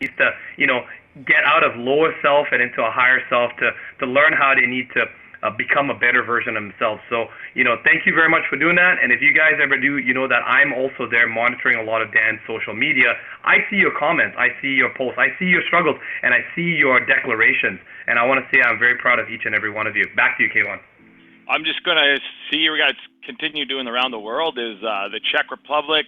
needs to, get out of lower self and into a higher self to learn how they need to become a better version of themselves. So, thank you very much for doing that. And if you guys ever do, you know that I'm also there monitoring a lot of Dan's social media. I see your comments, I see your posts, I see your struggles, and I see your declarations. And I want to say I'm very proud of each and every one of you. Back to you, Kayvon. I'm just going to see we got to continue doing around the world is the Czech Republic.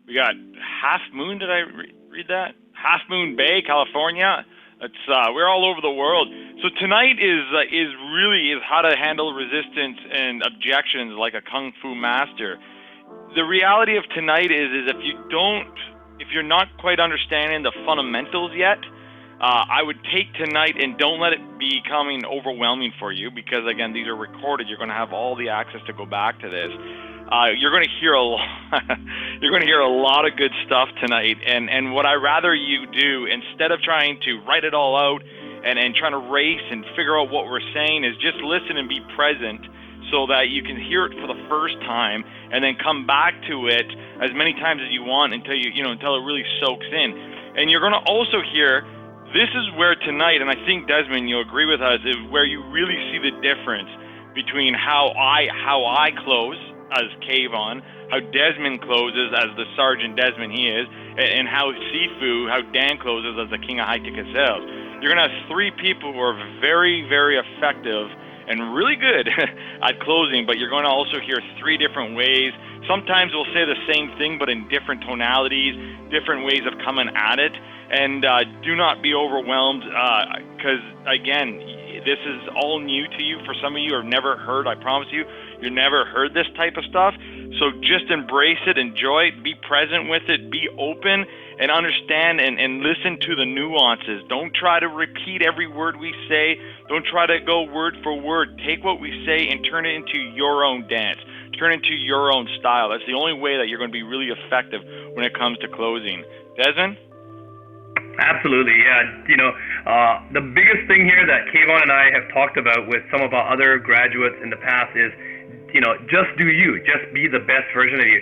We got Half Moon, did I read that? Half Moon Bay, California. It's we're all over the world. So tonight is how to handle resistance and objections like a kung fu master. The reality of tonight is if you're not quite understanding the fundamentals yet, I would take tonight and don't let it be becoming overwhelming for you, because again, these are recorded. You're going to have all the access to go back to this. You're going to hear a lot. You're going to hear a lot of good stuff tonight. And what I rather you do, instead of trying to write it all out and trying to race and figure out what we're saying, is just listen and be present, so that you can hear it for the first time and then come back to it as many times as you want until until it really soaks in. And you're going to also hear. This is where tonight, and I think Desmond, you'll agree with us, is where you really see the difference between how I close as Kayvon, how Desmond closes as the Sergeant Desmond he is, and how Dan closes as the King of High Ticket Sales. You're going to have three people who are very, very effective and really good at closing, but you're going to also hear three different ways. Sometimes we'll say the same thing, but in different tonalities, different ways of coming at it. And do not be overwhelmed, because, again, this is all new to you. For some of you who have never heard, I promise you, you've never heard this type of stuff. So just embrace it, enjoy it, be present with it, be open, and understand and listen to the nuances. Don't try to repeat every word we say. Don't try to go word for word. Take what we say and turn it into your own dance. Turn it into your own style. That's the only way that you're going to be really effective when it comes to closing. Desmond? Absolutely, yeah. The biggest thing here that Kayvon and I have talked about with some of our other graduates in the past is, just do you. Just be the best version of you.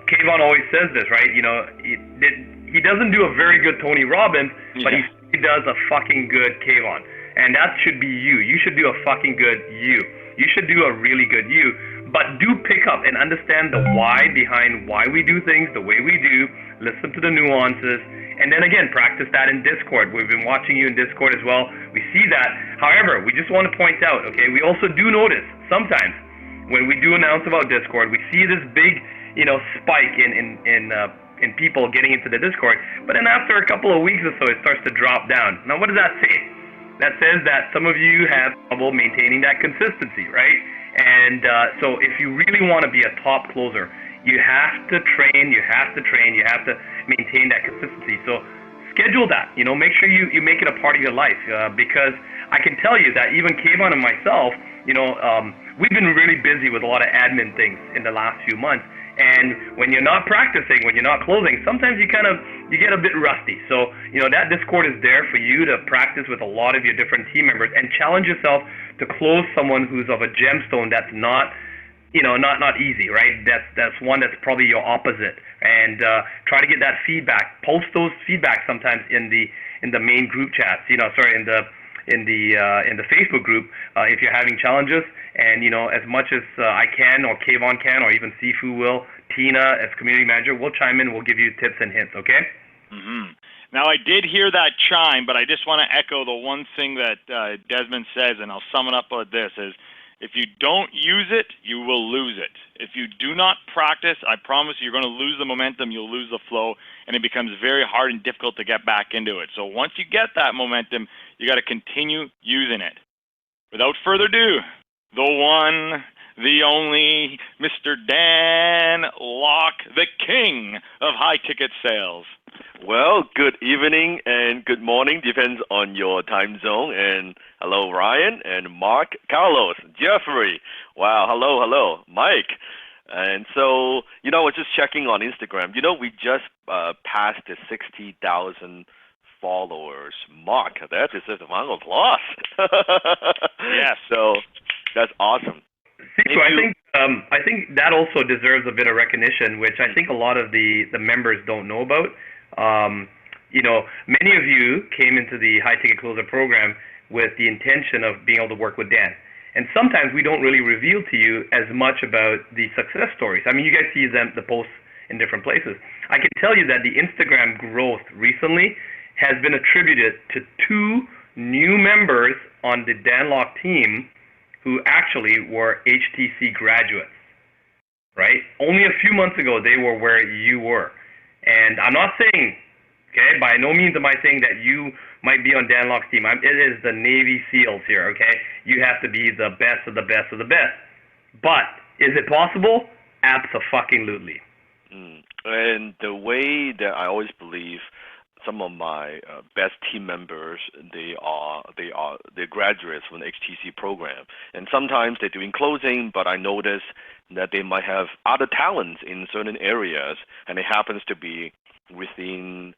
Kayvon always says this, right? He doesn't do a very good Tony Robbins, but he does a fucking good Kayvon. And that should be you. You should do a fucking good you. You should do a really good you. But do pick up and understand the why behind why we do things the way we do. Listen to the nuances. And then again, practice that in Discord. We've been watching you in Discord as well. We see that. However, we just want to point out, okay, we also do notice sometimes when we do announce about Discord, we see this big, spike in people getting into the Discord. But then after a couple of weeks or so, it starts to drop down. Now, what does that say? That says that some of you have trouble maintaining that consistency, right? And so if you really want to be a top closer, you have to train, you have to maintain that consistency. So schedule that, make sure you make it a part of your life, because I can tell you that even Kayvon and myself, we've been really busy with a lot of admin things in the last few months. And when you're not practicing, when you're not closing, sometimes you get a bit rusty. So, that Discord is there for you to practice with a lot of your different team members and challenge yourself to close someone who's of a gemstone that's not easy, right? That's one that's probably your opposite, and try to get that feedback. Post those feedback sometimes in the main group chats. In the Facebook group if you're having challenges. And as much as I can, or Kayvon can, or even Sifu will, Tina as community manager, we'll chime in. We'll give you tips and hints. Okay. Mm-hmm. Now, I did hear that chime, but I just want to echo the one thing that Desmond says, and I'll sum it up with this: is if you don't use it, you will lose it. If you do not practice, I promise you're going to lose the momentum, you'll lose the flow, and it becomes very hard and difficult to get back into it. So once you get that momentum, you got to continue using it. Without further ado, the one, the only, Mr. Dan Locke, the king of high-ticket sales. Well, good evening and good morning, depends on your time zone. And hello, Ryan and Mark, Carlos, Jeffrey. Wow, hello, Mike. And so, I was just checking on Instagram. We just passed the 60,000 followers mark. That is just a round of applause. Yes. So that's awesome. So I think that also deserves a bit of recognition, which I think a lot of the members don't know about. many of you came into the high ticket closer program with the intention of being able to work with Dan. And sometimes we don't really reveal to you as much about the success stories. I mean, you guys see the posts in different places. I can tell you that the Instagram growth recently has been attributed to 2 new members on the Dan Lok team who actually were HTC graduates, right? Only a few months ago, they were where you were. And I'm not saying, okay, by no means am I saying that you might be on Dan Lok's team. It is the Navy SEALs here, okay? You have to be the best of the best of the best. But is it possible? Abso-fucking-lutely. And the way that I always believe some of my best team members, they're graduates from the HTC program, and sometimes they're doing closing, but I notice that they might have other talents in certain areas, and it happens to be within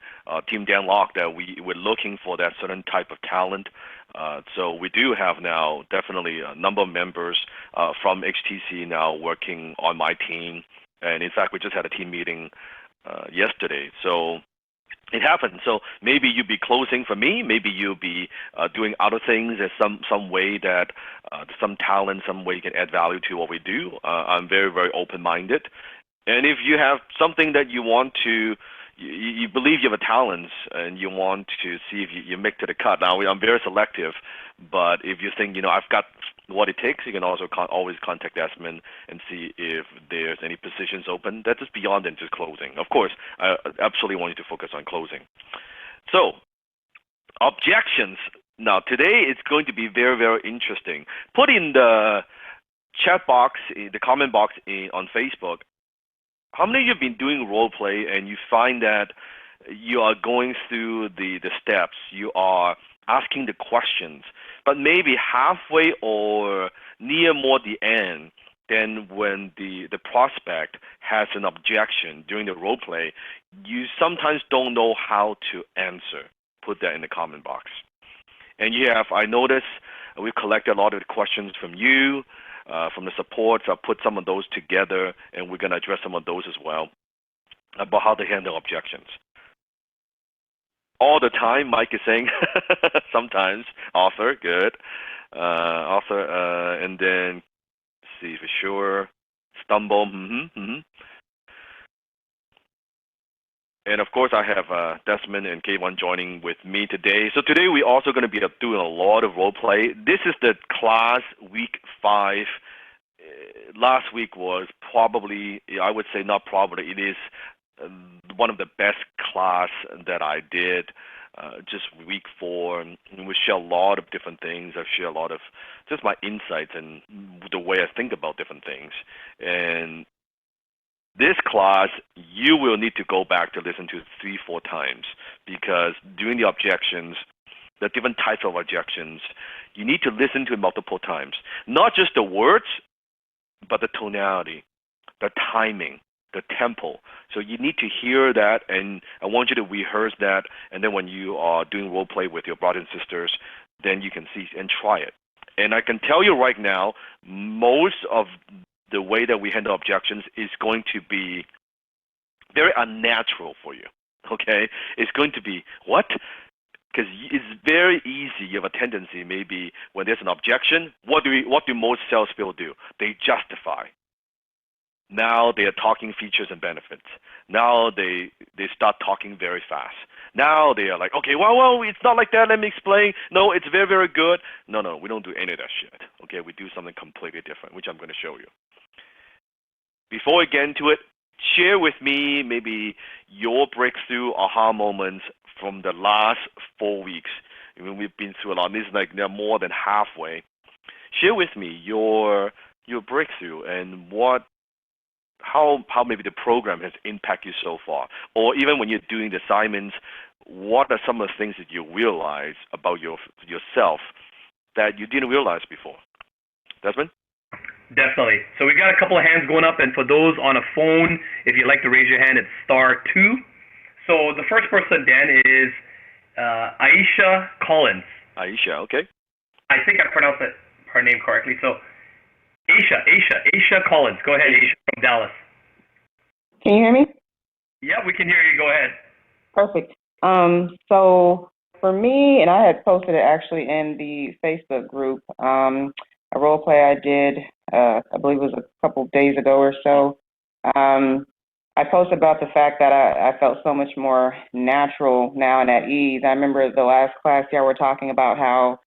Team Dan Lok that we're looking for that certain type of talent. So we do have now definitely a number of members from HTC now working on my team, and in fact we just had a team meeting yesterday. So it happens. So maybe you'll be closing for me. Maybe you'll be doing other things. There's some way that some talent, some way you can add value to what we do. I'm very, very open-minded. And if you have something that you want to, you believe you have a talent and you want to see if you make to the cut. Now, I'm very selective, but if you think, I've got what it takes, you can also always contact Desmond and see if there's any positions open. That's just beyond than just closing. Of course, I absolutely want you to focus on closing. So, objections. Now, today it's going to be very, very interesting. Put in the chat box, the comment box on Facebook, how many of you have been doing role play and you find that you are going through the steps, you are asking the questions, but maybe halfway or near more the end, then when the prospect has an objection during the role play, you sometimes don't know how to answer. Put that in the comment box. And I noticed we collected a lot of the questions from you, from the supports. I'll put some of those together, and we're going to address some of those as well about how to handle objections. All the time, Mike is saying, sometimes, author, good. Author, and then, see for sure, stumble, And of course, I have Desmond and K1 joining with me today. So today we're also going to be doing a lot of role play. This is the class week 5. Last week was probably, I would say not probably, it is one of the best class that I did. Just week 4, and we share a lot of different things. I've shared a lot of just my insights and the way I think about different things. And this class, you will need to go back to listen to 3-4 times, because during the objections, the different types of objections, you need to listen to it multiple times. Not just the words, but the tonality, the timing, the tempo. So you need to hear that, and I want you to rehearse that, and then when you are doing role play with your brothers and sisters, then you can see and try it. And I can tell you right now, most of the way that we handle objections is going to be very unnatural for you, okay? It's going to be, what? Because it's very easy. You have a tendency, maybe, when there's an objection, what do most salespeople do? They justify. Now they are talking features and benefits. Now they start talking very fast. Now they are like, okay, well, it's not like that. Let me explain. No, it's very, very good. No, we don't do any of that shit. Okay, we do something completely different, which I'm going to show you. Before we get into it, share with me maybe your breakthrough aha moments from the last 4 weeks. I mean, we've been through a lot. This is like more than halfway. Share with me your breakthrough and how maybe the program has impacted you so far, or even when you're doing the assignments, what are some of the things that you realize about yourself that you didn't realize before? Desmond? Definitely. So we got a couple of hands going up, and for those on a phone, if you'd like to raise your hand, it's *2. So the first person, Dan, is Aisha Collins. Aisha, okay. I think I pronounced her name correctly. So Aisha Collins. Go ahead, Aisha from Dallas. Can you hear me? Yeah, we can hear you. Go ahead. Perfect. So for me, and I had posted it actually in the Facebook group, a role play I did, I believe it was a couple days ago or so. Um, I posted about the fact that I felt so much more natural now and at ease. I remember the last class y'all were talking about how,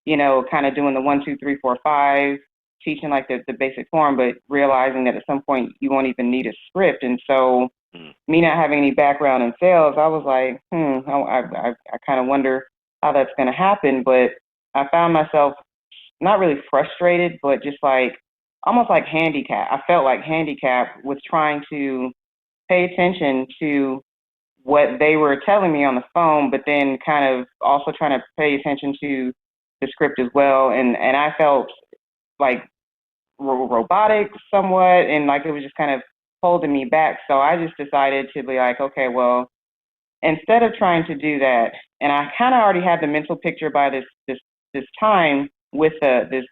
kind of doing the 1, 2, 3, 4, 5, teaching like the basic form, but realizing that at some point you won't even need a script. And so Mm. me not having any background in sales, I was like, I kind of wonder how that's going to happen. But I found myself not really frustrated, but just like almost like handicapped. I felt like handicapped with trying to pay attention to what they were telling me on the phone, but then kind of also trying to pay attention to the script as well. And I felt like robotic somewhat, and like it was just kind of holding me back. So I just decided to be like, okay, well, instead of trying to do that, and I kind of already had the mental picture by this time with the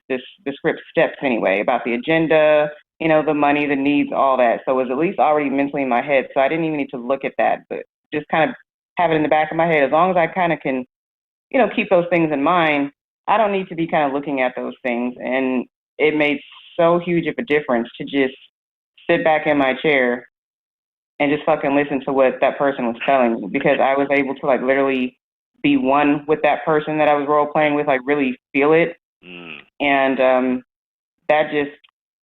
script steps anyway, about the agenda, the money, the needs, all that. So it was at least already mentally in my head. So I didn't even need to look at that, but just kind of have it in the back of my head. As long as I kind of can, keep those things in mind, I don't need to be kind of looking at those things. And it made so huge of a difference to just sit back in my chair and just fucking listen to what that person was telling me, because I was able to like literally be one with that person that I was role playing with, like really feel it. Mm. And that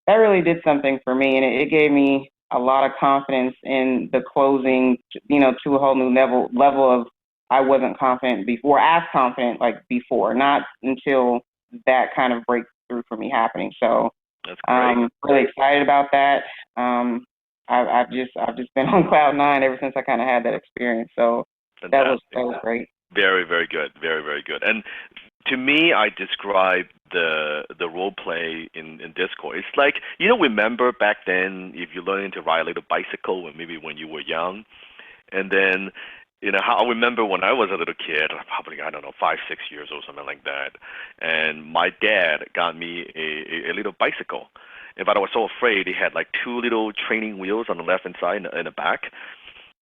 that really did something for me, and it gave me a lot of confidence in the closing, to a whole new level of I wasn't confident before, as confident like before, not until that kind of breakthrough for me happening. So That's great. really excited about that. I've just been on cloud nine ever since I kind of had that experience. So Fantastic. that was great. Very, very good. Very, very good. And to me, I describe the role play in Discord. It's like, remember back then, if you're learning to ride a little bicycle, or maybe when you were young, and then, how I remember when I was a little kid, probably, I don't know, 5, 6 years old, something like that, and my dad got me a little bicycle. But I was so afraid. He had like 2 little training wheels on the left hand side and the back.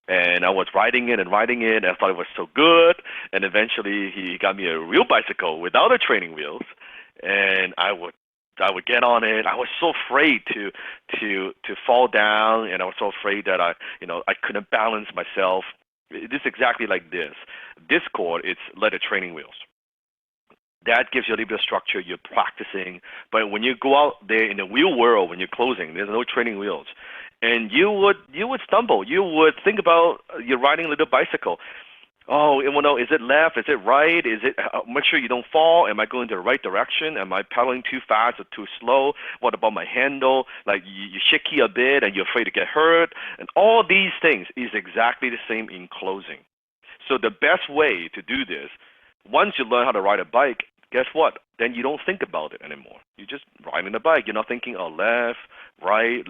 And I was riding it and riding it, and I thought it was so good. And eventually, he got me a real bicycle without the training wheels, and I would get on it. I was so afraid to fall down, and I was so afraid that I couldn't balance myself. It is exactly like this. Discord, it's like the training wheels. That gives you a little bit of structure. You're practicing, but when you go out there in the real world, when you're closing, there's no training wheels, and you would stumble. You would think about you're riding a little bicycle. Oh, no, is it left? Is it right? Is it? Make sure you don't fall. Am I going to the right direction? Am I pedaling too fast or too slow? What about my handle? Like you shaky a bit, and you're afraid to get hurt. And all these things is exactly the same in closing. So the best way to do this, once you learn how to ride a bike, guess what? Then you don't think about it anymore. You're just riding the bike. You're not thinking, oh, left, right.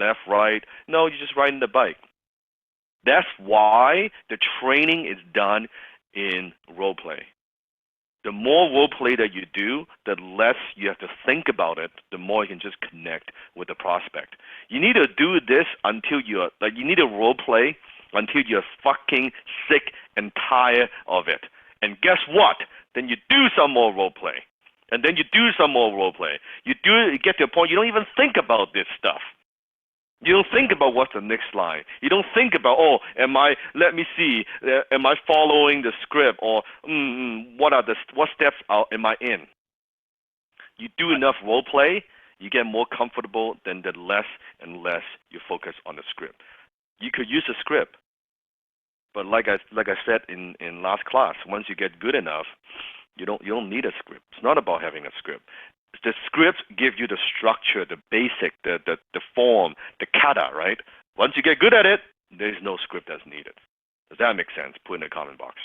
No, you're just riding the bike. That's why the training is done in role play. The more role play that you do, the less you have to think about it, the more you can just connect with the prospect. You need to do this until you need to role play until you're fucking sick and tired of it. And guess what? Then you do some more role play. And then you do some more role play. You get to a point you don't even think about this stuff. You don't think about what's the next line. You don't think about, am I following the script, or what steps am I in? You do enough role play, you get more comfortable, then the less and less you focus on the script. You could use a script, but like I said in last class, once you get good enough, you don't need a script. It's not about having a script. The scripts give you the structure, the basic, the form, the kata, right? Once you get good at it, there's no script that's needed. Does that make sense? Put in the comment box.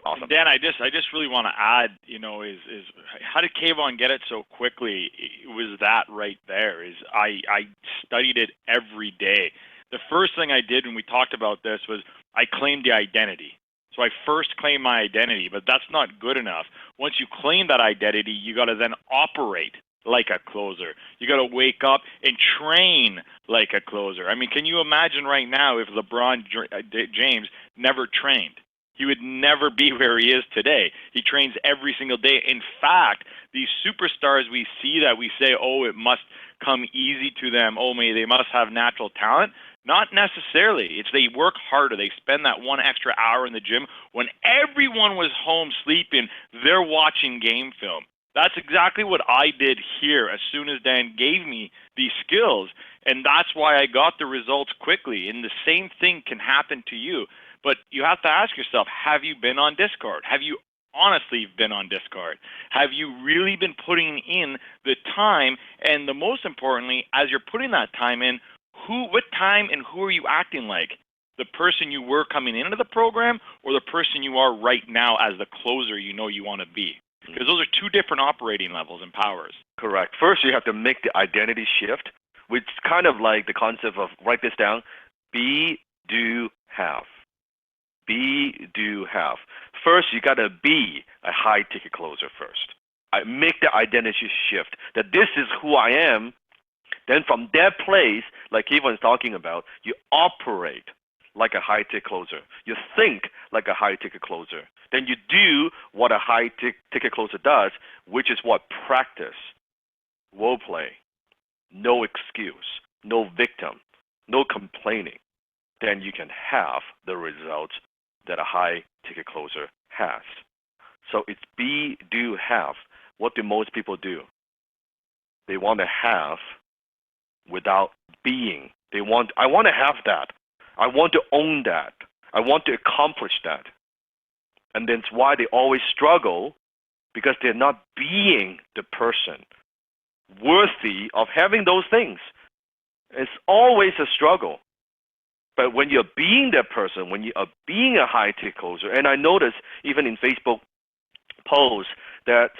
Awesome. Dan, I just really want to add, is how did Kayvon get it so quickly? It was that right there. Is I studied it every day. The first thing I did when we talked about this was I claimed the identity. So I first claimed my identity, but that's not good enough. Once you claim that identity, you got to then operate like a closer. You got to wake up and train like a closer. I mean, can you imagine right now if LeBron James never trained? he would never be where he is today. He trains every single day. In fact, these superstars we see that we say, oh, it must come easy to them, oh, maybe they must have natural talent. Not necessarily. It's they work harder. They spend that one extra hour in the gym. When everyone was home sleeping, they're watching game film. That's exactly what I did here as soon as Dan gave me these skills, and that's why I got the results quickly. And the same thing can happen to you. But you have to ask yourself, have you been on Discord? Have you honestly been on Discord? Have you really been putting in the time? And the most importantly, as you're putting that time in, what time and who are you acting like? The person you were coming into the program or the person you are right now as the closer you know you want to be? Because those are two different operating levels and powers. Correct. First, you have to make the identity shift, which is kind of like the concept of, write this down, be, do, have. Be, do, have. First, you got to be a high-ticket closer first. I make the identity shift that this is who I am. Then from that place, like Kevin is talking about, you operate like a high-ticket closer. You think like a high-ticket closer. Then you do what a high-ticket closer does, which is what? Practice, role play, no excuse, no victim, no complaining. Then you can have the results that a high-ticket closer has. So it's be, do, have. What do most people do? They want to have without being. I want to have that. I want to own that. I want to accomplish that. And that's why they always struggle, because they're not being the person worthy of having those things. It's always a struggle. But when you're being that person, when you are being a high-ticket closer, and I notice even in Facebook posts that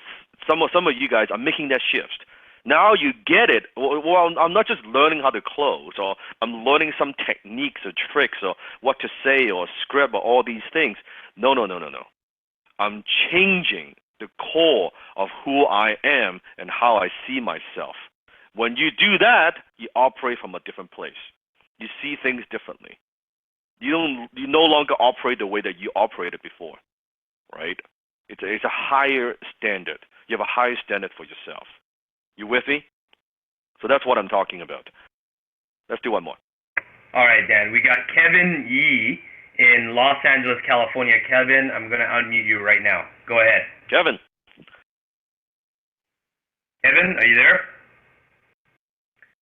some of you guys are making that shift. Now you get it. Well, I'm not just learning how to close, or I'm learning some techniques or tricks or what to say or script or all these things. No. I'm changing the core of who I am and how I see myself. When you do that, you operate from a different place. You see things differently. You no longer operate the way that you operated before, right? It's a higher standard. You have a higher standard for yourself. You with me? So that's what I'm talking about. Let's do one more. All right, Dan. We got Kevin Yee in Los Angeles, California. Kevin, I'm going to unmute you right now. Go ahead. Kevin, are you there?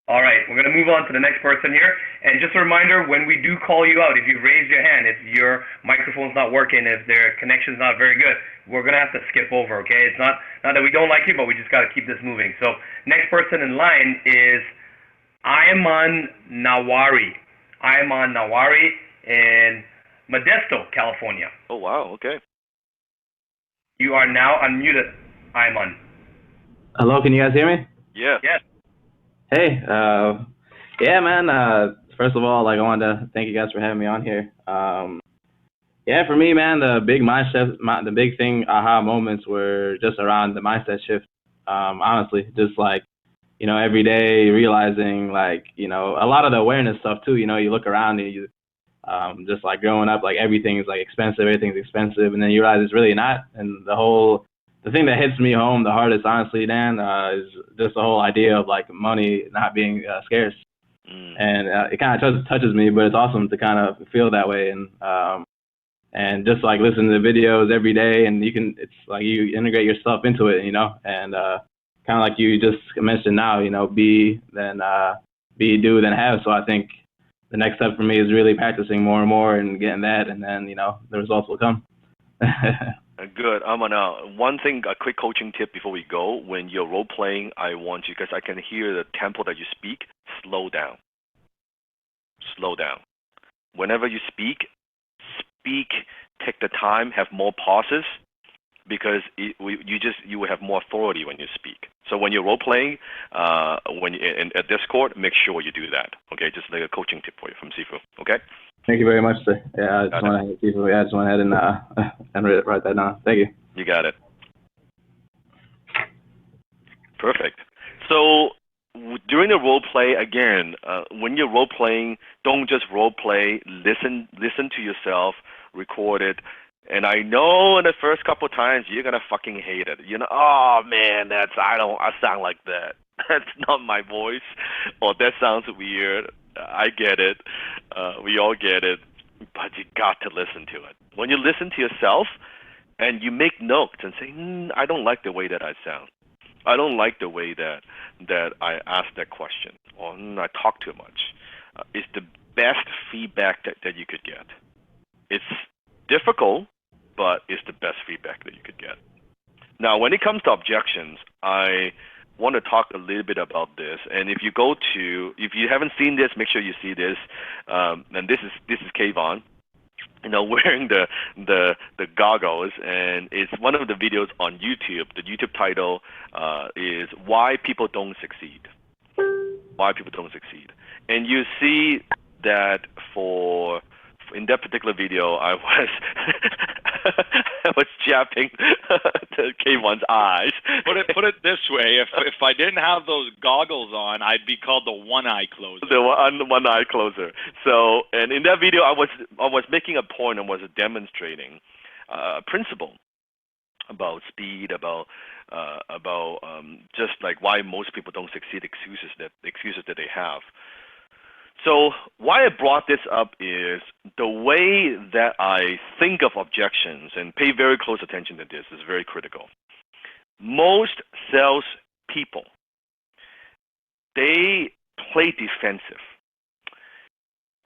All right, we're going to move on to the next person here. And just a reminder, when we do call you out, if you raise your hand, if your microphone's not working, if their connection's not very good, we're going to have to skip over, okay? It's not that we don't like you, but we just got to keep this moving. So next person in line is Ayman Nawari. Ayman Nawari in Modesto, California. Oh, wow, okay. You are now unmuted, Ayman. Hello, can you guys hear me? Yeah. Yes. Hey, yeah, man. First of all, I wanted to thank you guys for having me on here. Yeah, for me, man, the big mindset, the big thing, aha moments were just around the mindset shift. Honestly, just like, every day realizing, like, a lot of the awareness stuff too. You look around and you, just like growing up, like everything's like expensive, everything's expensive, and then you realize it's really not. And the thing that hits me home the hardest, honestly, Dan, is just the whole idea of like money not being scarce. And it kind of touches me, but it's awesome to kind of feel that way. And just like listen to the videos every day, and it's like you integrate yourself into it, and kind of like you just mentioned now, be, then be, do, then have. So I think the next step for me is really practicing more and more and getting that, and then, the results will come. Good. One thing, a quick coaching tip before we go. When you're role playing, I want you, because I can hear the tempo that you speak, slow down. Slow down. Whenever you speak, take the time, have more pauses, because you will have more authority when you speak. So when you're role playing, at Discord, make sure you do that. Okay, just like a coaching tip for you from Sifu. Okay. Thank you very much, sir. Yeah, I just want to ahead and write that down. Thank you. You got it. Perfect. So during the role play, again, when you're role playing, don't just role play. Listen to yourself, record it, And I know in the first couple of times you're gonna fucking hate it. Oh man, I sound like that. That's not my voice. Or that sounds weird. I get it. We all get it. But you got to listen to it. When you listen to yourself and you make notes and say, I don't like the way that I sound. I don't like the way that I ask that question, or I talk too much. It's the best feedback that you could get. It's difficult, but it's the best feedback that you could get. Now, when it comes to objections, I want to talk a little bit about this. And if you haven't seen this, make sure you see this. And this is Kayvon, wearing the goggles, and it's one of the videos on YouTube. The YouTube title is "Why People Don't Succeed." Why people don't succeed, and you see that in that particular video, I was jabbing the K1's eyes. Put it this way: if I didn't have those goggles on, I'd be called the one-eye closer. The one-eye closer. So, and in that video, I was making a point and was demonstrating a principle about speed, about just like why most people don't succeed, excuses that they have. So why I brought this up is the way that I think of objections, and pay very close attention to this, is very critical. Most sales people, they play defensive.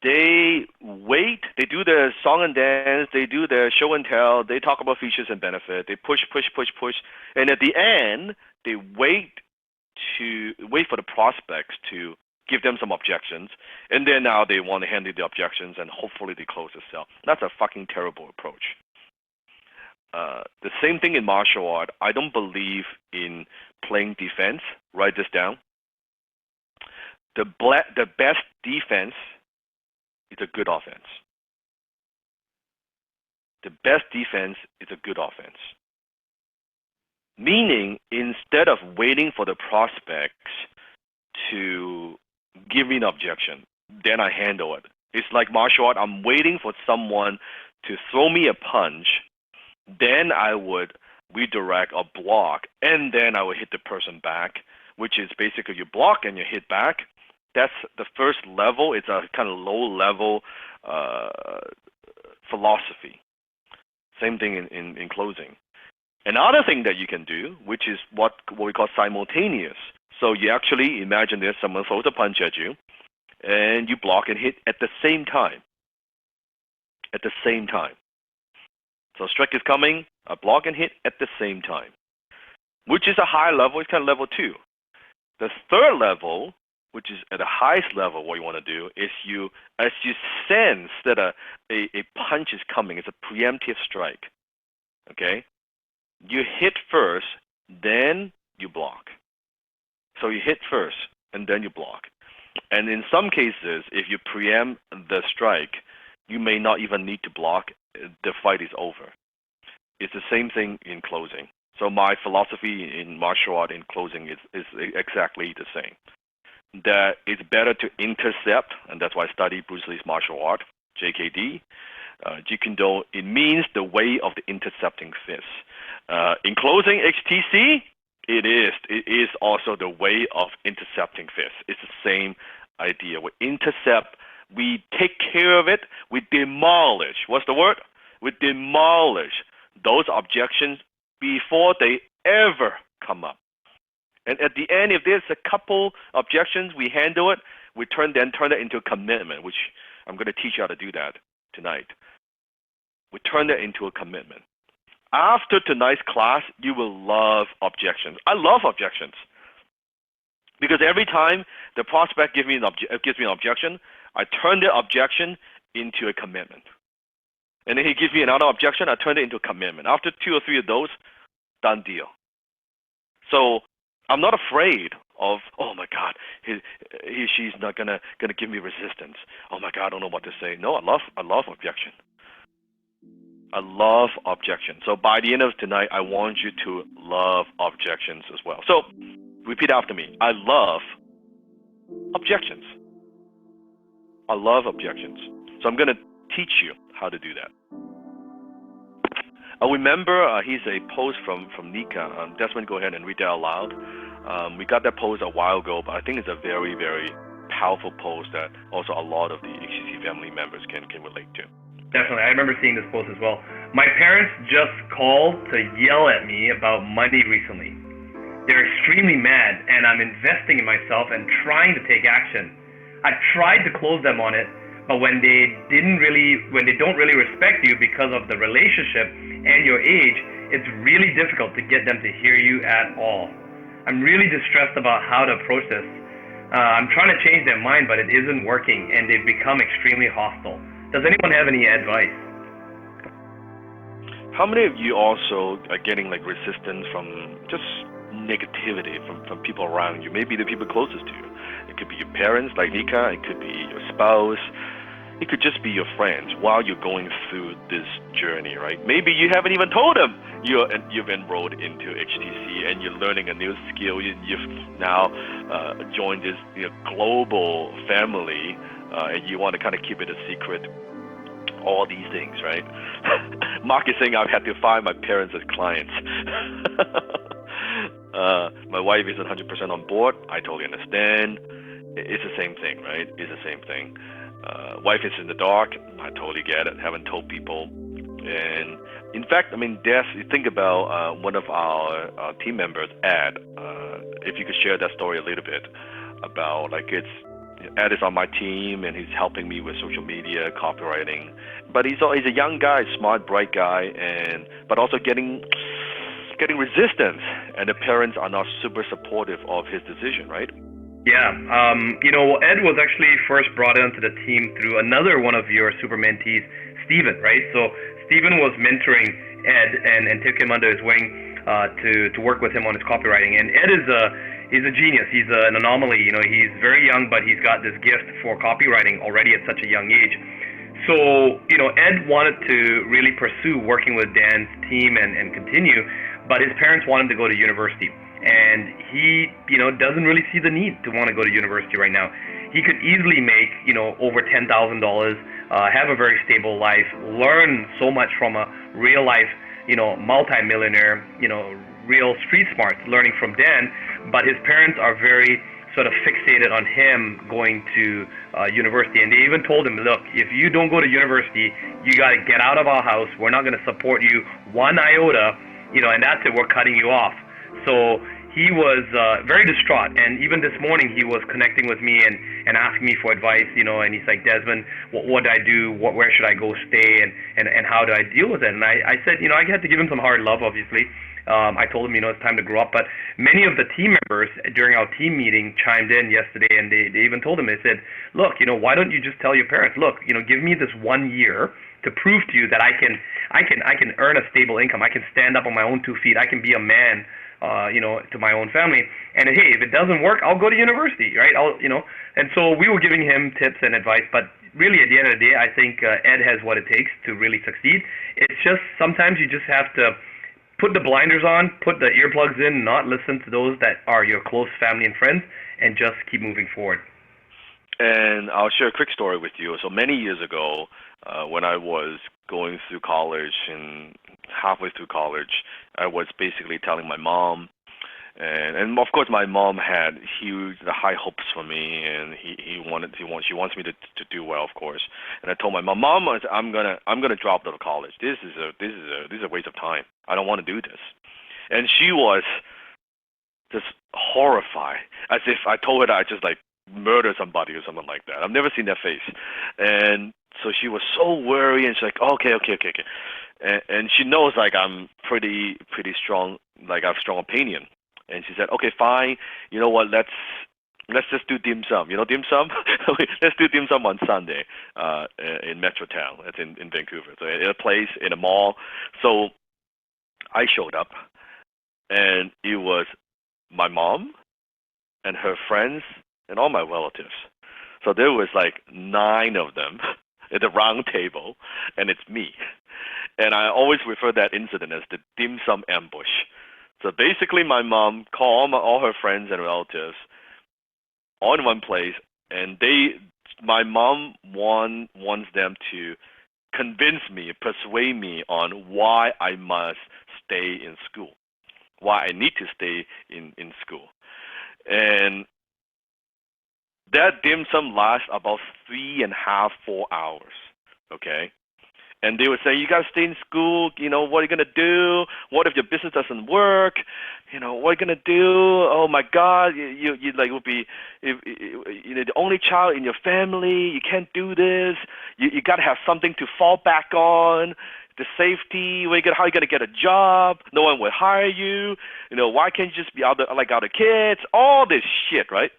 They wait, they do the song and dance, they do the show and tell, they talk about features and benefit, they push, and at the end, they wait for the prospects to give them some objections, and then now they want to handle the objections, and hopefully they close the sale. That's a fucking terrible approach. The same thing in martial art. I don't believe in playing defense. Write this down. The best defense is a good offense. The best defense is a good offense. Meaning, instead of waiting for the prospects to give me an objection, then I handle it. It's like martial art. I'm waiting for someone to throw me a punch, then I would redirect or block, and then I would hit the person back, which is basically you block and you hit back. That's the first level. It's a kind of low-level philosophy. Same thing in closing. Another thing that you can do, which is what we call simultaneous. So you actually imagine this: someone throws a punch at you, and you block and hit at the same time. At the same time. So strike is coming, a block and hit at the same time, which is a high level. It's kind of level 2. The third level, which is at the highest level, what you want to do is as you sense that a punch is coming, it's a preemptive strike, okay? You hit first, then you block. So you hit first, and then you block. And in some cases, if you preempt the strike, you may not even need to block. The fight is over. It's the same thing in closing. So my philosophy in martial art in closing is exactly the same. That it's better to intercept, and that's why I study Bruce Lee's martial art, JKD. Jeet Kune Do, it means the way of the intercepting fist. In closing, HTC, it is also the way of intercepting fist. It's the same idea. We intercept, we take care of it, we demolish. What's the word? We demolish those objections before they ever come up. And at the end, if there's a couple objections, we handle it. We turn it into a commitment, which I'm going to teach you how to do that tonight. We turn that into a commitment. After tonight's class, you will love objections. I love objections because every time the prospect gives me an objection, I turn the objection into a commitment. And then he gives me another objection, I turn it into a commitment. After 2 or 3 of those, done deal. So I'm not afraid of, oh my God, she's not gonna give me resistance. Oh my God, I don't know what to say. No, I love objection. I love objection. So by the end of tonight, I want you to love objections as well. So repeat after me. I love objections. I love objections. So I'm going to teach you how to do that. I remember he's a post from Nika. Desmond, go ahead and read that out loud. We got that post a while ago, but I think it's a very, very powerful post that also a lot of the HCC family members can relate to. Definitely. I remember seeing this post as well. My parents just called to yell at me about money recently. They're extremely mad, and I'm investing in myself and trying to take action. I've tried to close them on it, but when they don't really respect you because of the relationship and your age, it's really difficult to get them to hear you at all. I'm really distressed about how to approach this. I'm trying to change their mind, but it isn't working, and they've become extremely hostile. Does anyone have any advice? How many of you also are getting like resistance from just negativity from people around you? Maybe the people closest to you. It could be your parents, like Nika. It could be your spouse. It could just be your friends while you're going through this journey, right? Maybe you haven't even told them you've enrolled into HTC and you're learning a new skill. You've now joined this global family, and you want to kind of keep it a secret. All these things, right? Mark is saying I've had to find my parents as clients. My wife isn't 100% on board. I totally understand. It's the same thing, right? It's the same thing. Wife is in the dark. I totally get it. Haven't told people. And in fact, I mean, Des, you think about one of our team members, Ed. If you could share that story a little bit about Ed is on my team and he's helping me with social media, copywriting. But he's a young guy, smart, bright guy, but also getting resistance. And the parents are not super supportive of his decision, right? Yeah. Ed was actually first brought into the team through another one of your super mentees, Steven, right? So Steven was mentoring Ed and took him under his wing to work with him on his copywriting. And Ed he's a genius. He's an anomaly. He's very young, but he's got this gift for copywriting already at such a young age. So, Ed wanted to really pursue working with Dan's team and continue, but his parents want him to go to university. And he, doesn't really see the need to want to go to university right now. He could easily make, over $10,000, have a very stable life, learn so much from a real life, multi-millionaire, real street smarts, learning from Dan, but his parents are very sort of fixated on him going to university. And they even told him, look, if you don't go to university, you got to get out of our house. We're not going to support you one iota, and that's it. We're cutting you off. So he was very distraught. And even this morning, he was connecting with me and asking me for advice, and he's like, Desmond, what do I do? Where should I go stay? And how do I deal with it? And I said, I had to give him some hard love, obviously. I told him, it's time to grow up. But many of the team members during our team meeting chimed in yesterday, and they even told him, they said, look, why don't you just tell your parents, look, give me this 1 year to prove to you that I can earn a stable income. I can stand up on my own 2 feet. I can be a man, to my own family. And hey, if it doesn't work, I'll go to university, right? And so we were giving him tips and advice, but really at the end of the day, I think Ed has what it takes to really succeed. It's just sometimes you just have to put the blinders on, put the earplugs in, not listen to those that are your close family and friends, and just keep moving forward. And I'll share a quick story with you. So many years ago, when I was going through college and halfway through college, I was basically telling my mom, and of course my mom had huge high hopes for me, and she wants me to do well, of course. And I told my mom, I'm gonna drop out of college. This is a waste of time. I don't want to do this. And she was just horrified, as if I told her that I just murder somebody or something like that. I've never seen that face. And so she was so worried, and she's like, okay. And she knows I'm pretty strong, I have strong opinion. And she said, okay, fine, you know what, let's just do dim sum. Dim sum? Let's do dim sum on Sunday in Metrotown. It's in Vancouver. So in a place, in a mall. So I showed up, and it was my mom and her friends and all my relatives. So there was 9 of them at the round table, and it's me. And I always refer that incident as the dim sum ambush. So basically my mom called all her friends and relatives all in one place, and my mom wants them to convince me, persuade me on why I must stay in school, why I need to stay in school. And that dim sum lasts about 3.5, 4 hours, okay? And they would say, you got to stay in school, what are you going to do? What if your business doesn't work? What are you going to do? Oh, my God, you like would be the only child in your family. You can't do this. You got to have something to fall back on. The safety, how are you going to get a job? No one will hire you. Why can't you just be other kids? All this shit, right?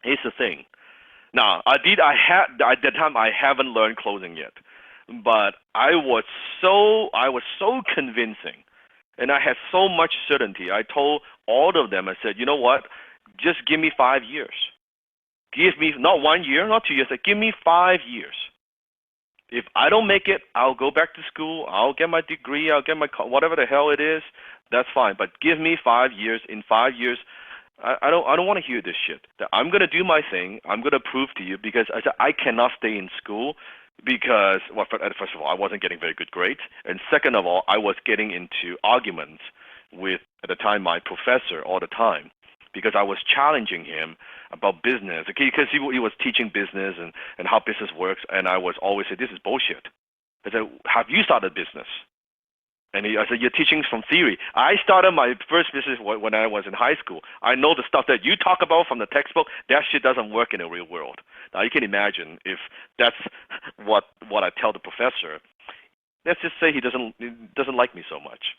Here's the thing. Now, at that time I haven't learned closing yet. But I was so convincing, and I had so much certainty. I told all of them, I said, you know what? Just give me 5 years. Give me not 1 year, not 2 years. Give me 5 years. If I don't make it, I'll go back to school. I'll get my degree. I'll get my whatever the hell it is. That's fine. But give me 5 years. In 5 years, I don't want to hear this shit. I'm gonna do my thing. I'm gonna prove to you because I said I cannot stay in school. Because, well, first of all, I wasn't getting very good grades, and second of all, I was getting into arguments with, at the time, my professor all the time, because I was challenging him about business, because he was teaching business and how business works, and I was always saying, this is bullshit. I said, have you started business? And I said, you're teaching from theory. I started my first business when I was in high school. I know the stuff that you talk about from the textbook, that shit doesn't work in the real world. Now, you can imagine if that's what I tell the professor. Let's just say he doesn't like me so much.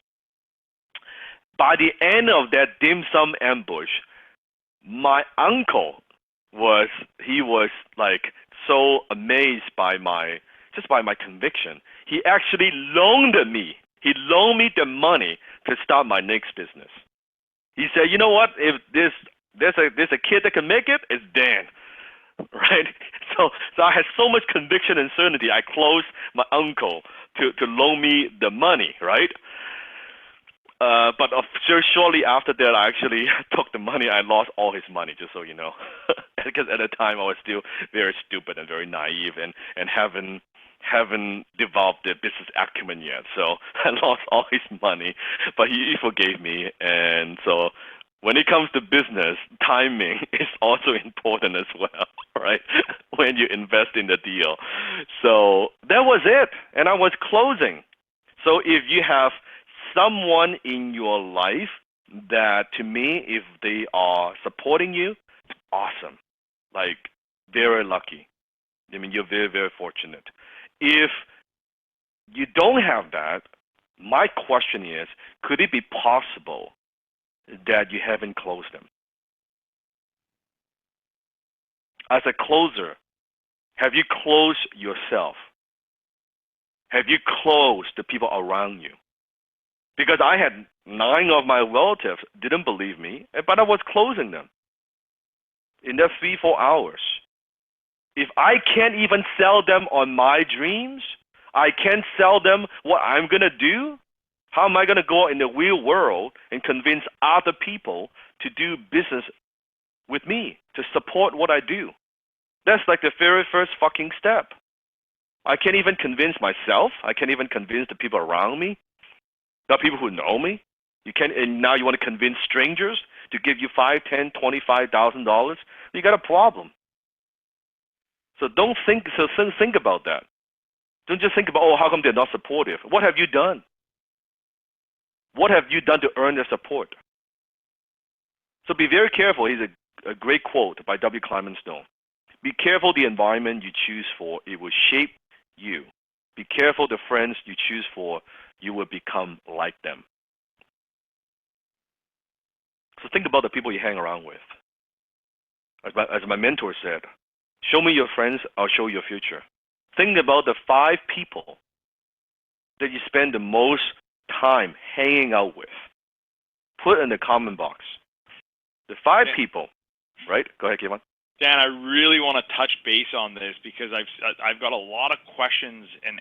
By the end of that dim sum ambush, my uncle was like so amazed by my conviction. He actually loaned me the money to start my next business. He said, you know what? If there's a kid that can make it, it's Dan. Right? So I had so much conviction and certainty, I closed my uncle to loan me the money, right? But shortly after that, I actually took the money. I lost all his money, just so you know. Because at the time, I was still very stupid and very naive and haven't developed the business acumen yet. So I lost all his money, but he forgave me. And so when it comes to business, timing is also important as well, right? When you invest in the deal. So that was it. And I was closing. So if you have someone in your life that, to me, if they are supporting you, awesome. Like, very lucky. I mean, you're very, very fortunate. If you don't have that, my question is, could it be possible that you haven't closed them? As a closer, have you closed yourself? Have you closed the people around you? Because I had 9 of my relatives didn't believe me, but I was closing them in that 3-4 hours. If I can't even sell them on my dreams, I can't sell them what I'm going to do, how am I going to go out in the real world and convince other people to do business with me, to support what I do? That's like the very first fucking step. I can't even convince myself. I can't even convince the people around me, the people who know me. You can't, and now you want to convince strangers to give you $5,000, $10,000, $25,000. You got a problem. So think about that. Don't just think about, oh, how come they're not supportive? What have you done? What have you done to earn their support? So be very careful. Here's a great quote by W. Clement Stone. Be careful the environment you choose for. It will shape you. Be careful the friends you choose for. You will become like them. So think about the people you hang around with. As my mentor said, show me your friends, I'll show you your future. Think about the 5 people that you spend the most time hanging out with. Put in the comment box. The 5 people, right? Go ahead, Kevin. Dan, I really want to touch base on this because I've got a lot of questions and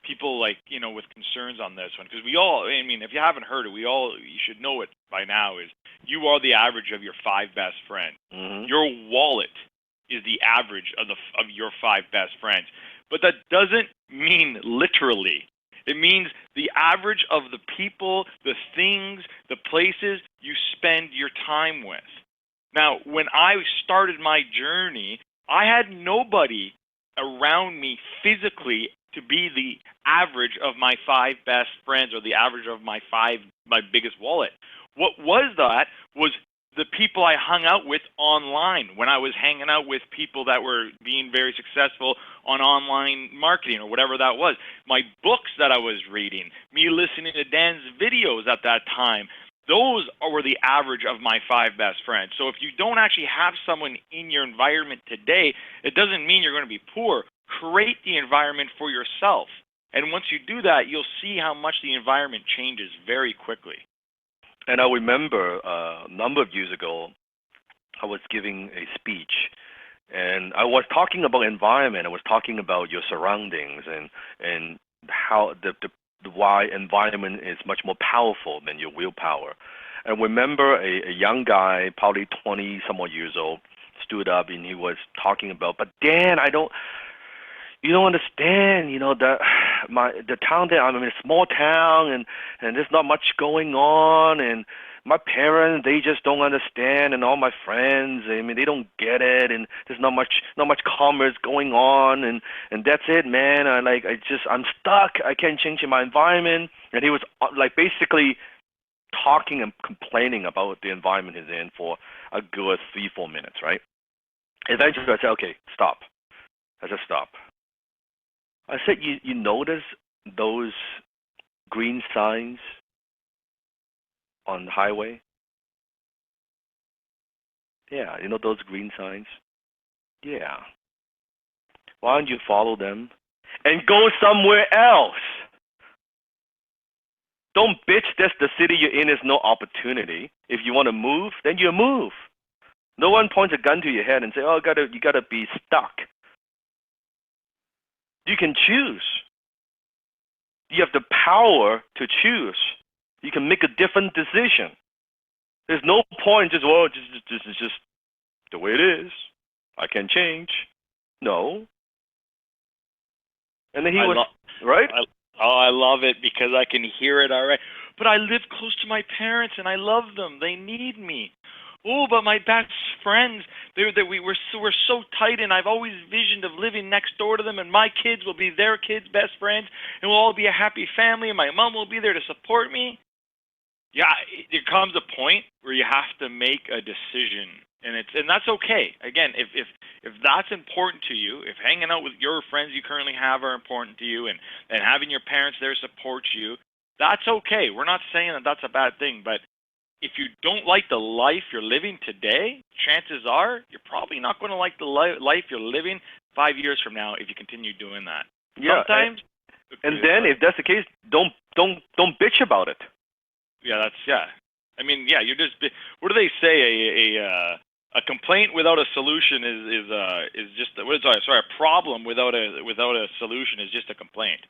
people with concerns on this one, because we all, I mean, if you haven't heard it, you should know it by now, is you are the average of your 5 best friends. Mm-hmm. Your wallet is the average of your 5 best friends. but that doesn't mean literally. It means the average of the people, the things, the places you spend your time with. Now, when I started my journey, I had nobody around me physically to be the average of my 5 best friends or the average of my biggest wallet. What was that was the people I hung out with online, when I was hanging out with people that were being very successful on online marketing or whatever that was. My books that I was reading, me listening to Dan's videos at that time, those were the average of my 5 best friends. So if you don't actually have someone in your environment today, it doesn't mean you're going to be poor. Create the environment for yourself. And once you do that, you'll see how much the environment changes very quickly. And I remember a number of years ago, I was giving a speech, and I was talking about environment. I was talking about your surroundings and how the why environment is much more powerful than your willpower. And remember a young guy, probably 20 some odd years old, stood up and he was talking about, but Dan, you don't understand, the town that I'm in a small town and there's not much going on, and my parents, they just don't understand, and all my friends, I mean, they don't get it, and there's not much commerce going on, and that's it, man. I'm stuck. I can't change my environment. And he was like basically talking and complaining about the environment he's in for a good 3-4 minutes, right? Eventually I said, okay, stop. I said, stop. I said, you notice those green signs on the highway? Yeah, you know those green signs? Yeah. Why don't you follow them and go somewhere else? Don't bitch that the city you're in is no opportunity. If you want to move, then you move. No one points a gun to your head and say, oh, you gotta be stuck. You can choose. You have the power to choose. You can make a different decision. There's no point just this is just the way it is. I can change. No. And then he was right. I love it because I can hear it already. But I live close to my parents and I love them. They need me. Oh, but my best friends, we're so tight, and I've always visioned of living next door to them, and my kids will be their kids' best friends, and we'll all be a happy family, and my mom will be there to support me. Yeah, there comes a point where you have to make a decision, and that's okay. Again, if that's important to you, if hanging out with your friends you currently have are important to you, and having your parents there support you, that's okay. We're not saying that that's a bad thing, but if you don't like the life you're living today, chances are you're probably not going to like the life you're living 5 years from now if you continue doing that. Yeah, sometimes. And then if that's the case, don't bitch about it. Yeah, I mean, yeah, you're just. What do they say? A complaint without a solution is just. A problem without a solution is just a complaint.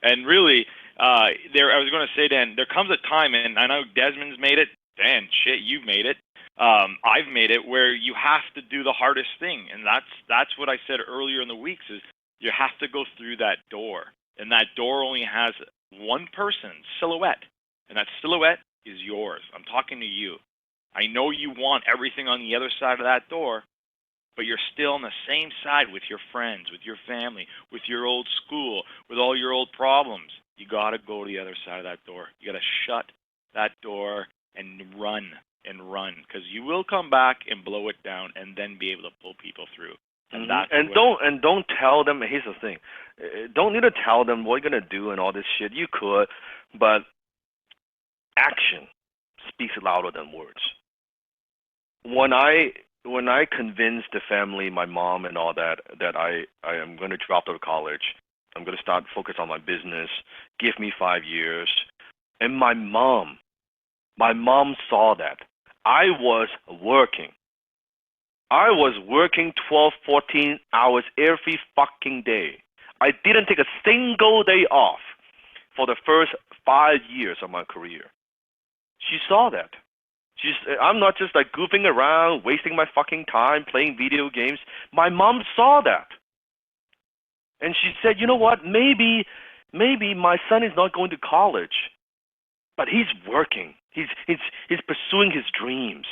And really, I was going to say, Dan, there comes a time, and I know Desmond's made it. Dan, shit, you've made it. I've made it where you have to do the hardest thing, and that's what I said earlier in the weeks is you have to go through that door, and that door only has one person, silhouette, and that silhouette is yours. I'm talking to you. I know you want everything on the other side of that door, but you're still on the same side with your friends, with your family, with your old school, with all your old problems. You got to go to the other side of that door. You got to shut that door and run, because you will come back and blow it down, and then be able to pull people through. And don't tell them. Here's the thing: don't need to tell them what you're gonna do and all this shit. You could, but action speaks louder than words. When I convinced the family, my mom and all that I am going to drop out of college, I'm going to start focus on my business. Give me 5 years, and my mom saw that. I was working 12, 14 hours every fucking day. I didn't take a single day off for the first 5 years of my career. She saw that. I'm not just like goofing around, wasting my fucking time playing video games. My mom saw that. And she said, you know what, maybe my son is not going to college, but he's working. He's pursuing his dreams.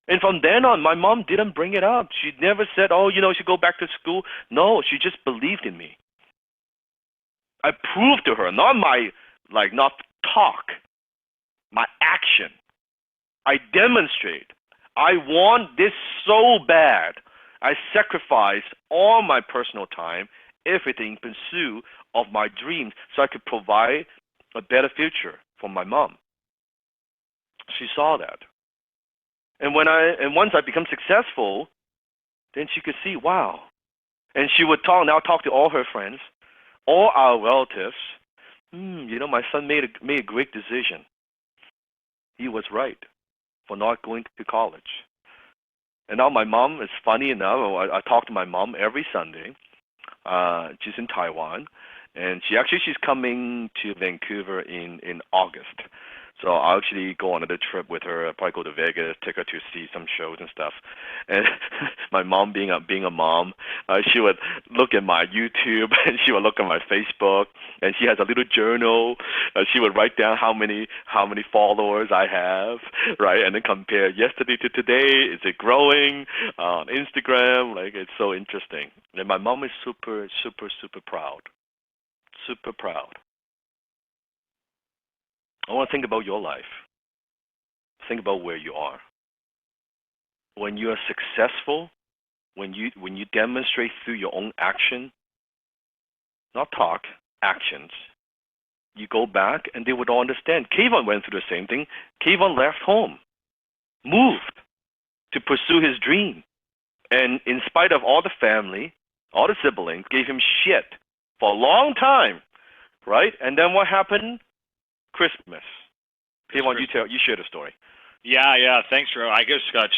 And from then on, my mom didn't bring it up. She never said, oh, you should go back to school. No, she just believed in me. I proved to her, not talk, my action. I demonstrate. I want this so bad. I sacrifice all my personal time, everything in pursuit of my dreams so I could provide a better future for my mom. She saw that. And once I become successful, then she could see, wow. And she would talk to all her friends, all our relatives. My son made a great decision. He was right for not going to college. And now my mom is funny enough. I talk to my mom every Sunday. She's in Taiwan, and she's coming to Vancouver in August. So I'll actually go on another trip with her. I'll probably go to Vegas, take her to see some shows and stuff. And my mom, being a mom, she would look at my YouTube and she would look at my Facebook, and she has a little journal. She would write down how many followers I have, right? And then compare yesterday to today. Is it growing on Instagram? Like, it's so interesting. And my mom is super, super, super proud. Super proud. I want to think about your life. Think about where you are. When you are successful, when you demonstrate through your own action, not talk, actions, you go back and they would all understand. Kayvon went through the same thing. Kayvon left home, moved to pursue his dream. And in spite of all the family, all the siblings gave him shit for a long time, right? And then what happened? Christmas. Kayvon, you share the story. Yeah. Thanks, Ro. I just got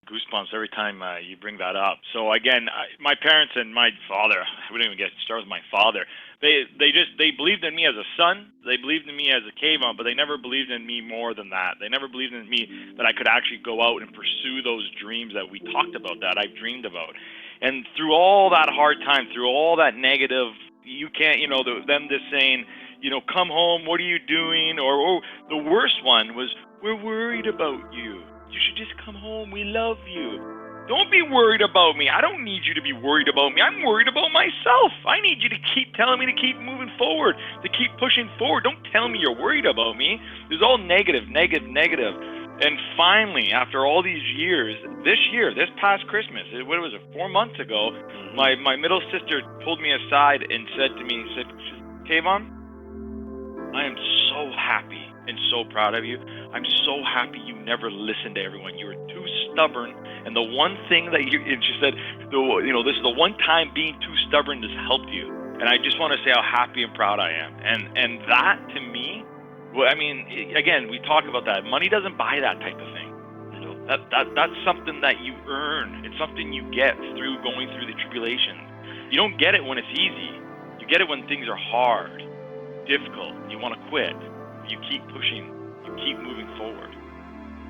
goosebumps every time you bring that up. So again, my parents and my father, we didn't even get started with my father. They believed in me as a son. They believed in me as a Kayvon, but they never believed in me more than that. They never believed in me that I could actually go out and pursue those dreams that we talked about, that I've dreamed about. And through all that hard time, through all that negative, you can't, them just saying, come home, what are you doing? Or the worst one was, we're worried about you. You should just come home, we love you. Don't be worried about me. I don't need you to be worried about me. I'm worried about myself. I need you to keep telling me to keep moving forward, to keep pushing forward. Don't tell me you're worried about me. It was all negative. And finally, after all these years, this past Christmas, what was it, 4 months ago, my middle sister pulled me aside and said to me, Kayvon, I am so happy and so proud of you. I'm so happy you never listened to everyone. You were too stubborn. And the one thing that she said, this is the one time being too stubborn has helped you. And I just want to say how happy and proud I am. And that, to me, again, we talk about that. Money doesn't buy that type of thing. That's something that you earn. It's something you get through going through the tribulations. You don't get it when it's easy. You get it when things are hard, difficult, you want to quit. You keep pushing, you keep moving forward.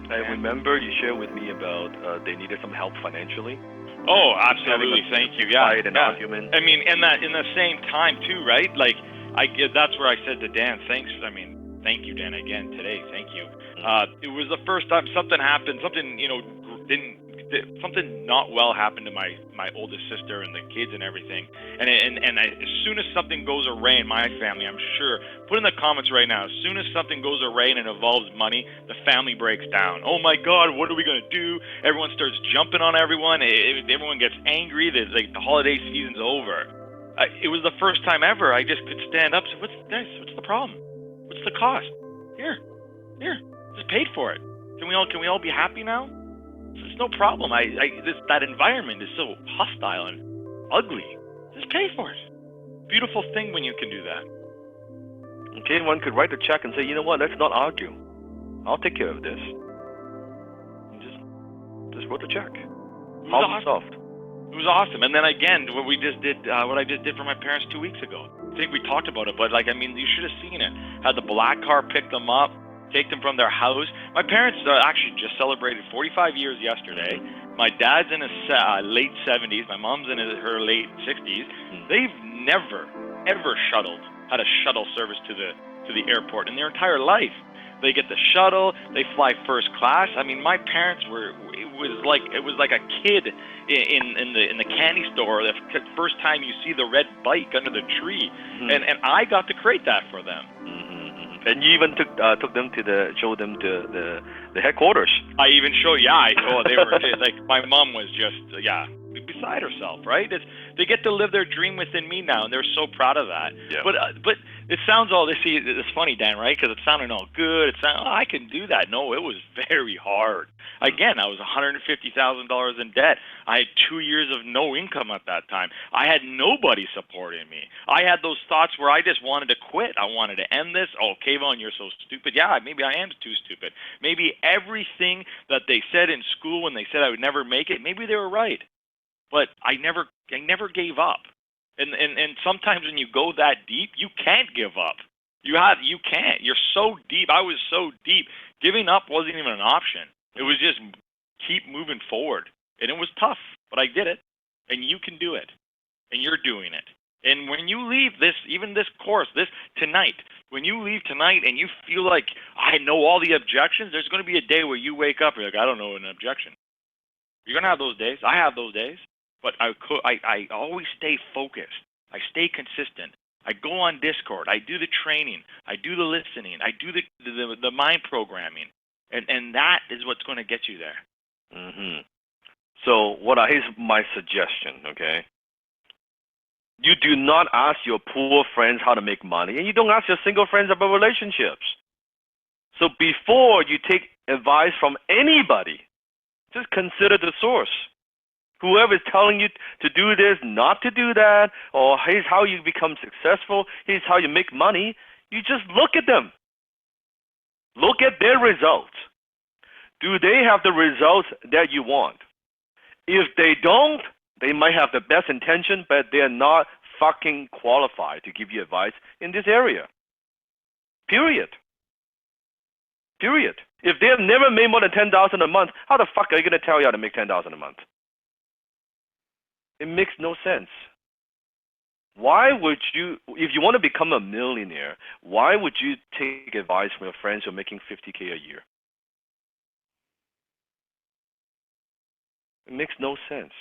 I remember you shared with me about they needed some help financially. Oh, absolutely. Thank you. Yeah. An argument. And in the same time too, right? Like, that's where I said to Dan, thank you, Dan, again today. Thank you. It was the first time something happened. Something not well happened to my oldest sister and the kids and everything. And as soon as something goes awry in my family, I'm sure, put in the comments right now, as soon as something goes awry and it involves money, the family breaks down. Oh my God, what are we going to do? Everyone starts jumping on everyone. Everyone gets angry. There's like the holiday season's over. It was the first time ever I just could stand up. So what's the problem? What's the cost? Here, just paid for it. Can we all be happy now? It's no problem. That environment is so hostile and ugly. Just pay for it. Beautiful thing when you can do that. Okay, one could write a check and say, you know what? Let's not argue. I'll take care of this. And just wrote a check. It was awesome. And then again, what I just did for my parents 2 weeks ago. I think we talked about it, but you should have seen it. Had the black car pick them up, take them from their house. My parents actually just celebrated 45 years yesterday. My dad's in his late 70s. My mom's in her late 60s. They've never, ever had a shuttle service to the airport in their entire life. They get the shuttle. They fly first class. I mean, my parents were. It was like a kid in the candy store. The first time you see the red bike under the tree, and I got to create that for them. And you even took them to showed them to the headquarters. I even showed, they were just, like, my mom was just beside herself, right? They get to live their dream within me now, and they're so proud of that. Yeah. But it sounds all this. See, it's funny, Dan, right? Because it sounded all good. It sounded, I can do that. No, it was very hard. Again, I was $150,000 in debt. I had 2 years of no income at that time. I had nobody supporting me. I had those thoughts where I just wanted to quit. I wanted to end this. Oh, Kayvon, you're so stupid. Yeah, maybe I am too stupid. Maybe everything that they said in school when they said I would never make it, maybe they were right. But I never gave up. And sometimes when you go that deep, you can't give up. You can't. You're so deep. I was so deep. Giving up wasn't even an option. It was just keep moving forward. And it was tough, but I did it. And you can do it. And you're doing it. And when you leave this course, tonight, when you leave tonight and you feel like I know all the objections, there's going to be a day where you wake up and you're like, I don't know an objection. You're going to have those days. I have those days. But I always stay focused. I stay consistent. I go on Discord. I do the training. I do the listening. I do the mind programming. And that is what's going to get you there. Mm-hmm. So here's my suggestion, okay? You do not ask your poor friends how to make money, and you don't ask your single friends about relationships. So before you take advice from anybody, just consider the source. Whoever is telling you to do this, not to do that, or here's how you become successful, here's how you make money, you just look at them. Look at their results. Do they have the results that you want? If they don't, they might have the best intention, but they're not fucking qualified to give you advice in this area. Period. If they have never made more than $10,000 a month, how the fuck are you going to tell you how to make $10,000 a month? It makes no sense. Why would you, if you want to become a millionaire, why would you take advice from your friends who are making $50K a year? It makes no sense.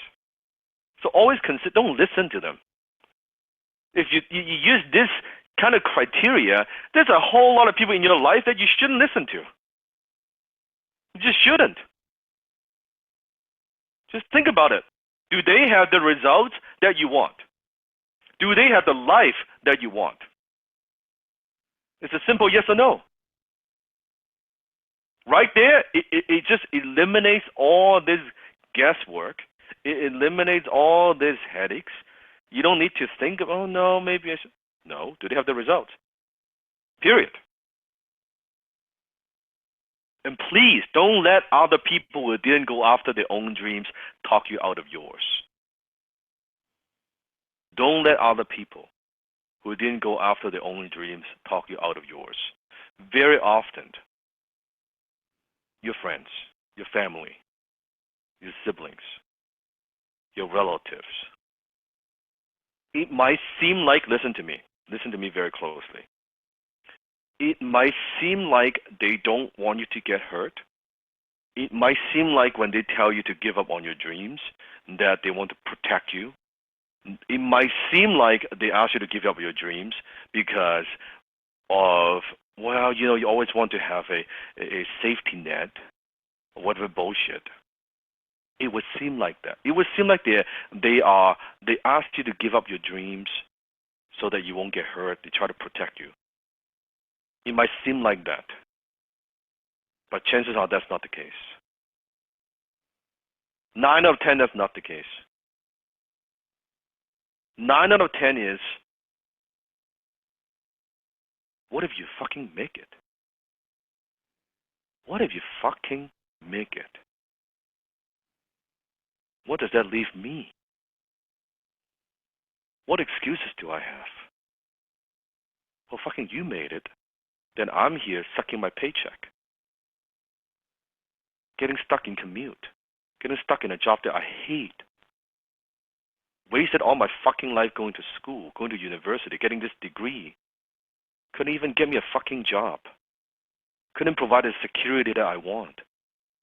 So always consider, don't listen to them. If you use this kind of criteria, there's a whole lot of people in your life that you shouldn't listen to. You just shouldn't. Just think about it. Do they have the results that you want? Do they have the life that you want? It's a simple yes or no. Right there, it just eliminates all this guesswork. It eliminates all these headaches. You don't need to think of, oh no, maybe I should. No, do they have the results? Period. And please don't let other people who didn't go after their own dreams talk you out of yours. Don't let other people who didn't go after their own dreams talk you out of yours. Very often, your friends, your family, your siblings, your relatives, it might seem like, listen to me very closely. It might seem like they don't want you to get hurt. It might seem like when they tell you to give up on your dreams, that they want to protect you. It might seem like they ask you to give up your dreams because of, well, you always want to have a safety net, or whatever bullshit. It would seem like that. It would seem like they ask you to give up your dreams so that you won't get hurt. They try to protect you. It might seem like that, but chances are that's not the case. 9 out of 10, that's not the case. 9 out of 10 is, what if you fucking make it? What if you fucking make it? What does that leave me? What excuses do I have? Well, fucking you made it. Then I'm here sucking my paycheck. Getting stuck in commute. Getting stuck in a job that I hate. Wasted all my fucking life going to school, going to university, getting this degree. Couldn't even get me a fucking job. Couldn't provide the security that I want.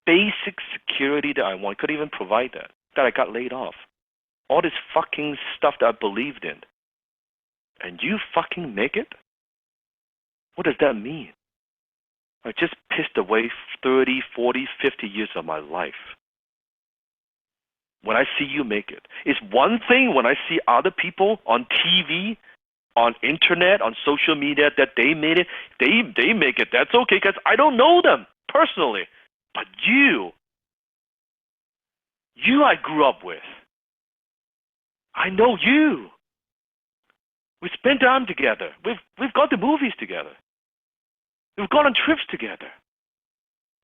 Basic security that I want. Couldn't even provide that. That I got laid off. All this fucking stuff that I believed in. And you fucking make it? What does that mean? I just pissed away 30, 40, 50 years of my life. When I see you make it. It's one thing when I see other people on TV, on internet, on social media that they made it, they make it. That's okay because I don't know them personally. But you I grew up with. I know you. We spend time together. We've gone to movies together. We've gone on trips together.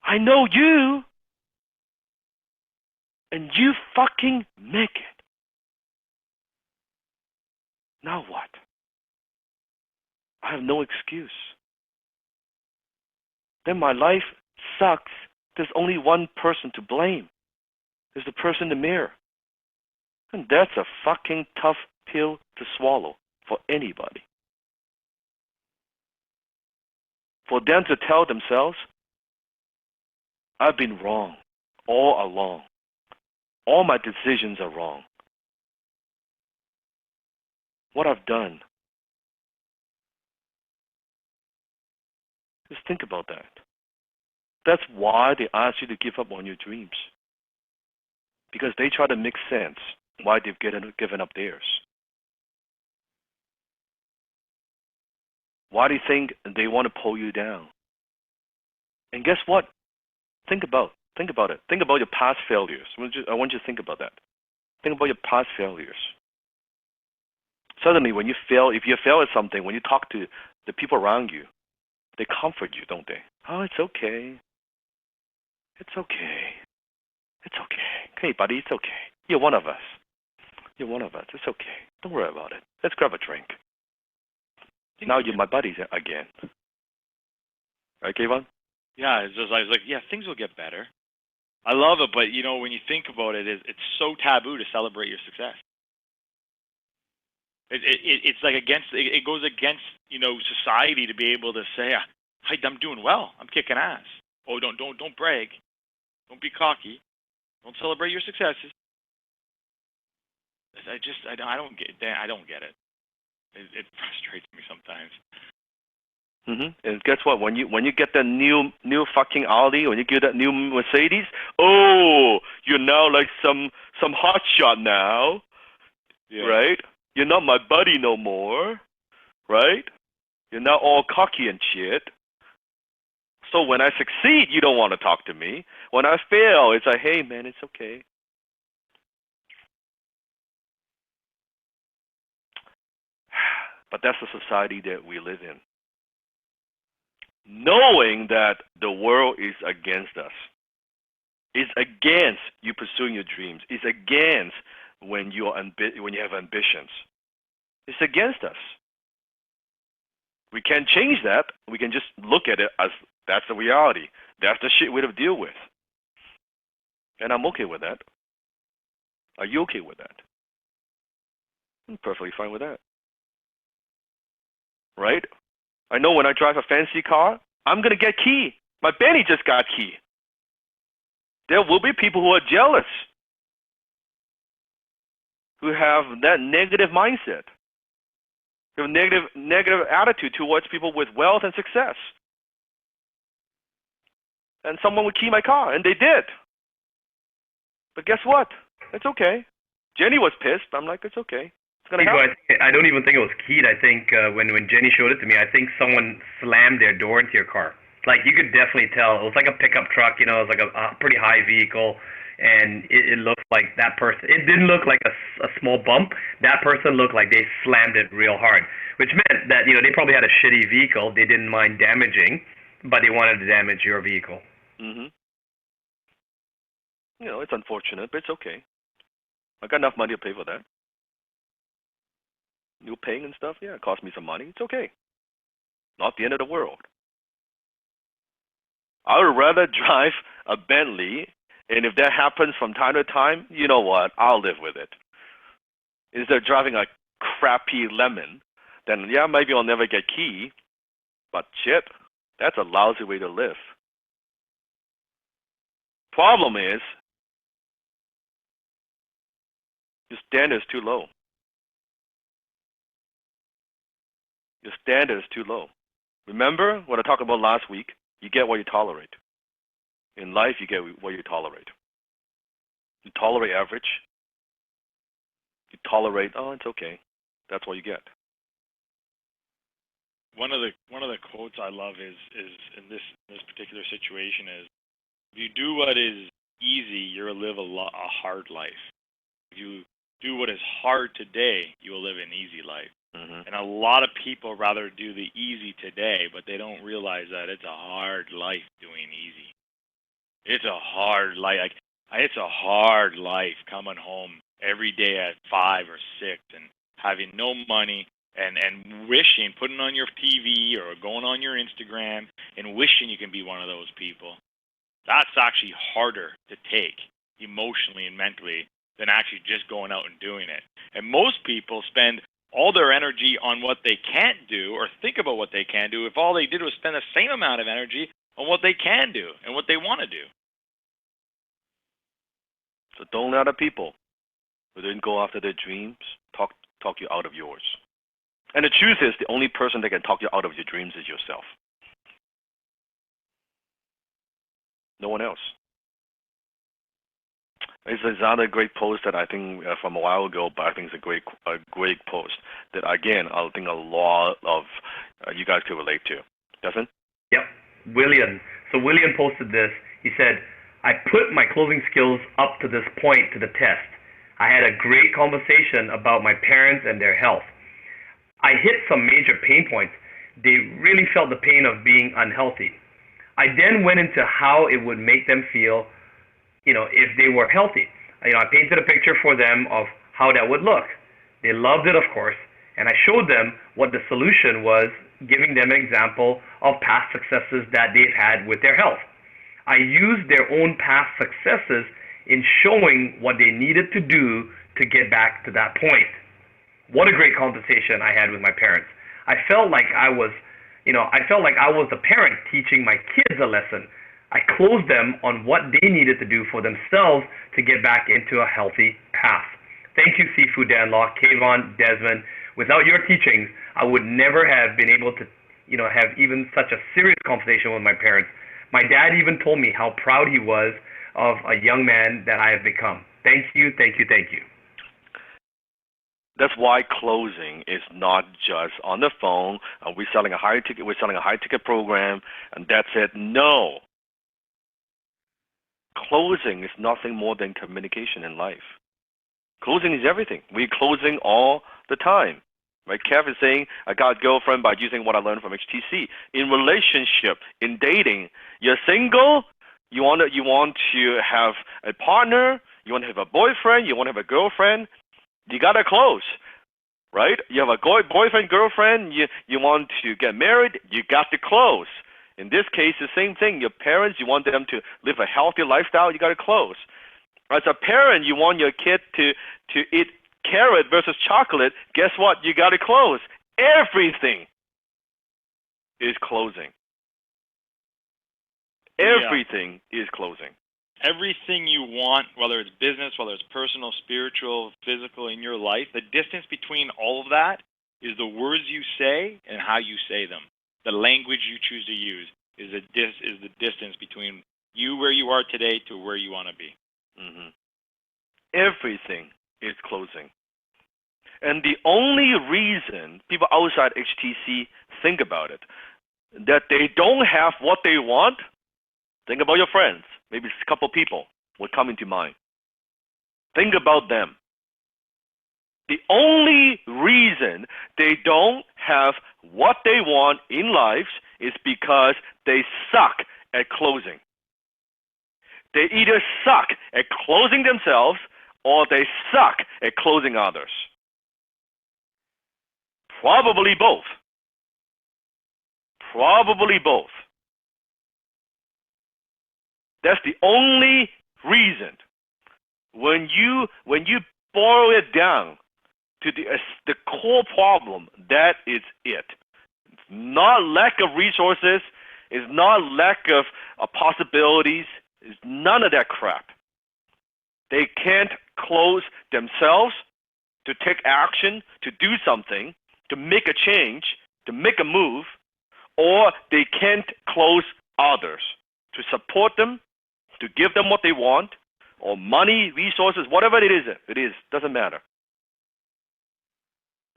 I know you. And you fucking make it. Now what? I have no excuse. Then my life sucks. There's only one person to blame. There's the person in the mirror. And that's a fucking tough pill to swallow for anybody. For them to tell themselves, I've been wrong all along. All my decisions are wrong. What I've done. Just think about that. That's why they ask you to give up on your dreams. Because they try to make sense why they've given up theirs. Why do you think they want to pull you down? And guess what? Think about it. Think about your past failures. I want you to think about that. Think about your past failures. Suddenly, when you fail, if you fail at something, when you talk to the people around you, they comfort you, don't they? Oh, it's okay. It's okay. It's okay. Hey, buddy, it's okay. You're one of us. You're one of us. It's okay. Don't worry about it. Let's grab a drink. Now you're my buddies again. Right, Kayvon? Yeah, I was like, yeah, things will get better. I love it, but when you think about it, it's so taboo to celebrate your success. It's like it goes against society to be able to say, "Hey, I'm doing well. I'm kicking ass." Oh, don't brag. Don't be cocky. Don't celebrate your successes. I don't get it. It frustrates me sometimes. And guess what? When you get that new fucking Audi, when you get that new Mercedes, oh, you're now like some hotshot now, Yeah. right? You're not my buddy no more, right? You're now all cocky and shit. So when I succeed, you don't want to talk to me. When I fail, it's like, hey man, it's okay. But that's the society that we live in. Knowing that the world is against us. It's against you pursuing your dreams. It's against when you have ambitions. It's against us. We can't change that. We can just look at it as that's the reality. That's the shit we have to deal with. And I'm okay with that. Are you okay with that? I'm perfectly fine with that. Right? I know when I drive a fancy car, I'm going to get key. My Benny just got key. There will be people who are jealous, who have that negative mindset, who have negative attitude towards people with wealth and success. And someone would key my car, and they did. But guess what? It's okay. Jenny was pissed. I'm like, it's okay. It's gonna happen. I don't even think it was keyed. I think when Jenny showed it to me, I think someone slammed their door into your car. Like you could definitely tell. It was like a pickup truck. It was like a pretty high vehicle, and it looked like that person. It didn't look like a small bump. That person looked like they slammed it real hard, which meant that they probably had a shitty vehicle. They didn't mind damaging, but they wanted to damage your vehicle. It's unfortunate, but it's okay. I got enough money to pay for that. New paying and stuff, yeah, it cost me some money. It's okay. Not the end of the world. I would rather drive a Bentley, and if that happens from time to time, you know what? I'll live with it. instead of driving a crappy lemon, then yeah, maybe I'll never get key, but shit, that's a lousy way to live. Problem is, your standard is too low. Your standard is too low. Remember what I talked about last week? You get what you tolerate. In life, you get what you tolerate. You tolerate average. You tolerate, oh, it's okay. That's what you get. One of the quotes I love is in this particular situation is, if you do what is easy, you'll live a hard life. If you do what is hard today, you will live an easy life. Mm-hmm. And a lot of people rather do the easy today, but they don't realize that it's a hard life doing easy. It's a hard life. It's a hard life coming home every day at 5 or 6 and having no money and wishing, putting on your TV or going on your Instagram and wishing you can be one of those people. That's actually harder to take emotionally and mentally than actually just going out and doing it. And most people spend all their energy on what they can't do or think about what they can do if all they did was spend the same amount of energy on what they can do and what they want to do. So don't let other people who didn't go after their dreams talk you out of yours. And the truth is, the only person that can talk you out of your dreams is yourself. No one else. It's another great post that I think from a while ago, but I think it's a great post that, again, I think a lot of you guys could relate to. Doesn't? Yep, William. So William posted this. He said, I put my closing skills up to this point to the test. I had a great conversation about my parents and their health. I hit some major pain points. They really felt the pain of being unhealthy. I then went into how it would make them feel, if they were healthy. I painted a picture for them of how that would look. They loved it, of course, and I showed them what the solution was, giving them an example of past successes that they've had with their health. I used their own past successes in showing what they needed to do to get back to that point. What a great conversation I had with my parents. I felt like I was the parent teaching my kids a lesson. I closed them on what they needed to do for themselves to get back into a healthy path. Thank you, Seafood Danlaw, Kayvon, Desmond. Without your teachings, I would never have been able to, have even such a serious conversation with my parents. My dad even told me how proud he was of a young man that I have become. Thank you, thank you, thank you. That's why closing is not just on the phone. We're selling a high ticket program, and that's it. No. Closing is nothing more than communication in life. Closing is everything. We're closing all the time. Right? Kev is saying, I got a girlfriend by using what I learned from HTC. In relationship, in dating, you're single, you want to have a partner, you want to have a boyfriend, you want to have a girlfriend, you got to close. Right? You have a boyfriend, girlfriend, you want to get married, you got to close. In this case, the same thing. Your parents, you want them to live a healthy lifestyle, you got to close. As a parent, you want your kid to eat carrot versus chocolate. Guess what? You got to close. Everything is closing. Everything is closing. Everything you want, whether it's business, whether it's personal, spiritual, physical in your life, the distance between all of that is the words you say and how you say them. The language you choose to use is the distance between you where you are today to where you want to be. Mm-hmm. Everything is closing. And the only reason people outside HTC think about it, that they don't have what they want, think about your friends. Maybe a couple people will come into mind. Think about them. The only reason they don't have what they want in life is because they suck at closing. They either suck at closing themselves or they suck at closing others. Probably both. Probably both. That's the only reason. When you boil it down, to the core problem. That is it. It's not lack of resources. It's not lack of possibilities. It's none of that crap. They can't close themselves to take action, to do something, to make a change, to make a move, or they can't close others to support them, to give them what they want, or money, resources, whatever it is, doesn't matter.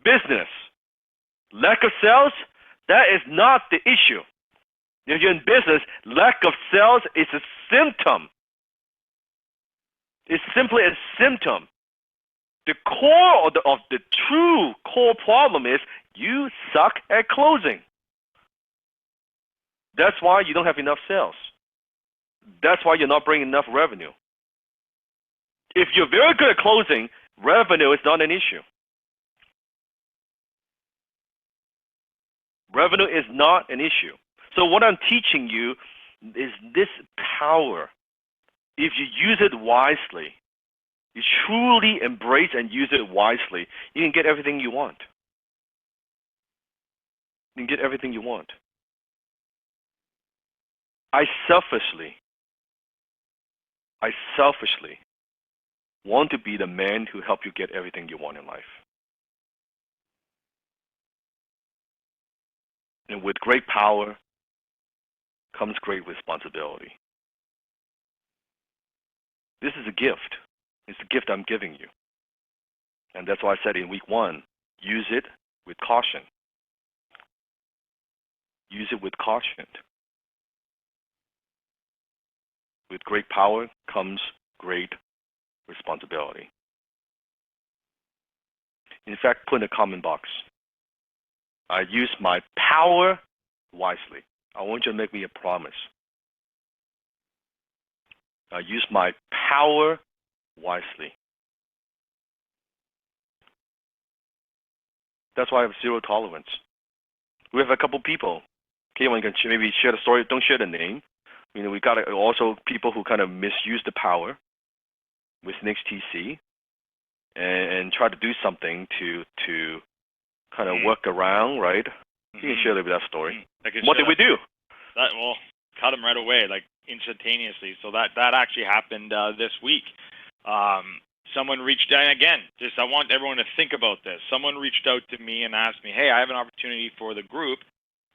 Business, lack of sales, that is not the issue. If you're in business, lack of sales is a symptom. It's simply a symptom. The core of the true core problem is you suck at closing. That's why you don't have enough sales. That's why you're not bringing enough revenue. If you're very good at closing, revenue is not an issue. Revenue is not an issue. So what I'm teaching you is this power. If you use it wisely, you truly embrace and use it wisely, you can get everything you want. You can get everything you want. I selfishly want to be the man who helps you get everything you want in life. And with great power comes great responsibility. This is a gift. It's a gift I'm giving you. And that's why I said in week 1, use it with caution. Use it with caution. With great power comes great responsibility. In fact, put in a comment box. I use my power wisely. I want you to make me a promise. I use my power wisely. That's why I have zero tolerance. We have a couple people. Okay, one can maybe share the story. Don't share the name. You know, we got also people who kind of misuse the power with NXTC and try to do something to kind of work around, right? You can share a little bit of that story. What did we do? Well, cut him right away, like instantaneously. So that actually happened this week. Someone reached out, and again, I want everyone to think about this. Someone reached out to me and asked me, hey, I have an opportunity for the group.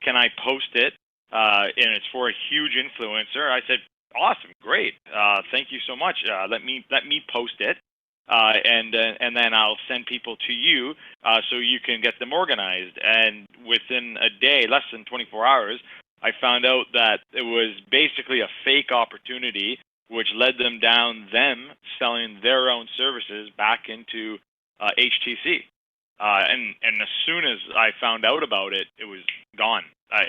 Can I post it? And it's for a huge influencer. I said, awesome, great. Thank you so much. Let me post it. And then I'll send people to you so you can get them organized. And within a day, less than 24 hours, I found out that it was basically a fake opportunity, which led them down them selling their own services back into HTC. And as soon as I found out about it, it was gone. I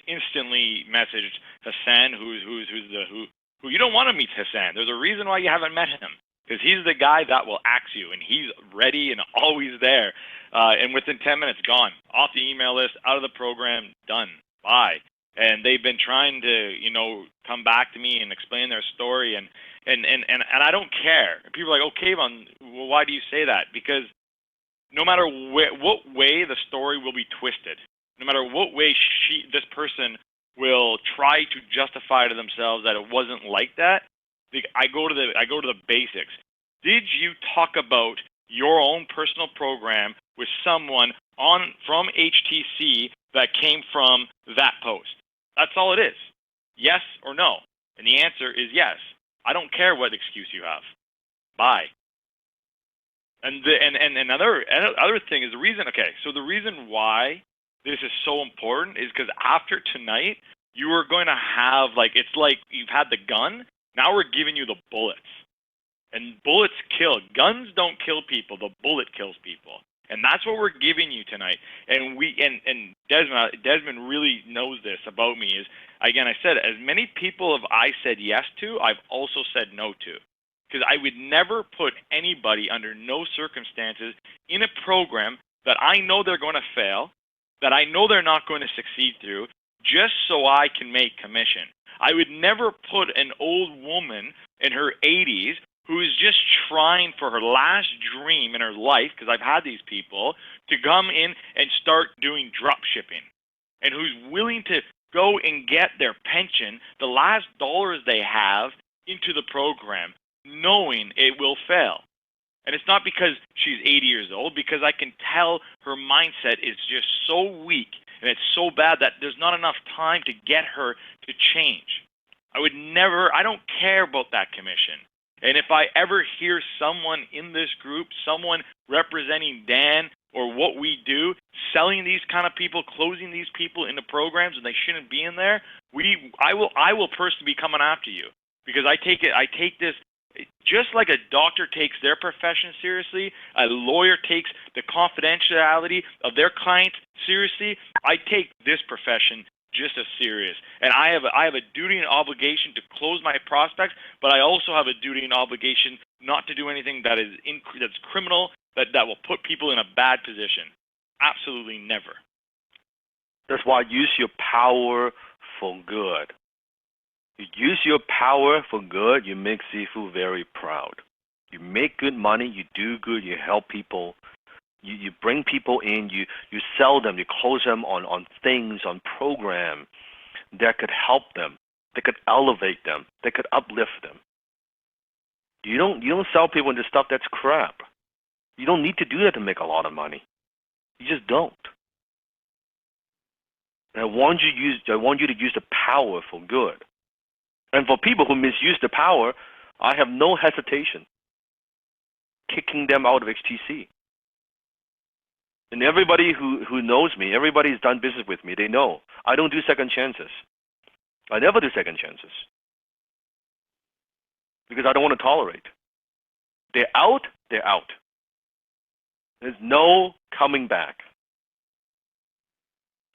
instantly messaged Hassan, who you don't want to meet Hassan. There's a reason why you haven't met him. Because he's the guy that will axe you, and he's ready and always there. And within 10 minutes, gone. Off the email list, out of the program, done. Bye. And they've been trying to, come back to me and explain their story, and I don't care. And people are like, okay, well, why do you say that? Because no matter what way the story will be twisted, no matter what way this person will try to justify to themselves that it wasn't like that, I go to the basics. Did you talk about your own personal program with someone from HTC that came from that post? That's all it is. Yes or no? And the answer is yes. I don't care what excuse you have. Bye. And another thing is the reason. Okay, so the reason why this is so important is because after tonight, you are going to have it's like you've had the gun. Now we're giving you the bullets. And bullets kill. Guns don't kill people. The bullet kills people. And that's what we're giving you tonight. And Desmond really knows this about me. Is again, I said, as many people have I said yes to, I've also said no to. Because I would never put anybody under no circumstances in a program that I know they're going to fail, that I know they're not going to succeed through, just so I can make commission. I would never put an old woman in her 80s who is just trying for her last dream in her life, because I've had these people, to come in and start doing drop shipping, and who's willing to go and get their pension, the last dollars they have, into the program, knowing it will fail. And it's not because she's 80 years old, because I can tell her mindset is just so weak and it's so bad that there's not enough time to get her to change. I don't care about that commission. And if I ever hear someone in this group, someone representing Dan or what we do, selling these kind of people, closing these people into programs and they shouldn't be in there, I will personally be coming after you, because I take this just like a doctor takes their profession seriously, a lawyer takes the confidentiality of their clients seriously. I take this profession just as serious, and I have a duty and obligation to close my prospects, but I also have a duty and obligation not to do anything that's criminal, that will put people in a bad position. Absolutely never. That's why use your power for good. You use your power for good, you make Sifu very proud. You make good money, you do good, you help people, you bring people in, you sell them, you close them on things, on program that could help them, that could elevate them, that could uplift them. You don't sell people into stuff that's crap. You don't need to do that to make a lot of money. You just don't. And I want you to use the power for good. And for people who misuse the power, I have no hesitation kicking them out of HTC. And everybody who knows me, everybody who's done business with me, they know I don't do second chances. I never do second chances, because I don't want to tolerate. They're out, they're out. There's no coming back.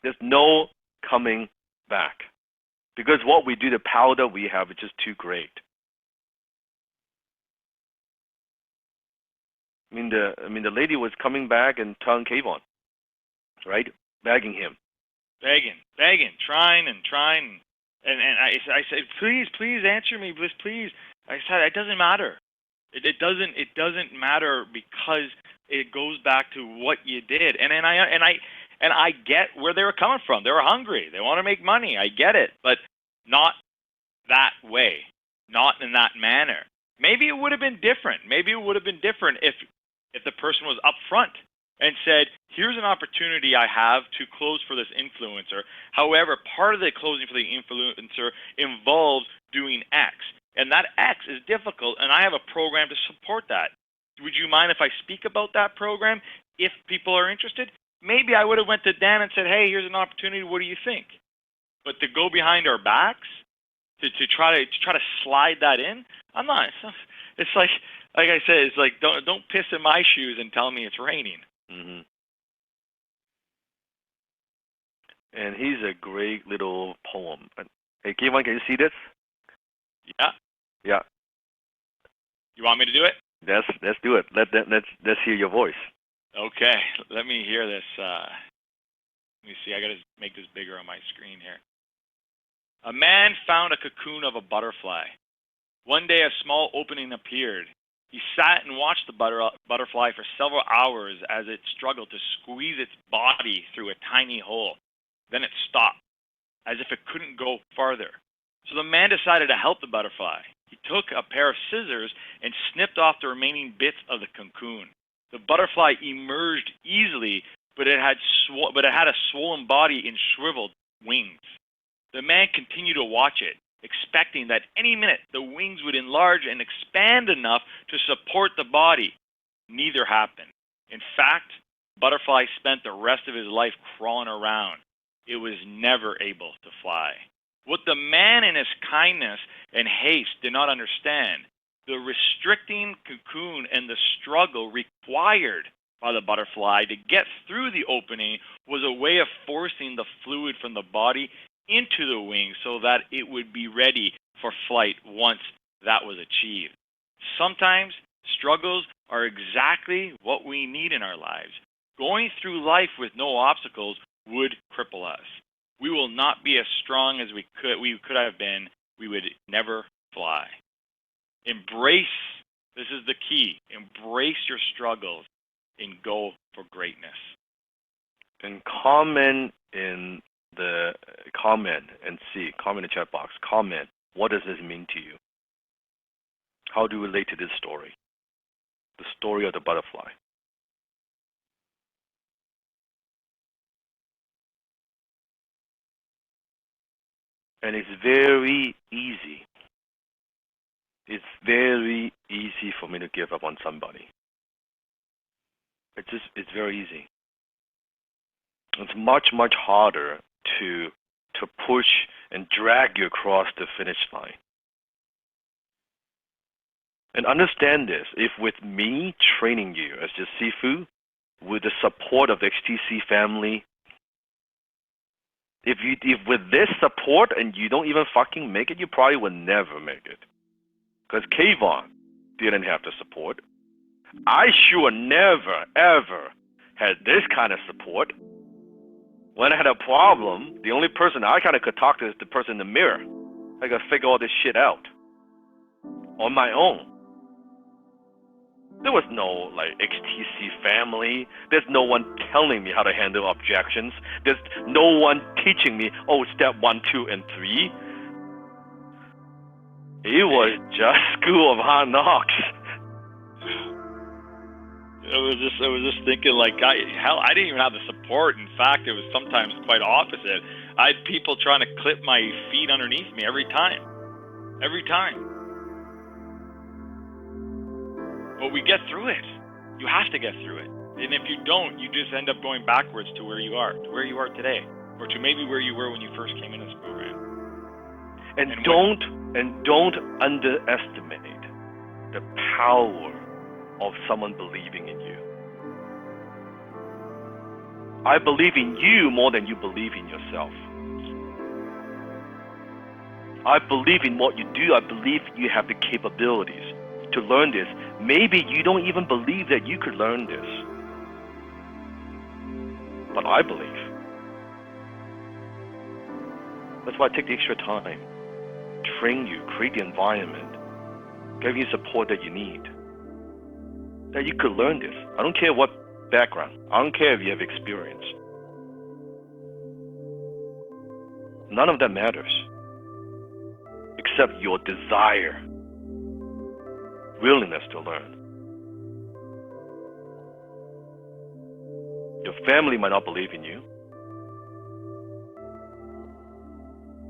There's no coming back. Because what we do, the power that we have is just too great. I mean, the lady was coming back and telling Kayvon, right, begging him, trying, and I said, please answer me, please. I said, it doesn't matter. It doesn't matter, because it goes back to what you did, and I get where they were coming from. They were hungry. They want to make money. I get it, but not that way, not in that manner. Maybe it would have been different. Maybe it would have been different if the person was upfront and said, here's an opportunity I have to close for this influencer. However, part of the closing for the influencer involves doing X, and that X is difficult, and I have a program to support that. Would you mind if I speak about that program if people are interested? Maybe I would have went to Dan and said, hey, here's an opportunity. What do you think? But to go behind our backs, to try to slide that in, I'm not. It's like I said, it's like don't piss in my shoes and tell me it's raining. Mm-hmm. And he's a great little poem. Hey, Kayvon, can you see this? Yeah. You want me to do it? Let's do it. Let's hear your voice. Okay, let me hear this. Let me see. I got to make this bigger on my screen here. A man found a cocoon of a butterfly. One day, a small opening appeared. He sat and watched the butterfly for several hours as it struggled to squeeze its body through a tiny hole. Then it stopped, as if it couldn't go farther. So the man decided to help the butterfly. He took a pair of scissors and snipped off the remaining bits of the cocoon. The butterfly emerged easily, but it had a swollen body and shriveled wings. The man continued to watch it, expecting that any minute the wings would enlarge and expand enough to support the body. Neither happened. In fact, butterfly spent the rest of his life crawling around. It was never able to fly. What the man in his kindness and haste did not understand, the restricting cocoon and the struggle required by the butterfly to get through the opening was a way of forcing the fluid from the body into the wings so that it would be ready for flight once that was achieved. Sometimes struggles are exactly what we need in our lives. Going through life with no obstacles would cripple us. We will not be as strong as we could have been. We would never fly. Embrace This is the key. Embrace your struggles and go for greatness. And comment in the comment in the chat box. Comment, what does this mean to you? How do you relate to this story? The story of the butterfly. And it's very easy. It's very easy for me to give up on somebody. It's very easy. It's much, much harder to push and drag you across the finish line. And understand this, if with me training you as just Sifu, with the support of the XTC family, if with this support and you don't even fucking make it, you probably will never make it. Because Kayvon didn't have the support. I sure never, ever had this kind of support. When I had a problem, the only person I kind of could talk to is the person in the mirror. I got to figure all this shit out on my own. There was no XTC family. There's no one telling me how to handle objections. There's no one teaching me, step 1, 2, and 3. It was just school of hard knocks. I was just thinking, I didn't even have the support. In fact, it was sometimes quite opposite. I had people trying to clip my feet underneath me every time. But we get through it. You have to get through it. And if you don't, you just end up going backwards to where you are today, or to maybe where you were when you first came into this program. And don't underestimate the power of someone believing in you. I believe in you more than you believe in yourself. I believe in what you do. I believe you have the capabilities to learn this. Maybe you don't even believe that you could learn this. But I believe. That's why I take the extra time. Train you, create the environment, give you support that you need. That you could learn this. I don't care what background. I don't care if you have experience. None of that matters. Except your desire, willingness to learn. Your family might not believe in you.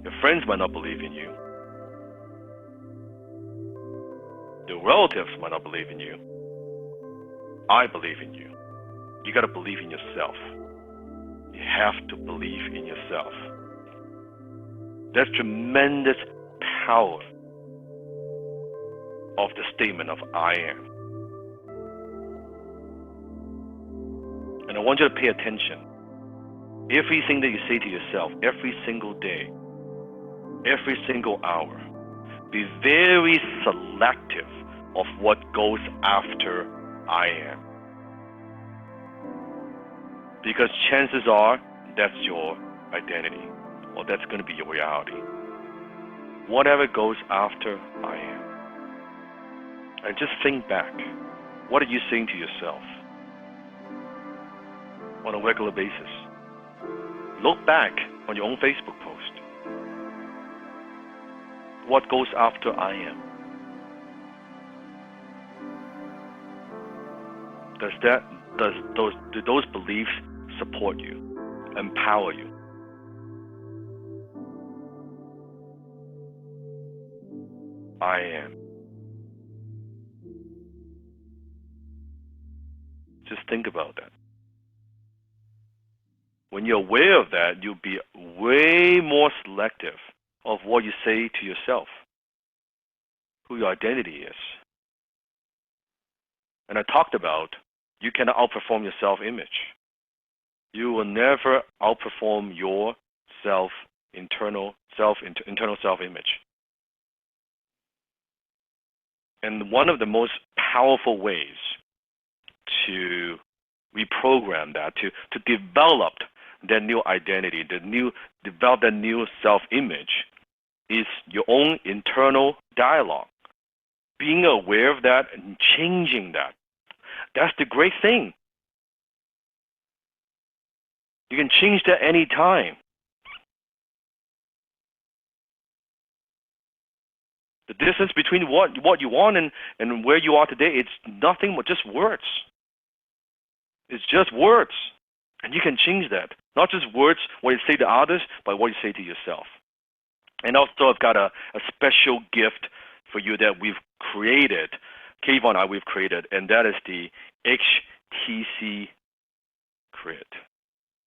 Your friends might not believe in you. Your relatives might not believe in you. I believe in you. You gotta believe in yourself. You have to believe in yourself. There's tremendous power of the statement of I am. And I want you to pay attention. Everything that you say to yourself, every single day, every single hour, be very selective of what goes after I am. Because chances are that's your identity, or that's going to be your reality. Whatever goes after I am. And just think back. What are you saying to yourself on a regular basis? Look back on your own Facebook post. What goes after I am? Do those beliefs support you, empower you? I am. Just think about that. When you're aware of that, you'll be way more selective of what you say to yourself, who your identity is. And I talked about you cannot outperform your self-image. You will never outperform your internal self-image. And one of the most powerful ways to reprogram that, to develop that new identity, develop that new self-image, is your own internal dialogue. being aware of that and changing that. That's the great thing. You can change that any time. The distance between what you want and where you are today, it's nothing but just words. It's just words. And you can change that. Not just words, what you say to others, but what you say to yourself. And also I've got a special gift for you that we've created, Kayvon and I, we've created, and that is the HTC Creed.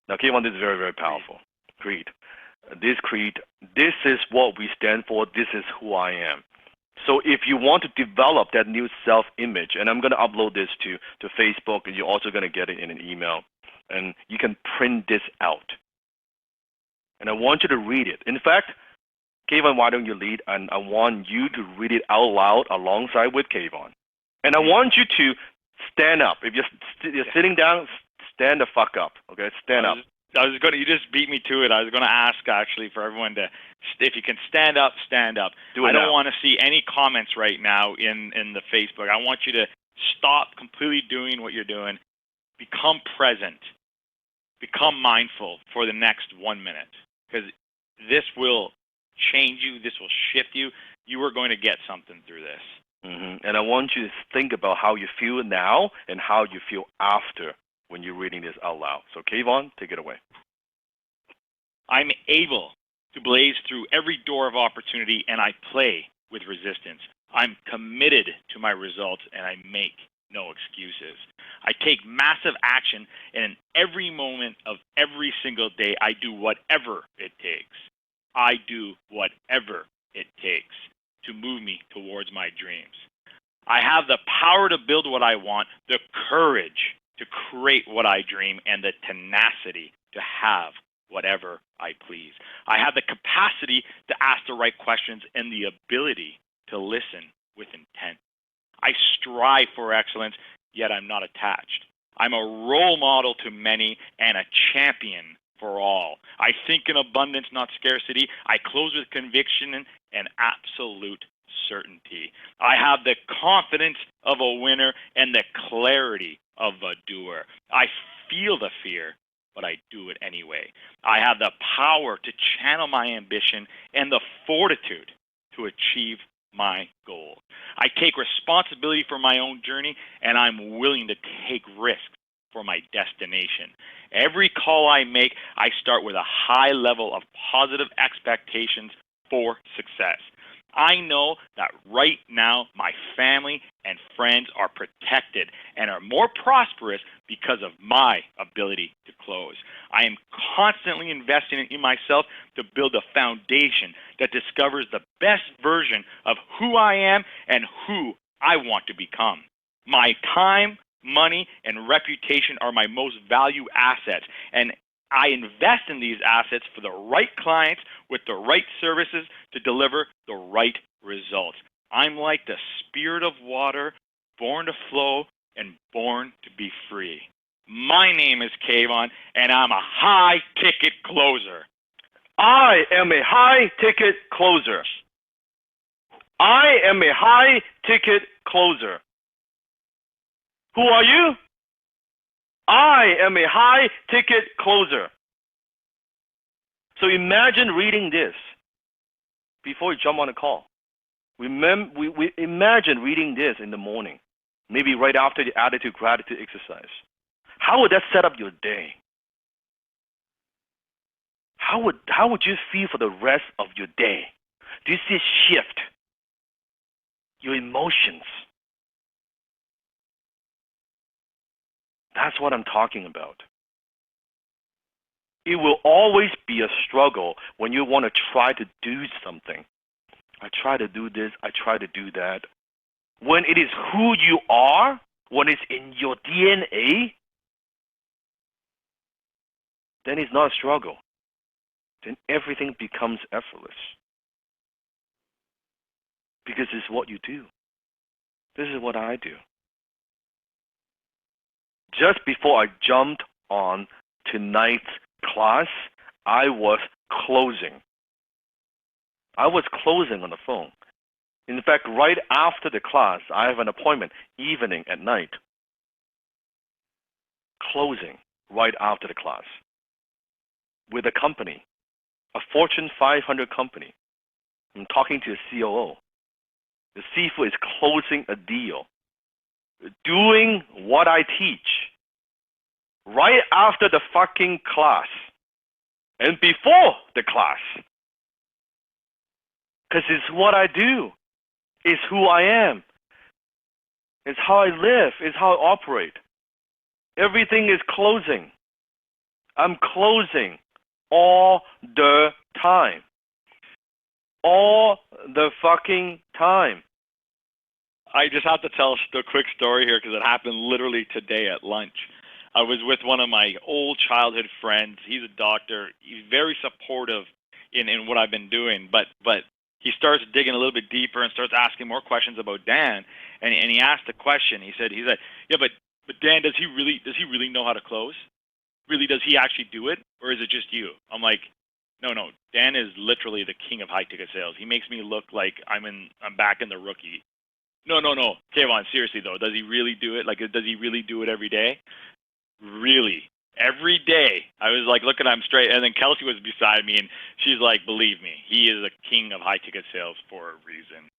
Now, Kayvon, this is very, very powerful. Creed. This Creed, this is what we stand for. This is who I am. So if you want to develop that new self-image, and I'm going to upload this to Facebook, and you're also going to get it in an email, and you can print this out. And I want you to read it. In fact, Kayvon, why don't you lead? And I want you to read it out loud alongside with Kayvon. And I want you to stand up. If you're sitting down, stand the fuck up. Okay, stand up. You just beat me to it. I was going to ask, actually, for everyone to, if you can stand up, stand up. Do it I don't now. want to see any comments right now in the Facebook. I want you to stop completely doing what you're doing. Become present. Become mindful for the next 1 minute. Because this will change you. This will shift you. You are going to get something through this. Mm-hmm. And I want you to think about how you feel now and how you feel after when you're reading this out loud. So, Kayvon, take it away. I'm able to blaze through every door of opportunity, and I play with resistance. I'm committed to my results, and I make no excuses. I take massive action, and in every moment of every single day, I do whatever it takes. I do whatever it takes to move me towards my dreams. I have the power to build what I want, the courage to create what I dream, and the tenacity to have whatever I please. I have the capacity to ask the right questions and the ability to listen with intent. I strive for excellence, yet I'm not attached. I'm a role model to many and a champion for all. I think in abundance, not scarcity. I close with conviction and absolute certainty. I have the confidence of a winner and the clarity of a doer. I feel the fear, but I do it anyway. I have the power to channel my ambition and the fortitude to achieve my goal. I take responsibility for my own journey, and I'm willing to take risks for my destination. Every call I make, I start with a high level of positive expectations for success. I know that right now my family and friends are protected and are more prosperous because of my ability to close. I am constantly investing in myself to build a foundation that discovers the best version of who I am and who I want to become. My time, money, and reputation are my most valued assets, and I invest in these assets for the right clients with the right services to deliver the right results. I'm like the spirit of water, born to flow and born to be free. My name is Kayvon, and I'm a high-ticket closer. I am a high-ticket closer. I am a high-ticket closer. Who are you? I am a high-ticket closer. So imagine reading this before you jump on a call. We imagine reading this in the morning, maybe right after the attitude gratitude exercise. How would that set up your day? How would you feel for the rest of your day? Do you see a shift? Your emotions. That's what I'm talking about. It will always be a struggle when you want to try to do something. I try to do this, I try to do that. When it is who you are, when it's in your DNA, then it's not a struggle. Then everything becomes effortless. Because it's what you do. This is what I do. Just before I jumped on tonight's class, I was closing. I was closing on the phone. In fact, right after the class, I have an appointment, evening at night, closing right after the class with a company, a Fortune 500 company. I'm talking to a COO. The CFO is closing a deal, doing what I teach right after the fucking class and before the class. Because it's what I do. It's who I am. It's how I live. It's how I operate. Everything is closing. I'm closing all the time. All the fucking time. I just have to tell a quick story here because it happened literally today at lunch. I was with one of my old childhood friends. He's a doctor. He's very supportive in what I've been doing, but he starts digging a little bit deeper and starts asking more questions about Dan. And he asked a question. He said, yeah, but Dan, does he really know how to close? Really, does he actually do it, or is it just you? I'm like, no. Dan is literally the king of high ticket sales. He makes me look like I'm back in the rookie. No. Kayvon, seriously though, does he really do it? Like, does he really do it every day? Really? Every day. I was like looking at him straight, and then Kelsey was beside me, and she's like, believe me, he is a king of high ticket sales for a reason.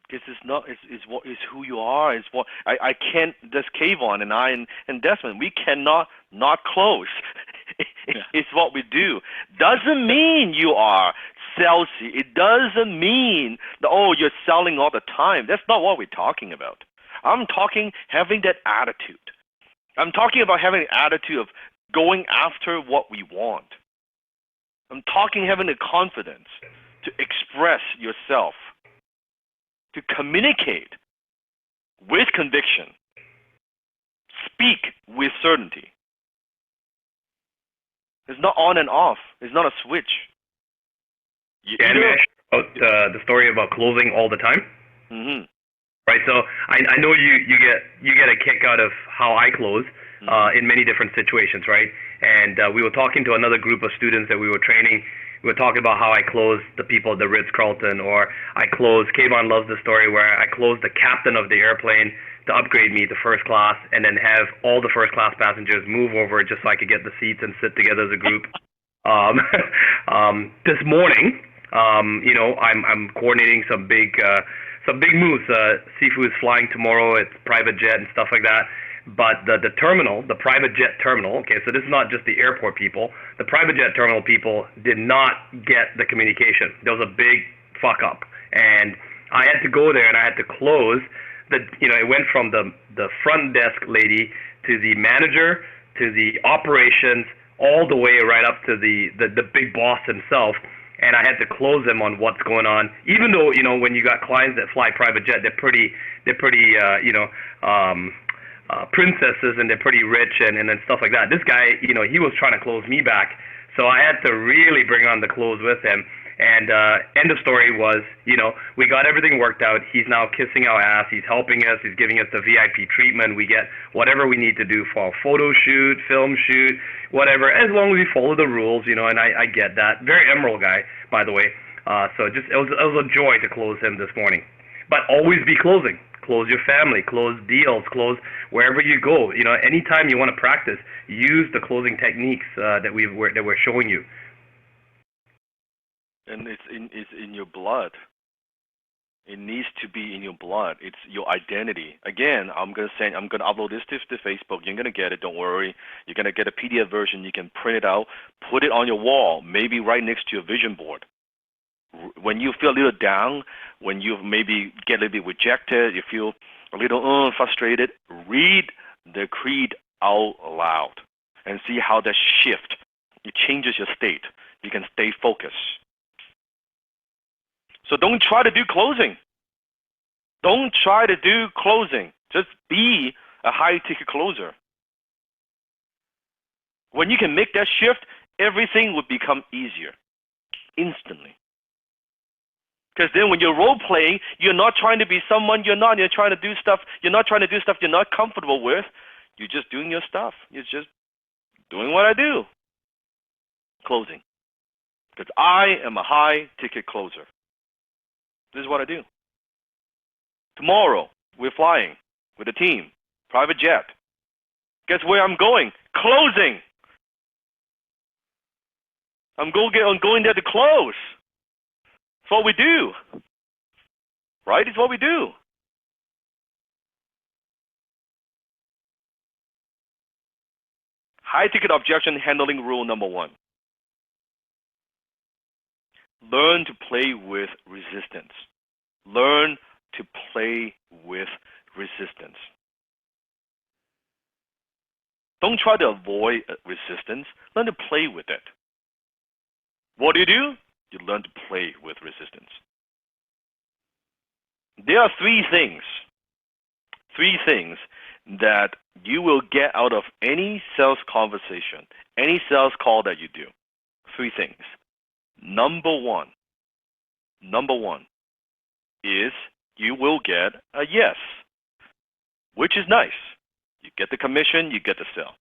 Because it's who you are. It's what I can't. There's Kayvon and I and Desmond. We cannot not close. It's what we do. Doesn't mean you are salesy. It doesn't mean that, you're selling all the time. That's not what we're talking about. I'm talking having that attitude. I'm talking about having an attitude of going after what we want. I'm talking having the confidence to express yourself, to communicate with conviction, speak with certainty. It's not on and off. It's not a switch. Dan, about the story about closing all the time. Mm-hmm. Right. So I know you get a kick out of how I close in many different situations, right? And we were talking to another group of students that we were training. We were talking about how I closed the people at the Ritz-Carlton, or I closed. Kayvon loves the story where I closed the captain of the airplane to upgrade me to first class, and then have all the first class passengers move over just so I could get the seats and sit together as a group. This morning, I'm coordinating some big moves. Sifu is flying tomorrow. It's private jet and stuff like that. But the terminal, the private jet terminal, okay, so this is not just the airport people. The private jet terminal people did not get the communication. There was a big fuck up. And I had to go there and I had to close. It went from the front desk lady to the manager to the operations, all the way right up to the big boss himself. And I had to close them on what's going on. Even though, when you got clients that fly private jet, they're pretty princesses, and they're pretty rich and stuff like that. This guy, he was trying to close me back. So I had to really bring on the close with him. And end of story was, we got everything worked out. He's now kissing our ass. He's helping us. He's giving us the VIP treatment. We get whatever we need to do for a photo shoot, film shoot, whatever, as long as we follow the rules, and I get that. Very emerald guy, by the way. So it was a joy to close him this morning. But always be closing. Close your family, close deals, close wherever you go. Anytime you want to practice, use the closing techniques that we're showing you. And it's in your blood. It needs to be in your blood. It's your identity. Again, I'm gonna upload this to Facebook. You're gonna get it. Don't worry. You're gonna get a PDF version. You can print it out, put it on your wall, maybe right next to your vision board. When you feel a little down, when you maybe get a little bit rejected, you feel a little frustrated, read the creed out loud and see how that shift. It changes your state. You can stay focused. So don't try to do closing. Don't try to do closing. Just be a high-ticket closer. When you can make that shift, everything will become easier instantly. Because then when you're role-playing, you're not trying to be someone you're not. You're trying to do stuff. You're not trying to do stuff you're not comfortable with. You're just doing your stuff. You're just doing what I do. Closing. Because I am a high-ticket closer. This is what I do. Tomorrow, we're flying with a team, private jet. Guess where I'm going? Closing. I'm going there to close. It's what we do. Right? It's what we do. High ticket objection handling rule number 1. Learn to play with resistance. Learn to play with resistance. Don't try to avoid resistance. Learn to play with it. What do? You learn to play with resistance. There are three things that you will get out of any sales conversation, any sales call that you do. 3 things. Number one is you will get a yes, which is nice. You get the commission, you get the sale.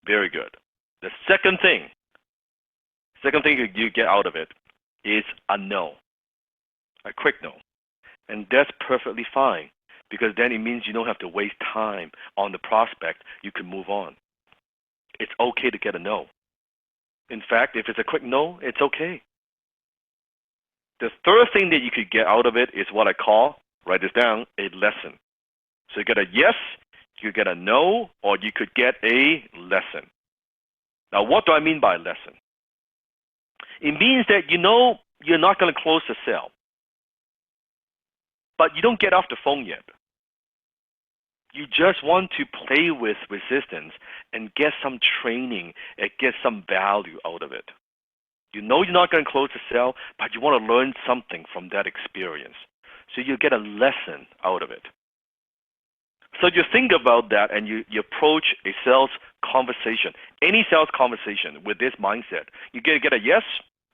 Very good. The second thing you get out of it is a no, a quick no. And that's perfectly fine, because then it means you don't have to waste time on the prospect. You can move on. It's okay to get a no. In fact, if it's a quick no, it's okay. The third thing that you could get out of it is what I call, write this down, a lesson. So you get a yes, you get a no, or you could get a lesson. Now, what do I mean by lesson? It means that you know you're not going to close the sale, but you don't get off the phone yet. You just want to play with resistance and get some training and get some value out of it. You know you're not going to close the sale, but you want to learn something from that experience. So you get a lesson out of it. So you think about that and you approach a sales conversation, any sales conversation with this mindset. You get a yes,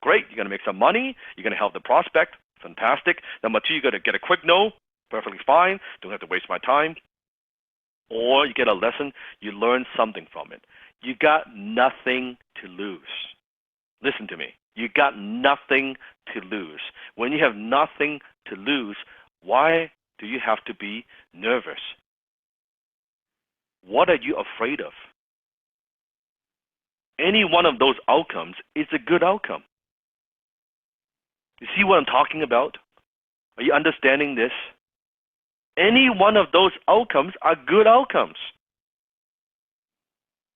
great, you're going to make some money, you're going to help the prospect, fantastic. Number 2, you're going to get a quick no, perfectly fine, don't have to waste my time. Or you get a lesson, you learn something from it. You got nothing to lose. Listen to me. You got nothing to lose. When you have nothing to lose, why do you have to be nervous? What are you afraid of? Any one of those outcomes is a good outcome. You see what I'm talking about? Are you understanding this? Any one of those outcomes are good outcomes.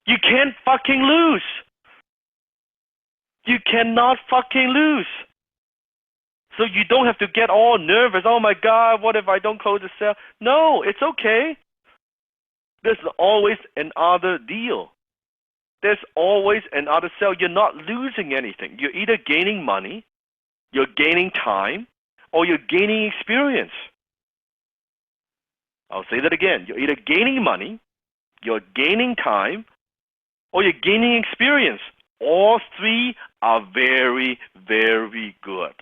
You can't fucking lose. You cannot fucking lose. So you don't have to get all nervous. Oh my God, what if I don't close the sale? No, it's okay. There's always another deal. There's always another sale. You're not losing anything. You're either gaining money, you're gaining time, or you're gaining experience. I'll say that again. You're either gaining money, you're gaining time, or you're gaining experience. All 3 are very, very good.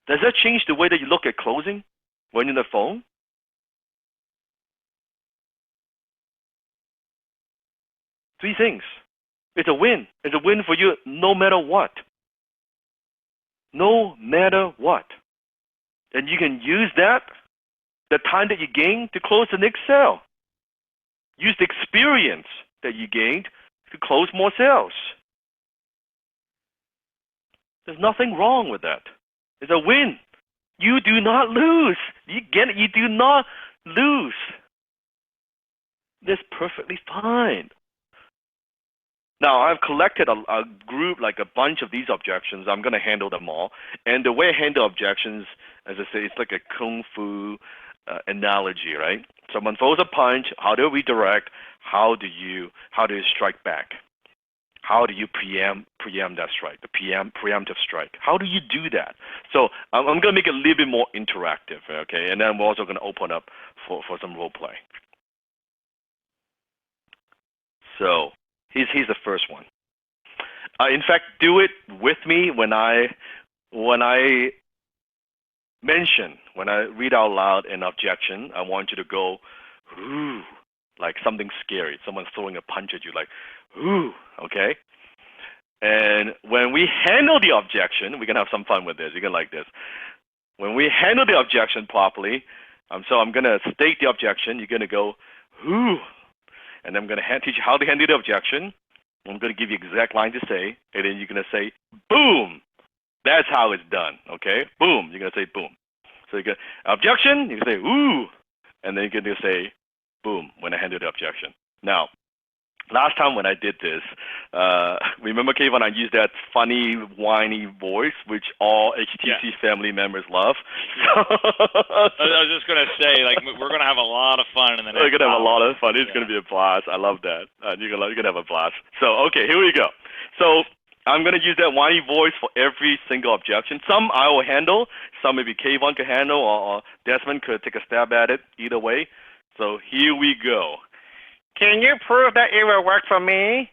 Does that change the way that you look at closing when you're on the phone? Three things. It's a win. It's a win for you no matter what. No matter what. And you can use that, the time that you gain, to close the next sale. Use the experience that you gained to close more sales. There's nothing wrong with that. It's a win. You do not lose. You get it? You do not lose. That's perfectly fine. Now, I've collected a group, like a bunch of these objections. I'm going to handle them all. And the way I handle objections, as I say, it's like a kung fu analogy, right? Someone throws a punch. How do you redirect? How do you strike back? How do you preempt that strike, the preemptive strike? How do you do that? So I'm going to make it a little bit more interactive, okay? And then we're also going to open up for some role play. So here's the first one. In fact, do it with me when I read out loud an objection. I want you to go, ooh, like something scary. Someone's throwing a punch at you, like, ooh, okay? And when we handle the objection, we can have some fun with this. You can like this. When we handle the objection properly, so I'm going to state the objection. You're going to go, whoo. And I'm going to teach you how to handle the objection. I'm going to give you exact line to say. And then you're going to say, boom. That's how it's done, okay? Boom. You're going to say boom. So you get objection, you can say, ooh. And then you're going to say, boom, when I handle the objection. Now, last time when I did this, remember, Kayvon, I used that funny, whiny voice, which all HTC family members love. I was just going to say, like, we're going to have a lot of fun in the next We're going to have hour. a lot of fun. It's going to be a blast. I love that. You're going to have a blast. So, okay, here we go. So, I'm going to use that whiny voice for every single objection. Some I will handle. Some maybe Kayvon could handle, or Desmond could take a stab at it. Either way. So, here we go. Can you prove that it will work for me?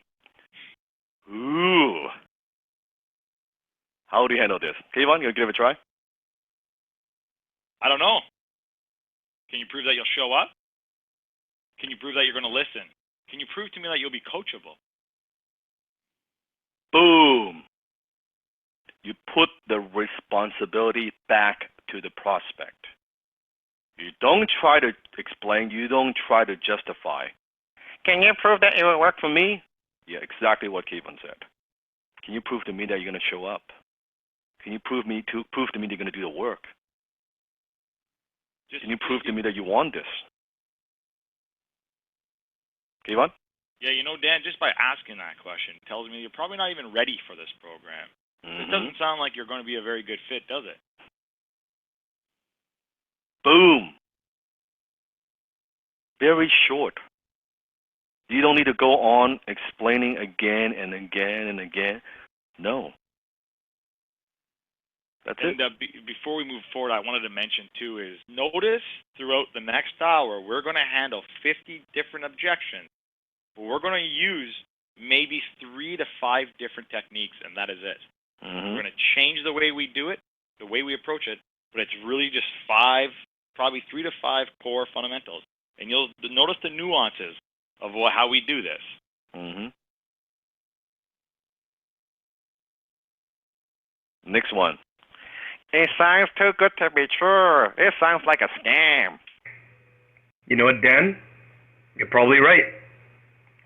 Ooh. How do you handle this? Kayvon, you want to give it a try? I don't know. Can you prove that you'll show up? Can you prove that you're going to listen? Can you prove to me that you'll be coachable? Boom. You put the responsibility back to the prospect. You don't try to explain. You don't try to justify. Can you prove that it will work for me? Yeah, exactly what Kayvon said. Can you prove to me that you're going to show up? Can you prove to me that you're going to do the work? Can you prove to me that you want this? Kayvon? Yeah, you know, Dan, just by asking that question tells me you're probably not even ready for this program. Mm-hmm. It doesn't sound like you're going to be a very good fit, does it? Boom. Very short. You don't need to go on explaining again and again and again. No. That's it. Before we move forward, I wanted to mention, too, is notice throughout the next hour, we're going to handle 50 different objections. But we're going to use maybe 3 to 5 different techniques, and that is it. Mm-hmm. We're going to change the way we do it, the way we approach it, but it's really just 5, probably 3 to 5 core fundamentals. And you'll notice the nuances of how we do this. Mm-hmm. Next one. It sounds too good to be true. It sounds like a scam. You know what, Dan? You're probably right.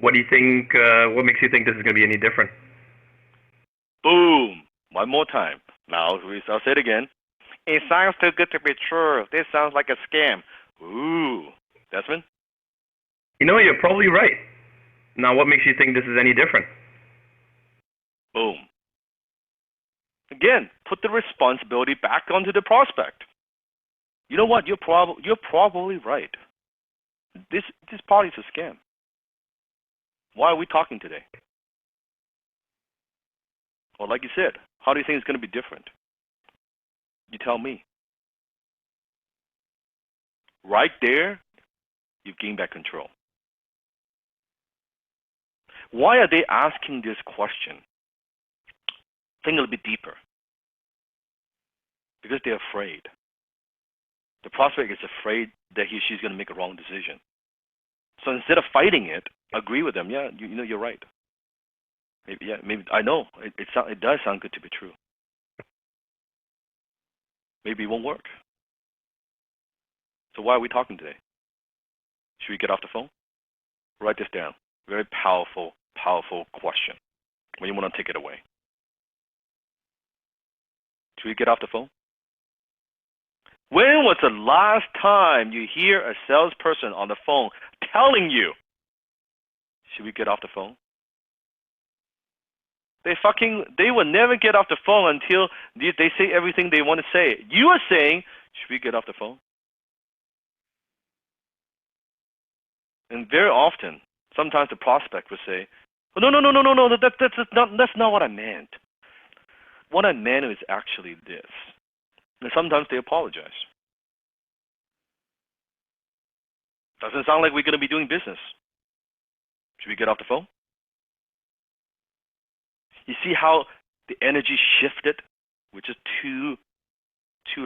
What do you think? What makes you think this is going to be any different? Boom. One more time. Now, I'll say it again. It sounds too good to be true. This sounds like a scam. Ooh. Desmond? You know, you're probably right. Now, what makes you think this is any different? Boom. Again, put the responsibility back onto the prospect. You know what? You're probably right. This party's a scam. Why are we talking today? Well, like you said, how do you think it's going to be different? You tell me. Right there, you've gained back control. Why are they asking this question? Think a little bit deeper. Because they're afraid. The prospect is afraid that he or she's going to make a wrong decision. So instead of fighting it, agree with them. Yeah, you know, you're right. Maybe I know it does sound good to be true. Maybe it won't work. So why are we talking today? Should we get off the phone? Write this down. Very powerful question. When you want to take it away. Should we get off the phone? When was the last time you hear a salesperson on the phone telling you, should we get off the phone? They will never get off the phone until they say everything they want to say. You are saying, should we get off the phone? And very often, sometimes the prospect will say, oh, no, that's not what I meant. What I meant is actually this. And sometimes they apologize. Doesn't sound like we're going to be doing business. Should we get off the phone? You see how the energy shifted with just two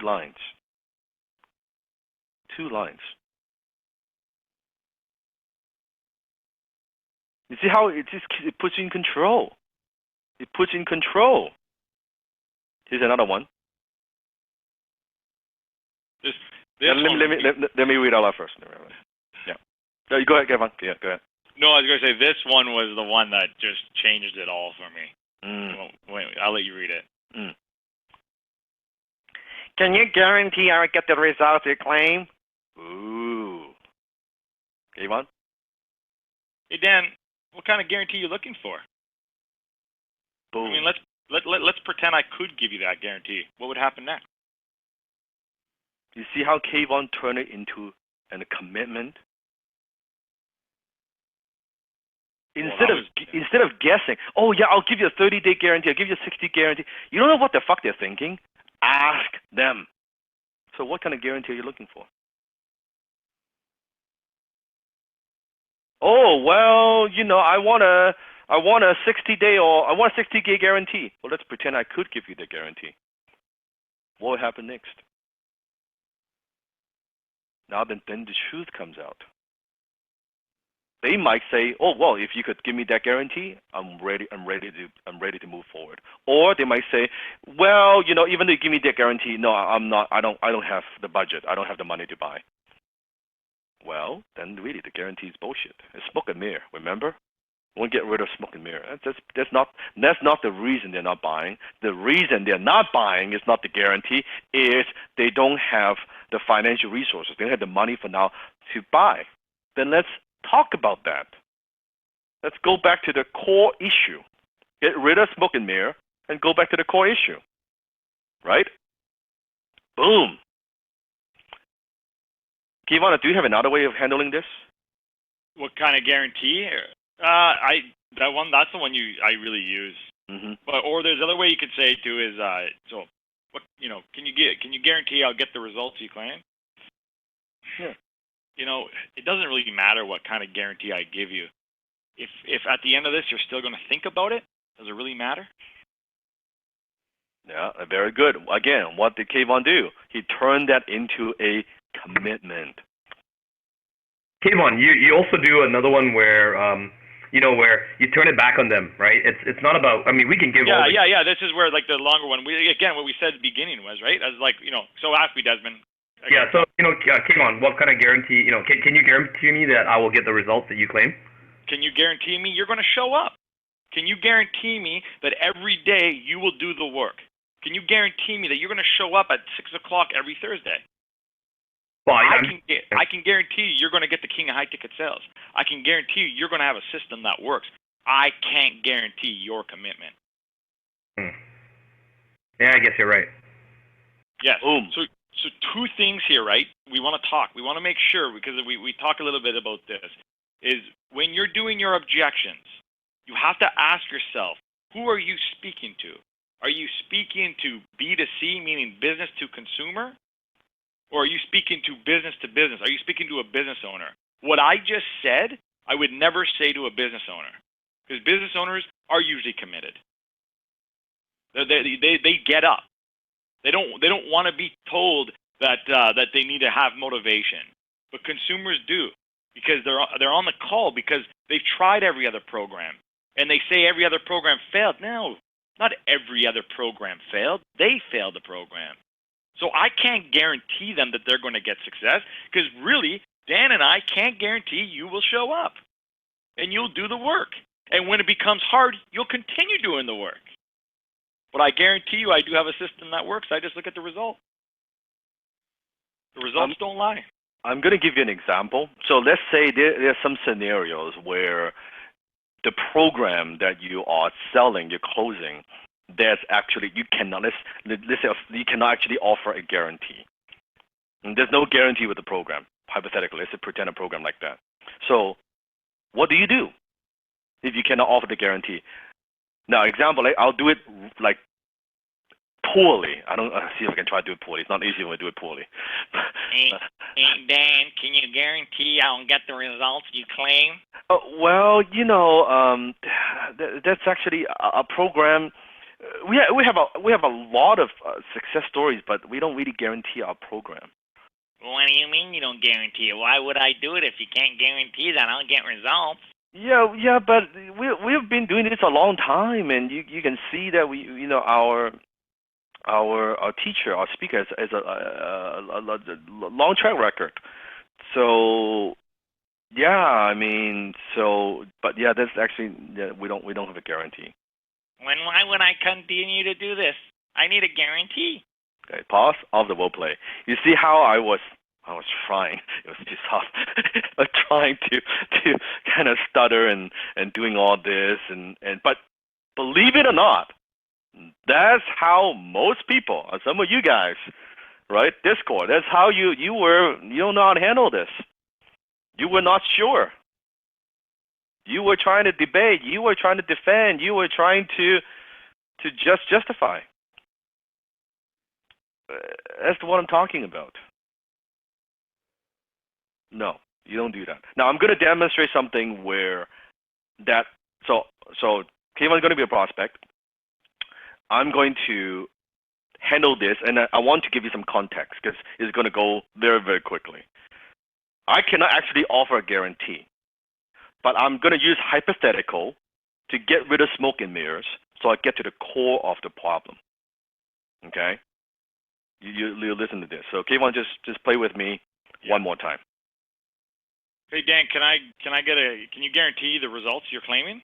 lines. 2 lines. You see how it puts you in control. It puts in control. Here's another one. Let me read out loud first. Yeah. No, you go ahead, Kevin. Yeah, go ahead. No, I was going to say this one was the one that just changed it all for me. Well, wait, I'll let you read it. Can you guarantee I will get the results you claim? Ooh. Kevin? Hey, Dan, what kind of guarantee are you looking for? Boom. I mean, let's pretend I could give you that guarantee. What would happen next? You see how Kevin turned it into a commitment? Instead of guessing, oh yeah, I'll give you a 30-day guarantee, I'll give you a 60 guarantee. You don't know what the fuck they're thinking. Ask them. So what kind of guarantee are you looking for? Oh well, I want a 60-day or I want a 60-day guarantee. Well, let's pretend I could give you the guarantee. What will happen next? Now then the truth comes out. They might say, "Oh well, if you could give me that guarantee, I'm ready to move forward." Or they might say, "Well, even though you give me that guarantee, no, I'm not. I don't have the budget. I don't have the money to buy." Well, then really the guarantee is bullshit. It's smoke and mirror. Remember, we won't get rid of smoke and mirror. That's not the reason they're not buying. The reason they're not buying is not the guarantee. Is they don't have the financial resources. They don't have the money for now to buy. Then let's talk about that. Let's go back to the core issue. Get rid of smoke and mirror and go back to the core issue. Right? Boom. Kevin, do you have another way of handling this? What kind of guarantee? That's the one I really use. Mm-hmm. Or there's another way you could say too is can you guarantee I'll get the results you claim? Yeah. It doesn't really matter what kind of guarantee I give you. If at the end of this you're still going to think about it, does it really matter? Yeah, very good. Again, what did Kevin do? He turned that into a commitment. Kevin, you also do another one where where you turn it back on them, right? It's not about. I mean, we can give. Yeah. This is where like the longer one. What we said at the beginning was right. As so ask me, Desmond. Yeah, so, Kevin, what kind of guarantee, can you guarantee me that I will get the results that you claim? Can you guarantee me you're going to show up? Can you guarantee me that every day you will do the work? Can you guarantee me that you're going to show up at 6 o'clock every Thursday? Well, I can guarantee you're going to get the king of high-ticket sales. I can guarantee you're going to have a system that works. I can't guarantee your commitment. Yeah, I guess you're right. Yes. Boom. So two things here, right? We want to talk. We want to make sure, because we talk a little bit about this, is when you're doing your objections, you have to ask yourself, who are you speaking to? Are you speaking to B2C, meaning business to consumer? Or are you speaking to business to business? Are you speaking to a business owner? What I just said, I would never say to a business owner, because business owners are usually committed. They get up. They don't want to be told that they need to have motivation, but consumers do, because they're on the call because they've tried every other program, and they say every other program failed. No, not every other program failed. They failed the program. So I can't guarantee them that they're going to get success, because really, Dan and I can't guarantee you will show up and you'll do the work. And when it becomes hard, you'll continue doing the work. But I guarantee you I do have a system that works. I just look at the result. The results don't lie. I'm going to give you an example. So let's say there are some scenarios where the program that you are selling, you're closing, there's actually, you cannot, let's say you cannot actually offer a guarantee. And there's no guarantee with the program, hypothetically. Let's say pretend a program like that. So what do you do if you cannot offer the guarantee? Now, example, I'll do it like poorly. I'll see if I can try to do it poorly. It's not easy when I do it poorly. Hey, Dan, can you guarantee I'll get the results you claim? Well, that's actually a program. We have a lot of success stories, but we don't really guarantee our program. What do you mean you don't guarantee it? Why would I do it if you can't guarantee that I'll get results? Yeah, but we've been doing this a long time, and you can see that our teacher, our speaker, has a long track record. So yeah, I mean, but yeah, that's actually we don't have a guarantee. Why would I continue to do this? I need a guarantee. Okay, pause. Off the role play. You see how I was trying. It was too soft. Trying to kind of stutter and doing all this but believe it or not, that's how most people, some of you guys, right? Discord. That's how you don't know how to handle this. You were not sure. You were trying to debate. You were trying to defend. You were trying to just justify. That's what I'm talking about. No, you don't do that. Now I'm going to demonstrate something where that. So Kayvon's going to be a prospect. I'm going to handle this, and I want to give you some context because it's going to go very, very quickly. I cannot actually offer a guarantee, but I'm going to use hypothetical to get rid of smoke and mirrors so I get to the core of the problem. Okay? You listen to this. So Kayvon, just play with me one more time. Hey Dan, can you guarantee the results you're claiming?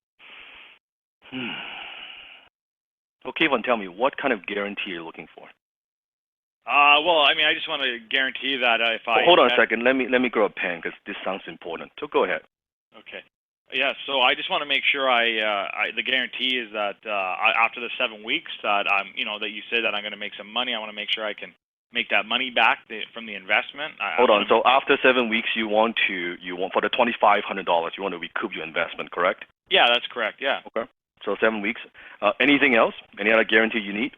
Okay, Kayvon, tell me, what kind of guarantee you're looking for? Well, I mean, I just want to guarantee that if I... Hold on a second. Let me grab a pen because this sounds important. So go ahead. Okay. Yeah, so I just want to make sure the guarantee is that after the 7 weeks that that you say that I'm going to make some money. I want to make sure I can make that money back from the investment. Hold on. So after 7 weeks, you want for the $2,500, you want to recoup your investment, correct? Yeah, that's correct. Yeah. Okay. So 7 weeks. Anything else? Any other guarantee you need?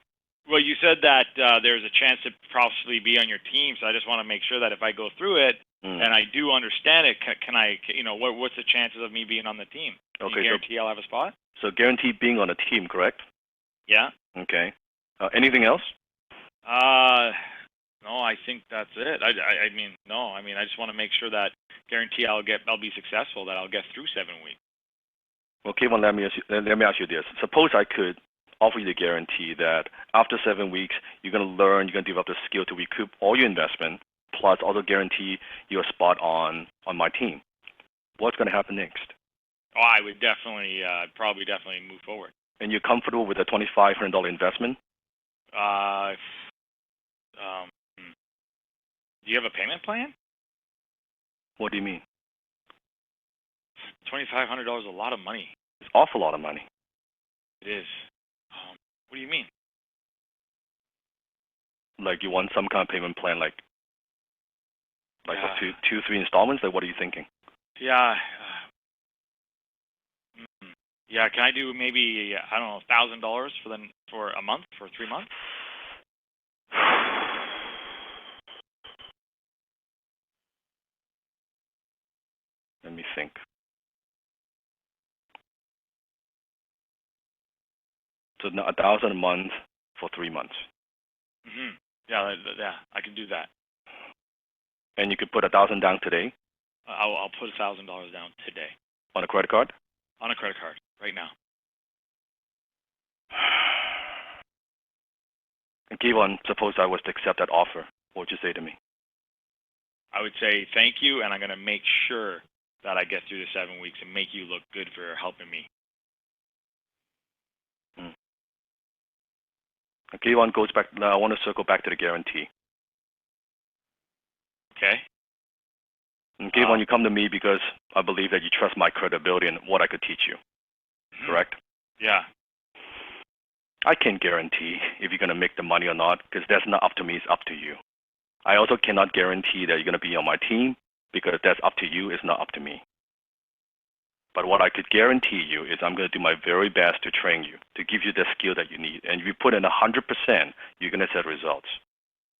Well, you said that there's a chance to possibly be on your team, so I just want to make sure that if I go through it and I do understand it, can I? What's the chances of me being on the team? Can you guarantee I'll have a spot? So guarantee being on a team, correct? Yeah. Okay. Anything else? No, I think that's it. I just want to make sure that guarantee I'll be successful, that I'll get through 7 weeks. Well, Kayvon, let me ask you this. Suppose I could offer you the guarantee that after 7 weeks, you're going to learn, you're going to develop the skill to recoup all your investment, plus also guarantee you're a spot on my team. What's going to happen next? Oh, I would probably definitely move forward. And you're comfortable with a $2,500 investment? Do you have a payment plan? What do you mean? $2,500 is a lot of money. It's an awful lot of money. It is. What do you mean? Like you want some kind of payment plan, like for two, 3 installments? Like what are you thinking? Yeah. Yeah. Can I do maybe $1,000 for a month, for 3 months? Let me think. So now $1,000 a month for 3 months. Yeah, I can do that. And you could put $1,000 down today. I'll put $1,000 down today. On a credit card? On a credit card, right now. And Kayvon, suppose I was to accept that offer, what would you say to me? I would say thank you, and I'm going to make sure that I get through the 7 weeks and make you look good for helping me. Kayvon goes back. Now I want to circle back to the guarantee. Okay. And Kayvon, you come to me because I believe that you trust my credibility and what I could teach you. Correct? Yeah. I can't guarantee if you're going to make the money or not because that's not up to me. It's up to you. I also cannot guarantee that you're going to be on my team because that's up to you. It's not up to me. But what I could guarantee you is I'm going to do my very best to train you, to give you the skill that you need. And if you put in 100%, you're going to set results.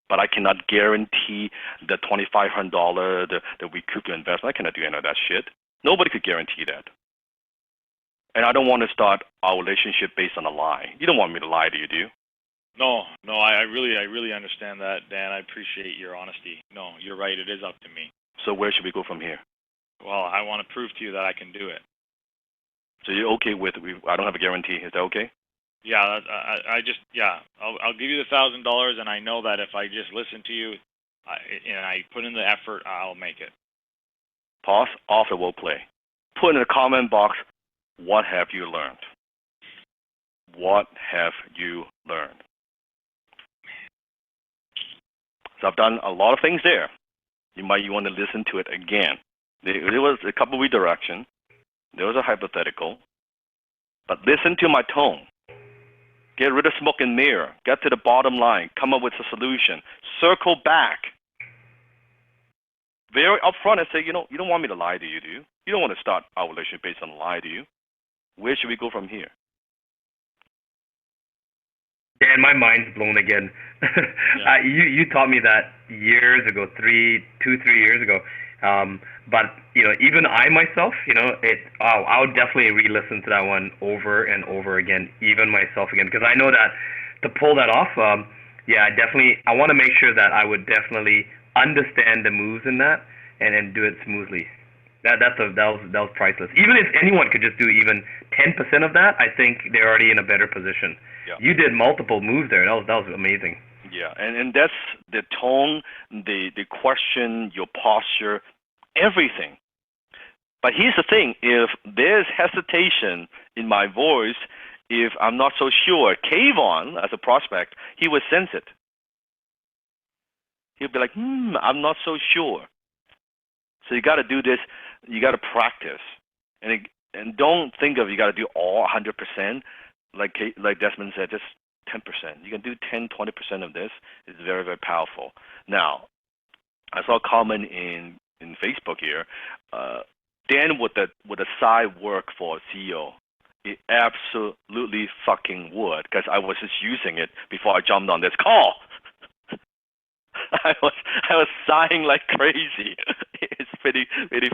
But I cannot guarantee the $2,500 that we recoup your investment. I cannot do any of that shit. Nobody could guarantee that. And I don't want to start our relationship based on a lie. You don't want me to lie to you, do you? No, I really understand that, Dan. I appreciate your honesty. No, you're right. It is up to me. So where should we go from here? Well, I want to prove to you that I can do it. So you're okay with I don't have a guarantee. Is that okay? Yeah, I'll give you the $1,000, and I know that if I just listen to you, and I put in the effort, I'll make it. Pause. Off the role play. Put in the comment box. What have you learned? What have you learned? So I've done a lot of things there. You might want to listen to it again. There was a couple of redirection. There was a hypothetical. But listen to my tone. Get rid of smoke and mirror. Get to the bottom line. Come up with a solution. Circle back. Very upfront and say, you don't want me to lie to you, do you? You don't want to start our relationship based on a lie, do you? Where should we go from here? Dan, my mind's blown again. Yeah. You taught me that years ago, 3 years ago. But even I myself, I would definitely re-listen to that one over and over again, even myself again, because I know that to pull that off, I want to make sure that I would definitely understand the moves in that and then do it smoothly. That was priceless. Even if anyone could just do even 10% of that, I think they're already in a better position. Yeah. You did multiple moves there. That was amazing. Yeah, and that's the tone, the question, your posture, everything. But here's the thing: if there's hesitation in my voice, if I'm not so sure, Kayvon, as a prospect, he would sense it. He'll be like, I'm not so sure. So you got to do this. You got to practice, and don't think of you got to do all 100%. Like Desmond said, just 10%. You can do 10-20% of this. It's very, very powerful. Now, I saw a comment in Facebook here. Dan with the side work for CEO. It absolutely fucking would, because I was just using it before I jumped on this call. I was sighing like crazy. It's pretty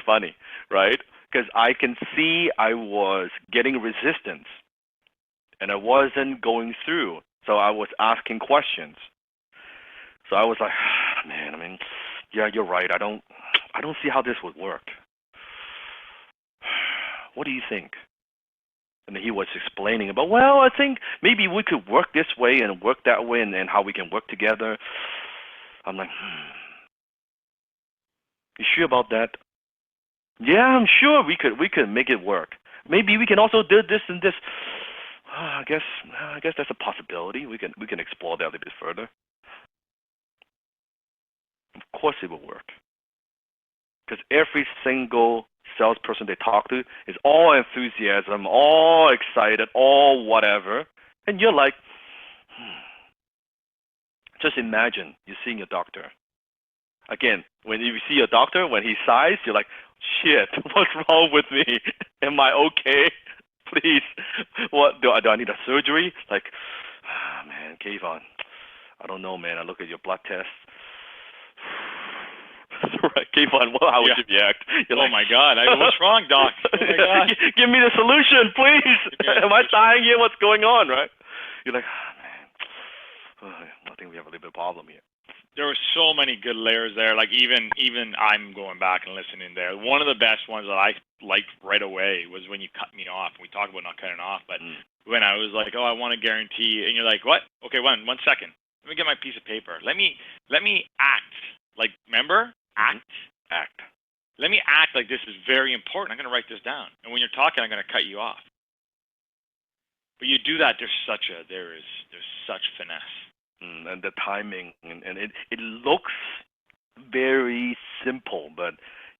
funny, right? Because I can see I was getting resistance, and I wasn't going through. So I was asking questions. So I was like, man, yeah, you're right. I don't see how this would work. What do you think? And he was explaining about, well, I think maybe we could work this way and work that way, and how we can work together. I'm like, you sure about that? Yeah, I'm sure we could make it work. Maybe we can also do this and this. I guess that's a possibility. We can explore that a little bit further. Of course it will work. Because every single salesperson they talk to is all enthusiasm, all excited, all whatever. And you're like, just imagine you're seeing a doctor. Again, when you see a doctor, when he sighs, you're like, shit, what's wrong with me? Am I okay? Please, what do I need a surgery? Like, man, Kayvon, I don't know, man. I look at your blood tests. Right, Kayvon, how would you react? You're like, my God, what's wrong, doc? Oh my God. Give me the solution, please. Am I dying here? What's going on, right? You're like, man, I think we have a little bit of problem here. There were so many good layers there. Like even I'm going back and listening there. One of the best ones that I liked right away was when you cut me off. We talked about not cutting off, but when I was like, "Oh, I want a guarantee," and you're like, "What? Okay, one second. Let me get my piece of paper. Let me act. Like, remember, act. Let me act like this is very important. I'm going to write this down. And when you're talking, I'm going to cut you off. But you do that. There's such finesse. And the timing, and it looks very simple, but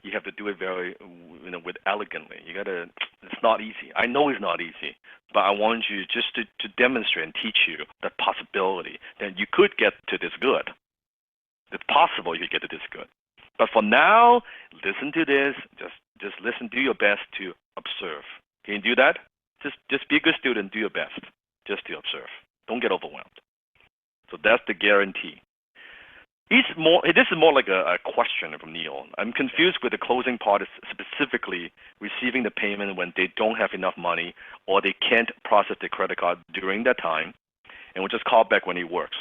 you have to do it very, with elegantly. It's not easy. I know it's not easy, but I want you just to demonstrate and teach you the possibility that you could get to this good. It's possible you could get to this good. But for now, listen to this. Just listen. Do your best to observe. Can you do that? Just be a good student. Do your best. Just to observe. Don't get overwhelmed. So that's the guarantee. This is more like a question from Neil. I'm confused with the closing part, specifically receiving the payment when they don't have enough money or they can't process the credit card during that time, and will just call back when it works.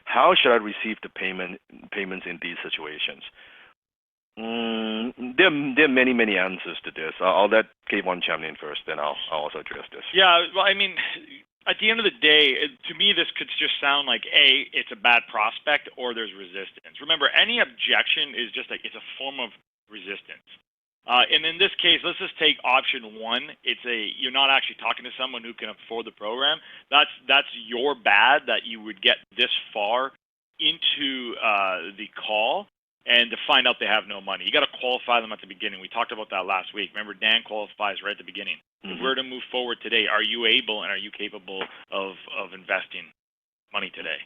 How should I receive the payments in these situations? There are many answers to this. I'll let Kayvon chime in first, then I'll also address this. Yeah, well, I mean, at the end of the day, to me, this could just sound like it's a bad prospect, or there's resistance. Remember, any objection is just like it's a form of resistance. And in this case, let's just take option one. You're not actually talking to someone who can afford the program. That's your bad that you would get this far into the call and to find out they have no money. You got to qualify them at the beginning. We talked about that last week. Remember, Dan qualifies right at the beginning. If we're to move forward today, are you able and are you capable of investing money today?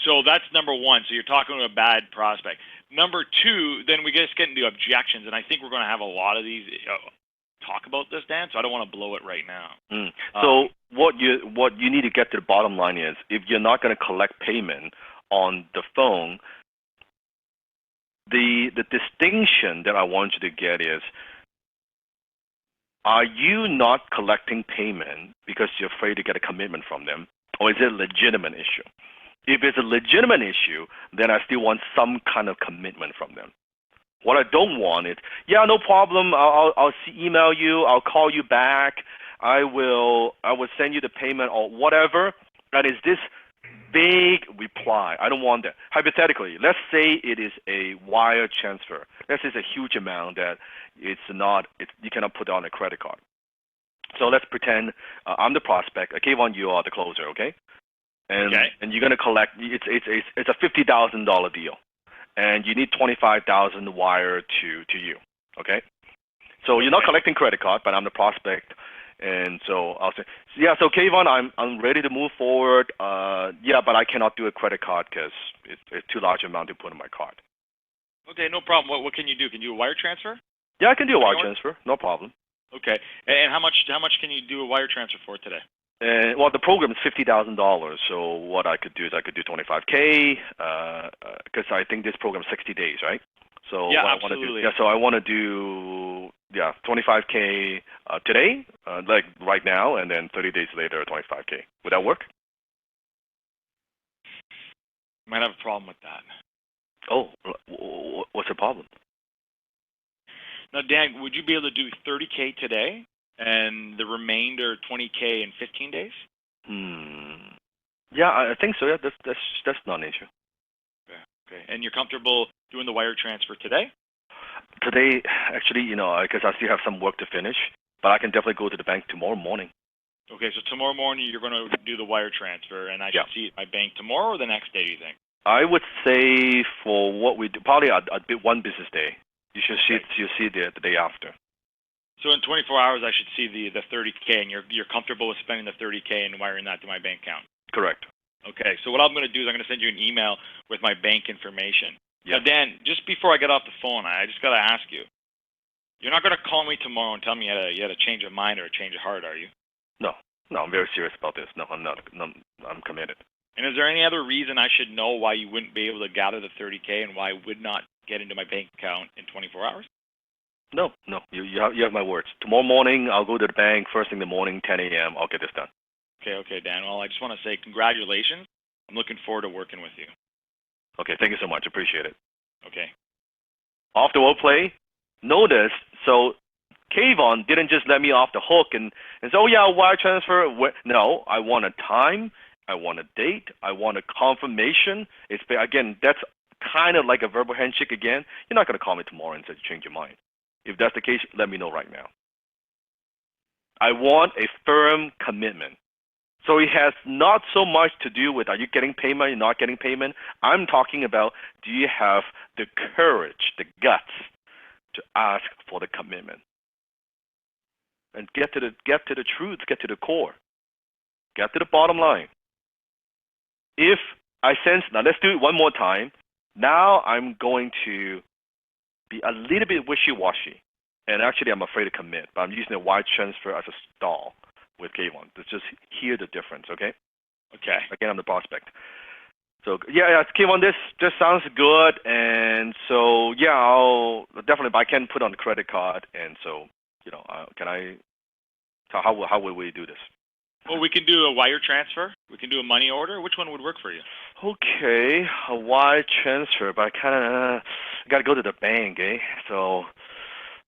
So that's number one. So you're talking to a bad prospect. Number two, then we just get into objections, and I think we're going to have a lot of these talk about this, Dan. So I don't want to blow it right now. So what you need to get to the bottom line is, if you're not going to collect payment on the phone, the distinction that I want you to get is, are you not collecting payment because you're afraid to get a commitment from them, or is it a legitimate issue? If it's a legitimate issue, then I still want some kind of commitment from them. What I don't want is, yeah, no problem, I'll email you, I'll call you back, I will send you the payment or whatever. That is this vague reply. I don't want that. Hypothetically, let's say it is a wire transfer. Let's say it's a huge amount that you cannot put on a credit card. So let's pretend I'm the prospect. Kayvon, you are the closer, okay? And you're gonna collect. It's a $50,000 deal, and you need $25,000 wire to you, okay? So you're not collecting credit card, but I'm the prospect. And so I'll say, yeah, so Kayvon, I'm ready to move forward. Yeah, but I cannot do a credit card because it's too large amount to put on my card. Okay, no problem. What can you do? Can you do a wire transfer? Yeah, I can do a wire transfer, no problem. Okay, and how much can you do a wire transfer for today? Well, the program is $50,000. So what I could do is I could do $25K because I think this program is 60 days, right? So yeah, absolutely. So I want to do $25K today, like right now, and then 30 days later, $25K. Would that work? Might have a problem with that. Oh, what's the problem? Now, Dan, would you be able to do $30K today and the remainder $20K in 15 days? Yeah, I think so. Yeah, that's not an issue. Okay. And you're comfortable doing the wire transfer today? Today, actually, because I still have some work to finish, but I can definitely go to the bank tomorrow morning. Okay, so tomorrow morning you're going to do the wire transfer, and I should see it at my bank tomorrow or the next day, do you think? I would say for what we do, probably one business day. You should see it the day after. So in 24 hours, I should see the $30K, and you're comfortable with spending the $30K and wiring that to my bank account? Correct. Okay, so what I'm going to do is I'm going to send you an email with my bank information. Yeah. Now, Dan, just before I get off the phone, I just got to ask you, you're not going to call me tomorrow and tell me you had a change of mind or a change of heart, are you? No, I'm very serious about this. No, I'm not. No, I'm committed. And is there any other reason I should know why you wouldn't be able to gather the $30K and why it would not get into my bank account in 24 hours? No. You have my words. Tomorrow morning, I'll go to the bank first thing in the morning, 10 a.m. I'll get this done. Okay, Dan. Well, I just want to say congratulations. I'm looking forward to working with you. Okay, thank you so much. Appreciate it. Okay. Off the word play, notice, so Kayvon didn't just let me off the hook and say, oh yeah, wire transfer. No, I want a time, I want a date, I want a confirmation. Again, that's kind of like a verbal handshake again. You're not going to call me tomorrow and say change your mind. If that's the case, let me know right now. I want a firm commitment. So it has not so much to do with are you getting payment, you're not getting payment. I'm talking about, do you have the courage, the guts to ask for the commitment? And get to the truth, get to the core. Get to the bottom line. If I sense, now let's do it one more time. Now I'm going to be a little bit wishy-washy. And actually I'm afraid to commit, but I'm using a wire transfer as a stall with Kayvon. Let's just hear the difference, okay? Okay. Again, I'm the prospect. So, yeah, Kayvon, this just sounds good. And so, yeah, I'll definitely, but I can put on the credit card. And so, how will we do this? Well, we can do a wire transfer. We can do a money order. Which one would work for you? Okay, a wire transfer, but I kind of, gotta go to the bank, eh? So,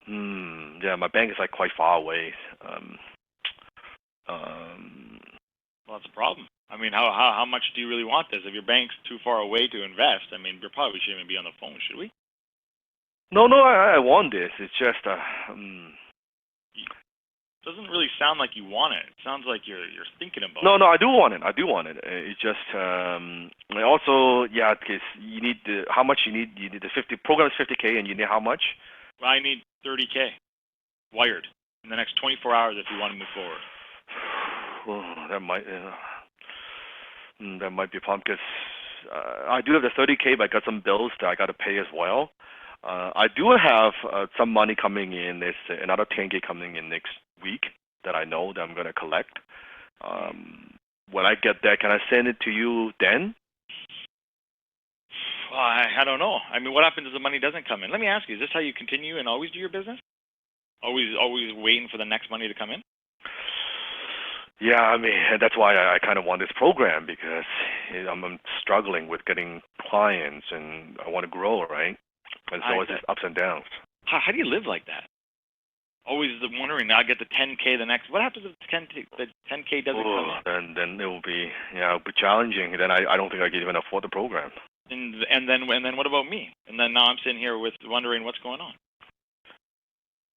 yeah, my bank is like quite far away. Well, that's a problem. I mean, how much do you really want this? If your bank's too far away to invest, I mean, we probably shouldn't even be on the phone, should we? No, I want this. It's just, It doesn't really sound like you want it. It sounds like you're thinking about no, it. I do want it. I do want it. It's just, and also, yeah, because you need how much you need? You need the 50, program is 50K, and you need how much? Well, I need 30K wired in the next 24 hours if you want to move forward. Well, that might be a problem because I do have the 30K, but I got some bills that I got to pay as well. I do have some money coming in. There's another 10K coming in next week that I know that I'm going to collect. When I get that, can I send it to you then? Well, I don't know. I mean, what happens if the money doesn't come in? Let me ask you, is this how you continue and always do your business? Always waiting for the next money to come in? Yeah, I mean, that's why I kind of want this program because I'm struggling with getting clients and I want to grow, right? And so it's just ups and downs. How do you live like that? Always wondering, now I get the 10K the next. What happens if the 10K doesn't come in? Then it will be, it'll be challenging. Then I don't think I can even afford the program. And then what about me? And then now I'm sitting here wondering what's going on.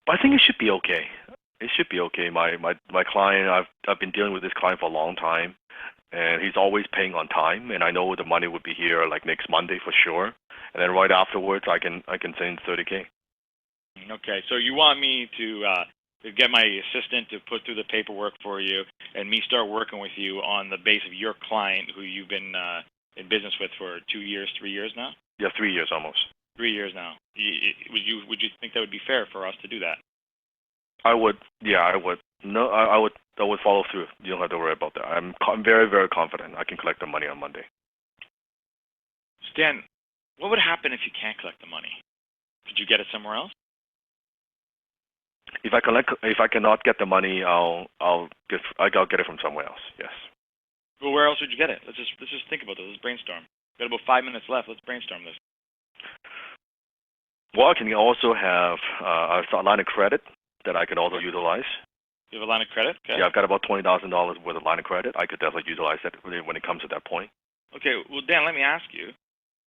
But I think it should be okay. It should be okay. My client, I've been dealing with this client for a long time, and he's always paying on time. And I know the money would be here like next Monday for sure. And then right afterwards, I can send 30K. Okay, so you want me to get my assistant to put through the paperwork for you, and me start working with you on the base of your client who you've been in business with for 2 years, 3 years now? Yeah, 3 years almost. 3 years now. Would you think that would be fair for us to do that? I would. Yeah, I would. No, I would follow through. You don't have to worry about that. I'm very, very confident I can collect the money on Monday. Stan, what would happen if you can't collect the money? Could you get it somewhere else? If I cannot get the money, I'll get it from somewhere else. Yes. Well, where else would you get it? Let's just think about this. Let's brainstorm. We've got about 5 minutes left. Let's brainstorm this. Well, I can also have a line of credit that I could also utilize. You have a line of credit? Okay. Yeah, I've got about $20,000 worth of line of credit. I could definitely utilize that when it comes to that point. Okay. Well, Dan, let me ask you.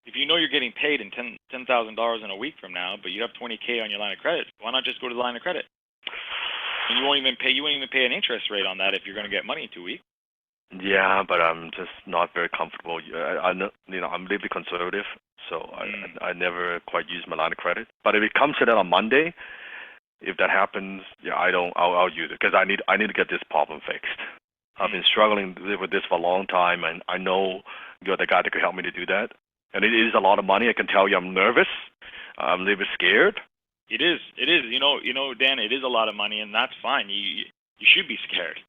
If you know you're getting paid in $10,000 in a week from now, but you have $20K on your line of credit, why not just go to the line of credit? And you won't even pay an interest rate on that if you're going to get money in 2 weeks. Yeah, but I'm just not very comfortable. I'm a little bit conservative, so I never quite use my line of credit. But if it comes to that on Monday, if that happens, yeah, I'll use it because I need to get this problem fixed. I've been struggling with this for a long time, and I know you're the guy that could help me to do that. And it is a lot of money. I can tell you, I'm nervous. I'm a little bit scared. It is. You know, Dan. It is a lot of money, and that's fine. You should be scared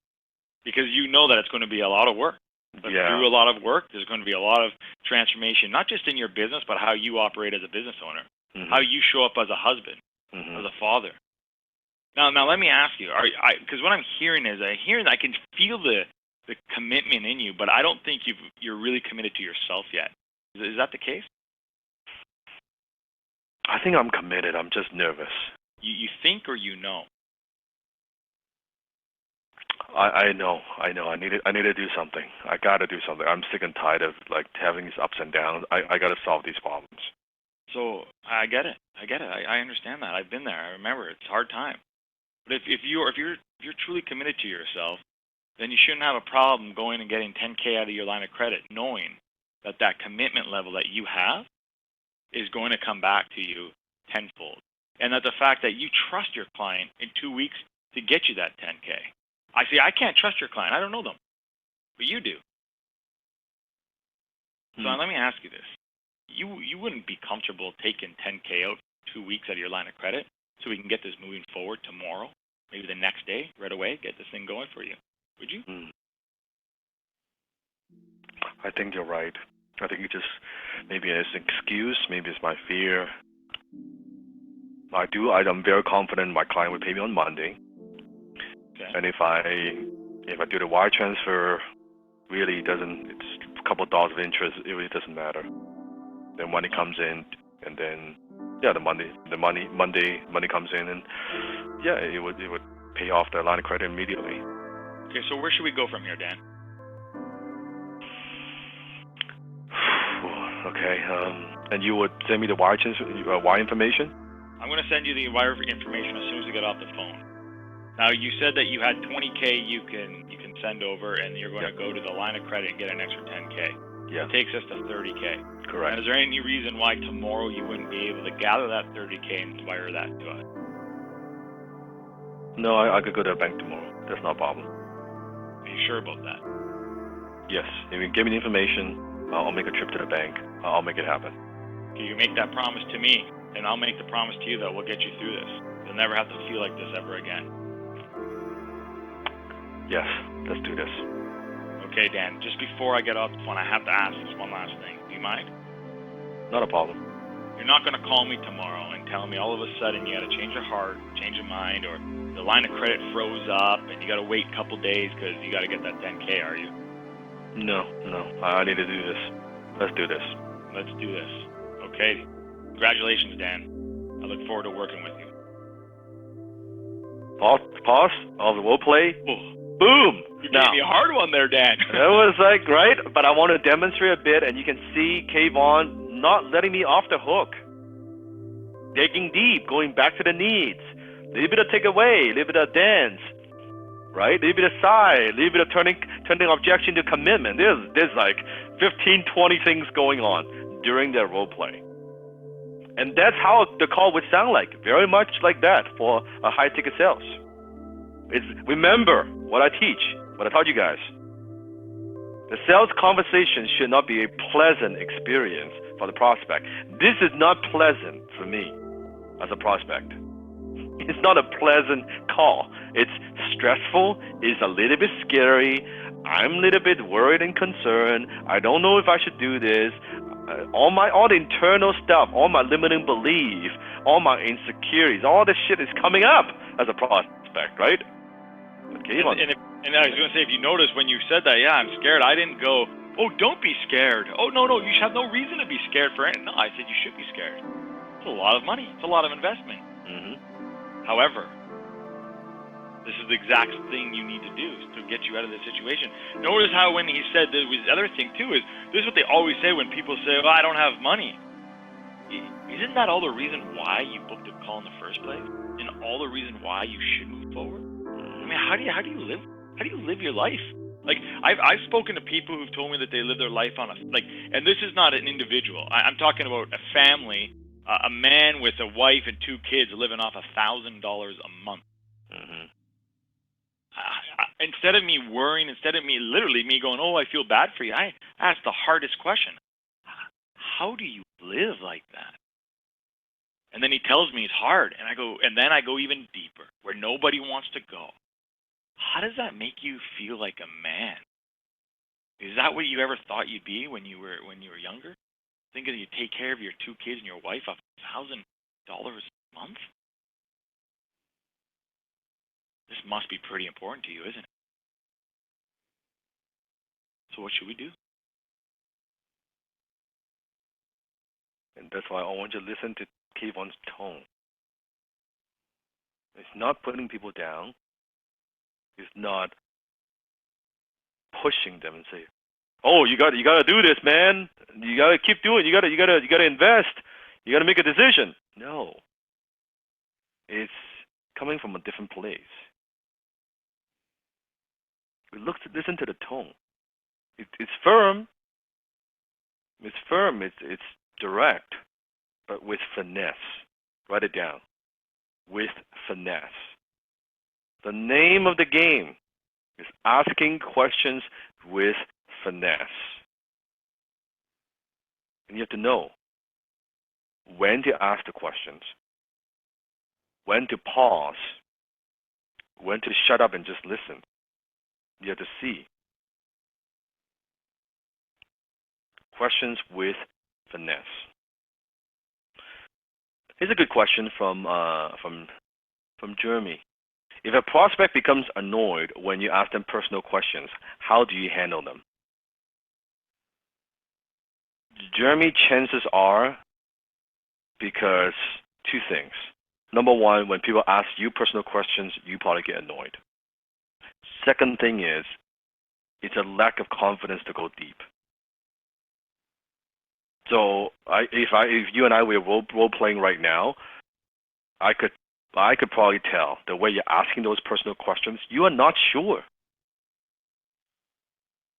because you know that it's going to be a lot of work. But through a lot of work, there's going to be a lot of transformation, not just in your business, but how you operate as a business owner, how you show up as a husband, as a father. Now, let me ask you, because what I'm hearing is I can feel the commitment in you, but I don't think you're really committed to yourself yet. Is that the case? I think I'm committed. I'm just nervous. You think or you know? I know. I need to do something. I got to do something. I'm sick and tired of having these ups and downs. I got to solve these problems. So I get it. I understand that. I've been there. I remember it's a hard time. But if you're truly committed to yourself, then you shouldn't have a problem going and getting 10K out of your line of credit, knowing that commitment level that you have is going to come back to you tenfold. And that the fact that you trust your client in 2 weeks to get you that 10K. I can't trust your client. I don't know them. But you do. So let me ask you this. You wouldn't be comfortable taking 10K out 2 weeks out of your line of credit so we can get this moving forward tomorrow, maybe the next day, right away, get this thing going for you. Would you? I think you're right. I think it just maybe it's an excuse, maybe it's my fear. I'm very confident my client will pay me on Monday. Okay. And if I do the wire transfer, really it's a couple of dollars of interest, it really doesn't matter. Then money comes in, and then Yeah, the money comes in, and yeah, it would pay off the line of credit immediately. Okay, so where should we go from here, Dan? Okay, and you would send me the wire information? I'm going to send you the wire information as soon as we get off the phone. Now, you said that you had 20K you can send over, and you're going to go to the line of credit and get an extra 10K. Yeah. It takes us to 30K. Correct. And is there any reason why tomorrow you wouldn't be able to gather that 30K and wire that to us? No, I could go to the bank tomorrow. That's not a problem. Are you sure about that? Yes. If you give me the information, I'll make a trip to the bank. I'll make it happen. Okay, you make that promise to me, and I'll make the promise to you that we'll get you through this. You'll never have to feel like this ever again. Yes, let's do this. Okay, Dan, just before I get off the phone, I have to ask this one last thing. Do you mind? Not a problem. You're not going to call me tomorrow and tell me all of a sudden you got to change your heart, change your mind, or the line of credit froze up and you got to wait a couple days because you got to get that 10K, are you? No. I need to do this. Let's do this. Let's do this. Okay. Congratulations, Dan. I look forward to working with you. Pause. All the role play. Oh, Boom. you gave me a hard one there, Dan. That was like right, but I want to demonstrate a bit, and you can see Kayvon not letting me off the hook. Digging deep, going back to the needs. A little bit of takeaway, a little bit of dance, right? A little bit of sigh, a little bit of turning objection to commitment. There's like 15, 20 things going on during that role play. And that's how the call would sound like, very much like that for a high-ticket sales. Remember what I teach, what I taught you guys. The sales conversation should not be a pleasant experience for the prospect. This is not pleasant for me as a prospect. It's not a pleasant call. It's stressful. It's a little bit scary. I'm a little bit worried and concerned. I don't know if I should do this. All the internal stuff, all my limiting belief, all my insecurities, all this shit is coming up as a prospect, right? Okay, and I was going to say, if you notice when you said that, yeah, I'm scared, I didn't go, oh, don't be scared. Oh, no, you should have no reason to be scared for anything. No, I said you should be scared. It's a lot of money. It's a lot of investment. Mm-hmm. However, this is the exact thing you need to do to get you out of this situation. Notice how when he said there was the other thing too is this is what they always say when people say, "Oh, I don't have money." Isn't that all the reason why you booked a call in the first place, and all the reason why you should move forward? I mean, how do you live? How do you live your life? Like I've spoken to people who've told me that they live their life on and this is not an individual. I'm talking about a family, a man with a wife and 2 kids living off $1,000 a month. Mm-hmm. Instead of me worrying, instead of me going, oh, I feel bad for you, I asked the hardest question. How do you live like that? And then he tells me it's hard, and then I go even deeper, where nobody wants to go. How does that make you feel like a man? Is that what you ever thought you'd be when you were younger? Thinking that you take care of your 2 kids and your wife off $1,000 a month? This must be pretty important to you, isn't it? So what should we do? And that's why I want you to listen to Kayvon's tone. It's not putting people down. It's not pushing them and say, "Oh, you got to do this, man. You got to keep doing. You got to invest. You got to make a decision." No. It's coming from a different place. Listen to the tone. It's firm. It's firm. It's direct, but with finesse. Write it down. With finesse. The name of the game is asking questions with finesse. And you have to know when to ask the questions, when to pause, when to shut up and just listen. You have to see. Questions with finesse. Here's a good question from Jeremy. If a prospect becomes annoyed when you ask them personal questions, how do you handle them? Jeremy, chances are because two things. Number one, when people ask you personal questions, you probably get annoyed. Second thing is, it's a lack of confidence to go deep. So if you and I were role playing right now, I could probably tell the way you're asking those personal questions, you are not sure.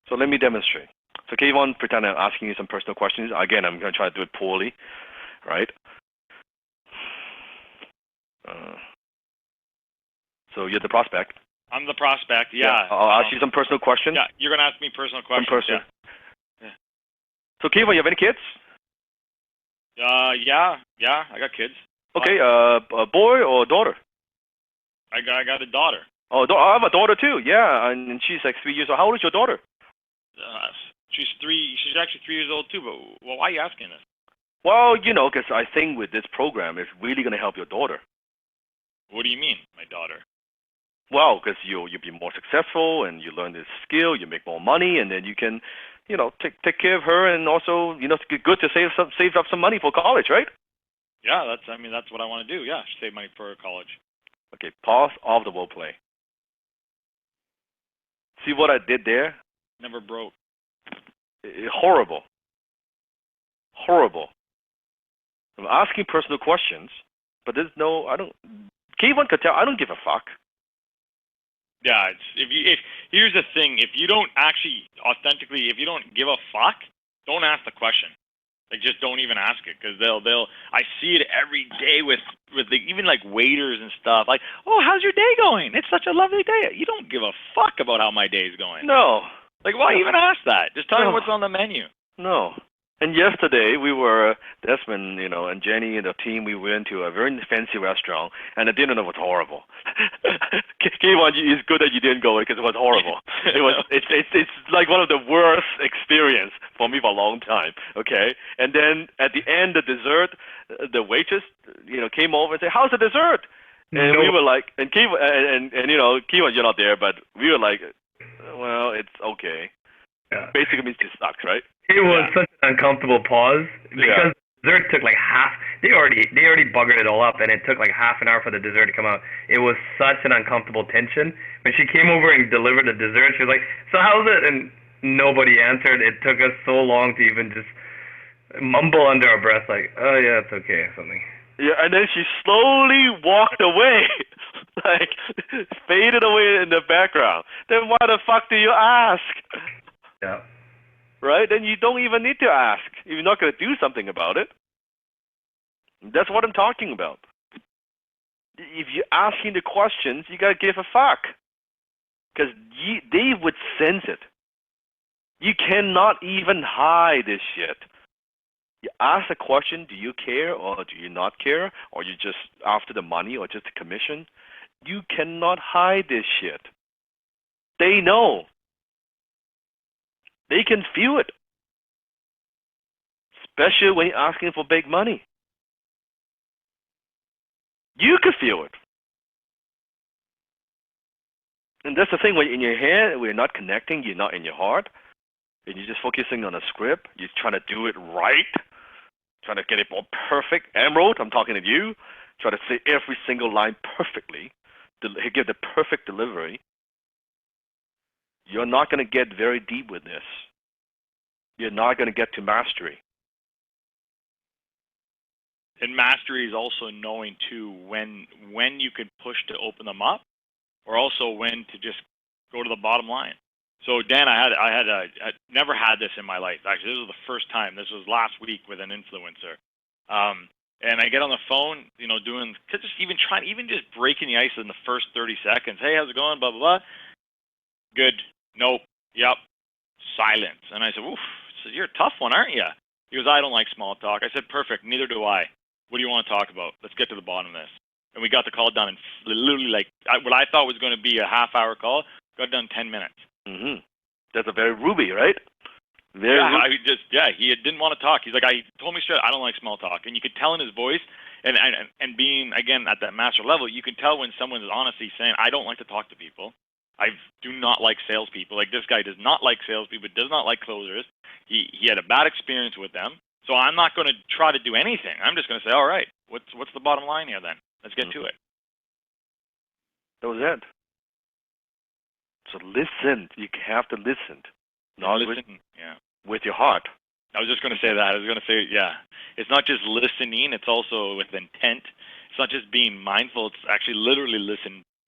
So let me demonstrate. So Kayvon, pretend I'm asking you some personal questions. Again, I'm going to try to do it poorly, right? So you're the prospect. I'm the prospect. Yeah. I'll ask you some personal questions. Yeah, you're gonna ask me personal questions. Yeah. So Kayvon, you have any kids? Yeah, I got kids. Okay, a boy or a daughter? I got a daughter. Oh, I have a daughter too. Yeah, and she's like 3 years old. How old is your daughter? She's 3. She's actually 3 years old too. But why are you asking this? Well, because I think with this program, it's really going to help your daughter. What do you mean, my daughter? Well, because you'll be more successful, and you learn this skill, you make more money, and then you can, take care of her, and also, it's good to save up some money for college, right? Yeah, that's what I want to do. Yeah, save money for college. Okay, pause off the role play. See what I did there? Never broke. Horrible. I'm asking personal questions, but there's no. Kayvon could tell I don't give a fuck. Yeah, here's the thing: if you don't actually authentically, if you don't give a fuck, don't ask the question. Like, just don't even ask it, because they'll. I see it every day with even like waiters and stuff. Like, oh, how's your day going? It's such a lovely day. You don't give a fuck about how my day's going. No. Like, why even ask that? Just tell me what's on the menu. No. And yesterday we were Desmond, and Jenny and the team. We went to a very fancy restaurant, and the dinner was horrible. Kayvon, it's good that you didn't go because it was horrible. It's like one of the worst experience for me for a long time. Okay, and then at the end, the dessert, the waitress, came over and said, "How's the dessert?" And we were like, and Kayvon, and Kayvon, you're not there, but we were like, well, it's okay. Yeah. Basically means it sucks, right? It was such an uncomfortable pause because dessert took like half. They already buggered it all up, and it took like half an hour for the dessert to come out. It was such an uncomfortable tension. When she came over and delivered the dessert, she was like, "So how's it?" And nobody answered. It took us so long to even just mumble under our breath, like, "Oh yeah, it's okay," or something. Yeah, and then she slowly walked away, like faded away in the background. Then why the fuck do you ask? Yeah. Right? Then you don't even need to ask. If you're not going to do something about it. That's what I'm talking about. If you're asking the questions, you got to give a fuck. Because they would sense it. You cannot even hide this shit. You ask a question, do you care or do you not care? Or you just after the money or just the commission? You cannot hide this shit. They know. They can feel it. Especially when you're asking for big money. You can feel it. And that's the thing, when you're in your head, we're not connecting, you're not in your heart, and you're just focusing on a script, you're trying to do it right, trying to get it more perfect. Emerald, I'm talking to you, try to say every single line perfectly, give the perfect delivery. You're not going to get very deep with this. You're not going to get to mastery. And mastery is also knowing too when you can push to open them up, or also when to just go to the bottom line. So Dan, I never had this in my life. Actually, this was the first time. This was last week with an influencer, and I get on the phone, doing just breaking the ice in the first 30 seconds. Hey, how's it going? Blah blah blah. Good. Nope. Yep. Silence. And I said, oof. So you're a tough one, aren't you? He goes, I don't like small talk. I said, perfect. Neither do I. What do you want to talk about? Let's get to the bottom of this. And we got the call done in literally what I thought was going to be a half-hour call, got done 10 minutes. Mm-hmm. That's a very Ruby, right? He didn't want to talk. He's like, I told me straight, I don't like small talk. And you could tell in his voice, and being, again, at that master level, you can tell when someone is honestly saying, I don't like to talk to people. I do not like salespeople. Like, this guy does not like salespeople, does not like closers. He had a bad experience with them. So I'm not going to try to do anything. I'm just going to say, all right, what's the bottom line here then? Let's get to it. That was it. So listen. You have to listen. Not listen. with your heart. I was just going to say that. I was going to say, it's not just listening. It's also with intent. It's not just being mindful. It's actually literally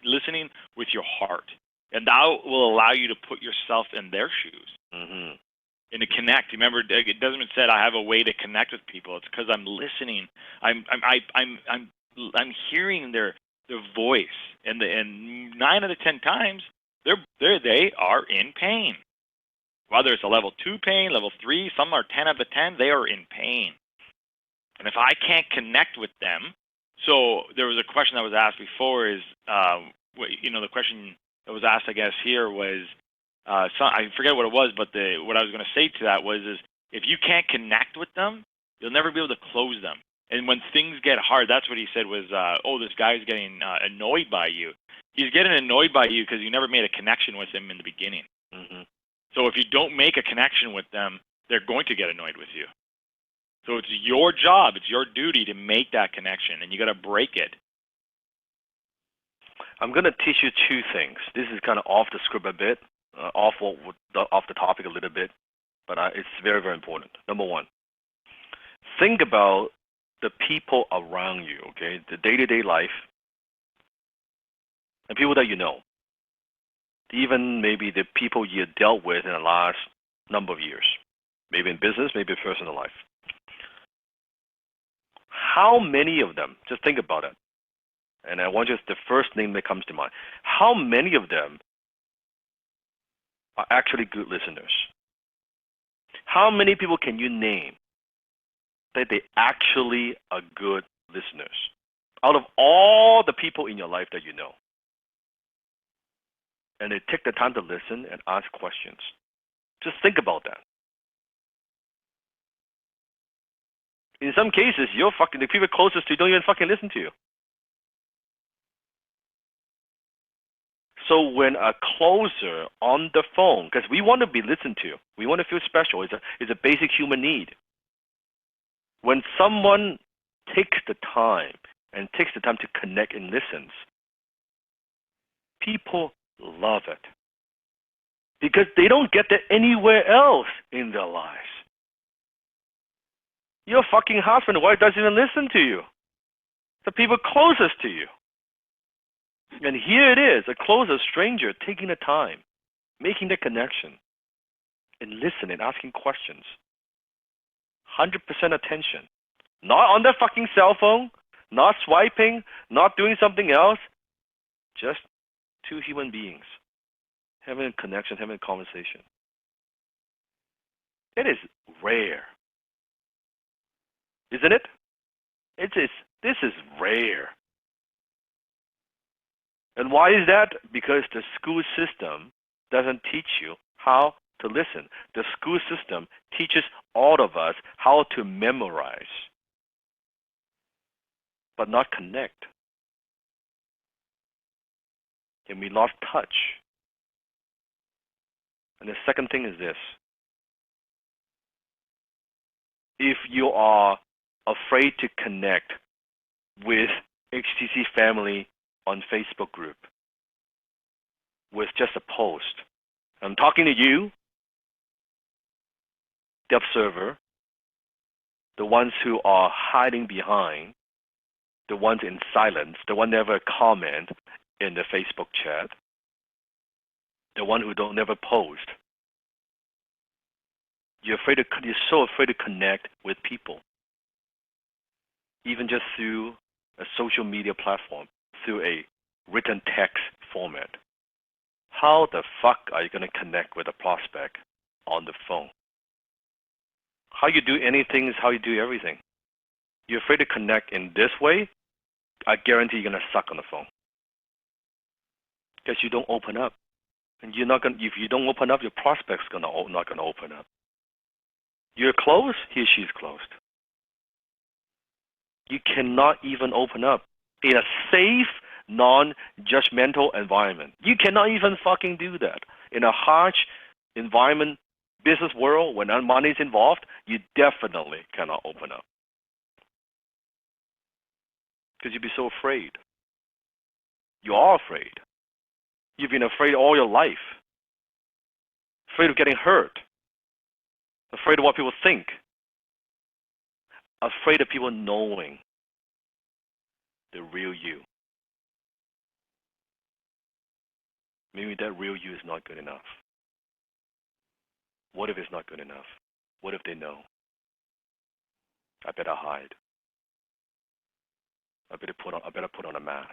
listening with your heart. And that will allow you to put yourself in their shoes. Mm-hmm. And to connect. Remember, it doesn't said I have a way to connect with people. It's because I'm listening. I'm hearing their voice, and 9 out of 10 times they are in pain. Whether it's a level 2 pain, level 3, some are 10 out of 10. They are in pain, and if I can't connect with them, so there was a question that was asked before. Is the question that was asked, I guess, here was. I forget what it was, but what I was going to say to that was if you can't connect with them, you'll never be able to close them. And when things get hard, that's what he said was, this guy's getting annoyed by you. He's getting annoyed by you because you never made a connection with him in the beginning. Mm-hmm. So if you don't make a connection with them, they're going to get annoyed with you. So it's your job, it's your duty to make that connection, and you got to break it. I'm going to teach you 2 things. This is kind of off the script a bit. Off the topic a little bit, but it's very, very important. Number 1, think about the people around you, okay? The day-to-day life, and people that you know. Even maybe the people you dealt with in the last number of years. Maybe in business, maybe in personal life. How many of them, just think about it, and I want just the first name that comes to mind. How many of them are actually good listeners? How many people can you name that they actually are good listeners out of all the people in your life that you know? And they take the time to listen and ask questions. Just think about that. In some cases, the people closest to you don't even fucking listen to you. So when a closer on the phone, because we want to be listened to, we want to feel special. It's a basic human need. When someone takes the time to connect and listens, people love it because they don't get that anywhere else in their lives. Your fucking husband or wife doesn't even listen to you. The people closest to you. And here it is, a closer stranger taking the time, making the connection, and listening, asking questions. 100% attention. Not on their fucking cell phone, not swiping, not doing something else. Just 2 human beings having a connection, having a conversation. It is rare. Isn't it? This is rare. And why is that? Because the school system doesn't teach you how to listen. The school system teaches all of us how to memorize, but not connect. And we lost touch. And the second thing is this. If you are afraid to connect with HTC family on Facebook group with just a post, I'm talking to you, the observer, the ones who are hiding behind, the ones in silence, the one never comment in the Facebook chat, the one who don't never post. You're so afraid to connect with people, even just through a social media platform, through a written text format. How the fuck are you going to connect with a prospect on the phone? How you do anything is how you do everything. You're afraid to connect in this way, I guarantee you're going to suck on the phone. Because you don't open up. And if you don't open up, your prospect's not going to open up. You're closed, he or she's closed. You cannot even open up in a safe, non-judgmental environment. You cannot even fucking do that. In a harsh environment, business world, when money is involved, you definitely cannot open up because you'd be so afraid. You are afraid. You've been afraid all your life. Afraid of getting hurt. Afraid of what people think. Afraid of people knowing the real you. Maybe that real you is not good enough. What if it's not good enough? What if they know? I better hide. I better put on a mask.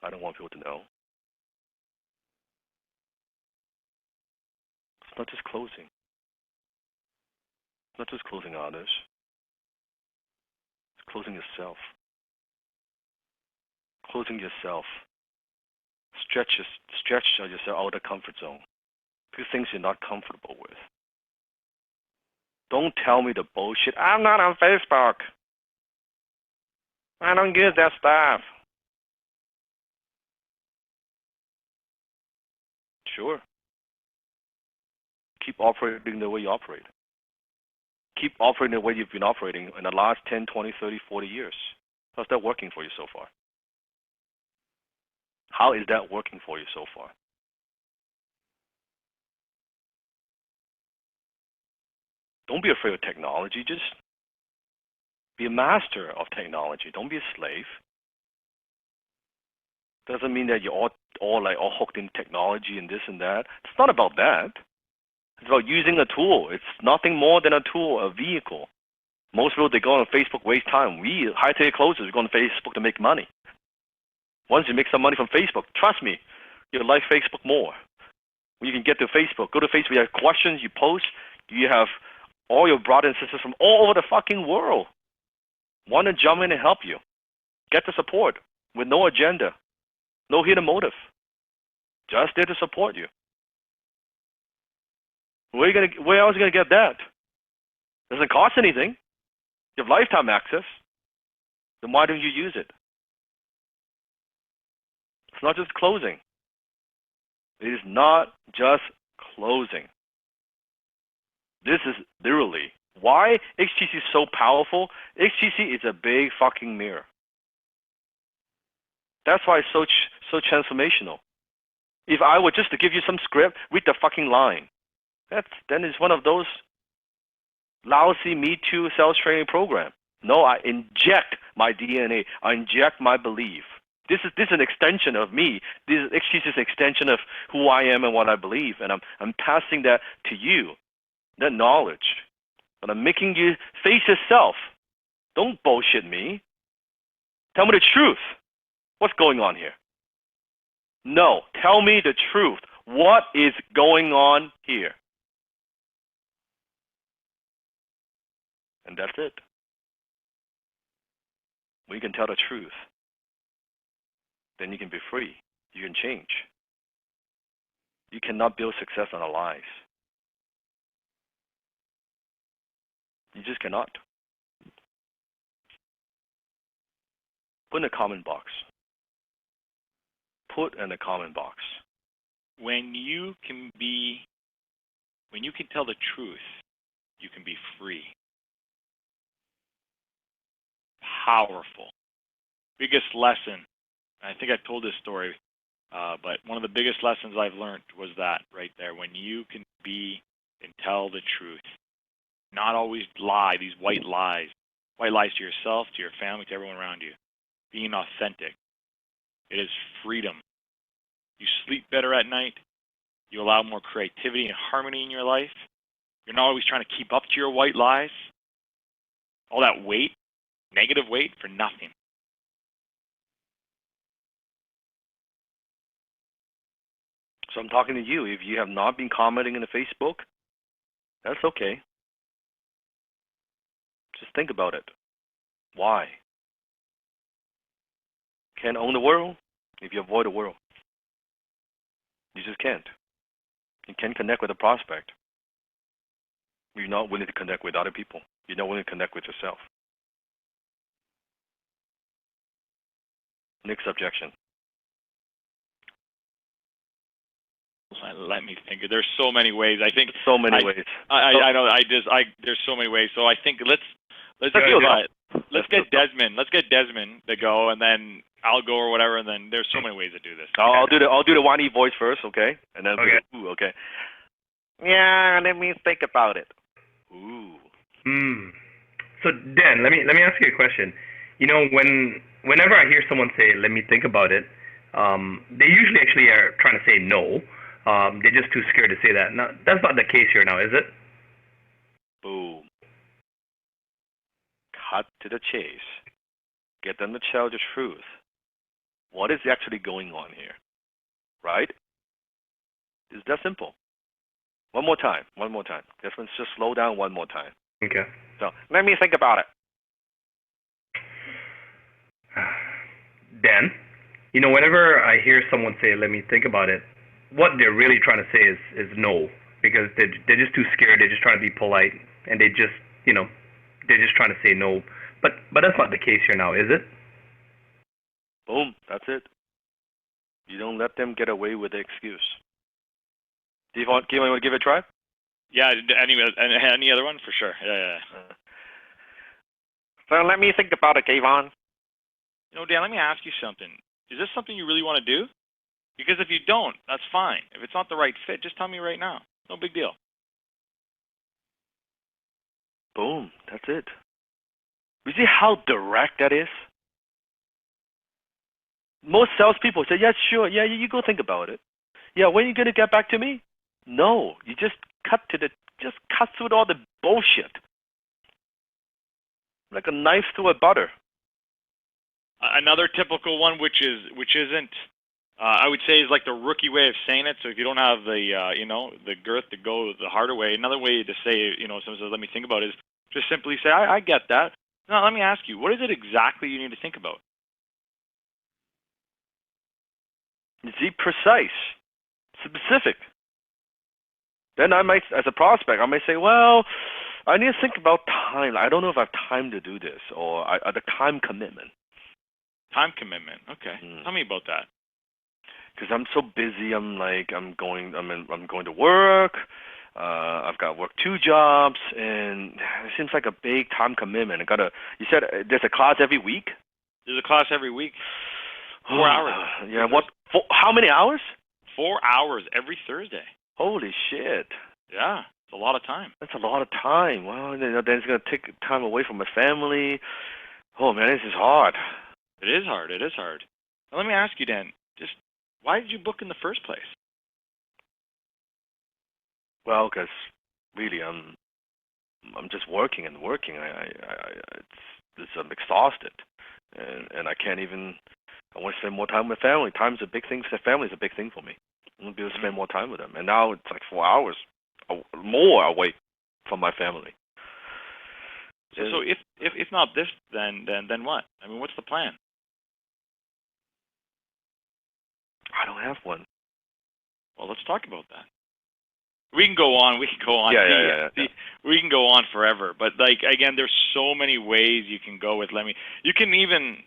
I don't want people to know. It's not just closing. It's not just closing others. It's closing yourself. Closing yourself. Stretch yourself out of the comfort zone. Do things you're not comfortable with. Don't tell me the bullshit. I'm not on Facebook. I don't use that stuff. Sure. Keep operating the way you operate. Keep operating the way you've been operating in the last 10, 20, 30, 40 years. How's that working for you so far? How is that working for you so far? Don't be afraid of technology. Just be a master of technology. Don't be a slave. Doesn't mean that you're all hooked in technology and this and that. It's not about that. It's about using a tool. It's nothing more than a tool, a vehicle. Most people, they go on Facebook, waste time. We, high-ticket closers, we go on Facebook to make money. Once you make some money from Facebook, trust me, you'll like Facebook more. When you can get to Facebook, go to Facebook, you have questions, you post, you have all your brothers and sisters from all over the fucking world want to jump in and help you. Get the support with no agenda, no hidden motive. Just there to support you. Where else are you going to get that? Doesn't cost anything. You have lifetime access. Then why don't you use it? It's not just closing. It is not just closing. This is literally why XTC is so powerful. XTC is a big fucking mirror. That's why it's so transformational. If I were just to give you some script, read the fucking line. Then it's one of those lousy Me Too sales training program. No, I inject my DNA. I inject my belief. This is an extension of me. This is an extension of who I am and what I believe, and I'm passing that to you, that knowledge. But I'm making you face yourself. Don't bullshit me. Tell me the truth. What's going on here? No, tell me the truth. What is going on here? And that's it. When you can tell the truth, then you can be free. You can change. You cannot build success on a lies. You just cannot. Put in the comment box. Put in the comment box. When you can tell the truth, you can be free. Powerful. Biggest lesson. I think I told this story, but one of the biggest lessons I've learned was that right there. When you can be and tell the truth, not always lie, these white lies to yourself, to your family, to everyone around you. Being authentic. It is freedom. You sleep better at night. You allow more creativity and harmony in your life. You're not always trying to keep up to your white lies. All that weight, negative weight for nothing. So I'm talking to you. If you have not been commenting in the Facebook, that's okay. Just think about it. Why? Can't own the world if you avoid the world. You just can't. You can't connect with a prospect. You're not willing to connect with other people. You're not willing to connect with yourself. Next objection. Let me think. There's so many ways. I think So many ways. I know. There's so many ways. So I think let's get Desmond. Let's get Desmond to go, and then I'll go or whatever. And then there's so many ways to do this. I'll do the whiny voice first, okay? And then ooh, okay. Yeah, let me think about it. Ooh. So Dan, let me ask you a question. You know, whenever I hear someone say, "Let me think about it," they usually actually are trying to say no. They're just too scared to say that. Now, that's not the case here now, is it? Boom. Cut to the chase. Get them to tell the truth. What is actually going on here? Right? It's that simple. One more time. Let's just slow down one more time. Okay. So, let me think about it. Dan, you know, whenever I hear someone say, "Let me think about it," what they're really trying to say is no, because they're just too scared. They're just trying to be polite, and they're just trying to say no. But that's not the case here now, is it? Boom. That's it. You don't let them get away with the excuse. Do you want to give it a try? Yeah. Any other one for sure. Yeah. So let me think about it, Kayvon. You know, Dan, let me ask you something. Is this something you really want to do? Because if you don't, that's fine. If it's not the right fit, just tell me right now. No big deal. Boom. That's it. You see how direct that is? Most salespeople say, "Yeah, sure. Yeah, you go think about it. Yeah, when are you gonna get back to me?" No, you just cut through all the bullshit, like a knife through a butter. Another typical one, which isn't, I would say, is like the rookie way of saying it. So if you don't have the girth to go the harder way, another way to say, someone says, "Let me think about it," is just simply say, I get that. Now, let me ask you, what is it exactly you need to think about? Be precise, specific. Then I might, as a prospect, I might say, "Well, I need to think about time. I don't know if I have time to do this, or the time commitment." Time commitment. Okay. Tell me about that. Because I'm so busy. I'm going to work. I've got to work 2 jobs, and it seems like a big time commitment. You said there's a class every week? There's a class every week. 4 hours. Yeah. How many hours? 4 hours every Thursday. Holy shit. Yeah. It's a lot of time. That's a lot of time. Well, then it's going to take time away from my family. Oh, man, this is hard. It is hard. Now, let me ask you, Dan, just why did you book in the first place? Well, because really, I'm just working and working. I'm exhausted, and I can't even. I want to spend more time with family. Time's a big thing. Family's a big thing for me. I want to be able to spend more time with them. And now it's like 4 hours more away from my family. So if not this, then what? I mean, what's the plan? I don't have one. Well, let's talk about that. We can go on. Yeah. We can go on forever. But again, there's so many ways you can go with Lemmy. You can even,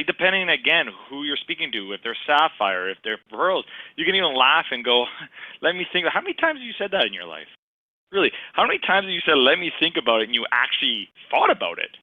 depending again who you're speaking to. If they're sapphire, if they're pearls, you can even laugh and go, "Let me think." How many times have you said that in your life? Really? How many times have you said, "Let me think about it," and you actually thought about it?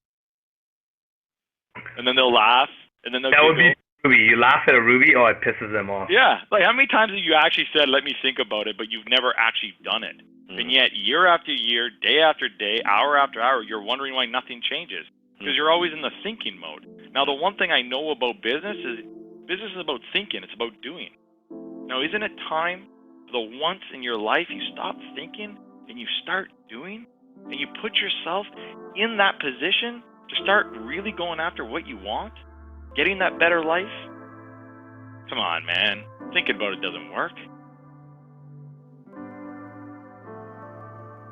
And then they'll laugh, and then they'll giggle. Would be Ruby. You laugh at a Ruby, it pisses them off. Yeah. How many times have you actually said, "Let me think about it," but you've never actually done it? And yet, year after year, day after day, hour after hour, you're wondering why nothing changes. Because you're always in the thinking mode. Now, the one thing I know about business is about thinking. It's about doing. Now, isn't it time for the once in your life you stop thinking and you start doing? And you put yourself in that position to start really going after what you want? Getting that better life? Come on, man. Thinking about it doesn't work.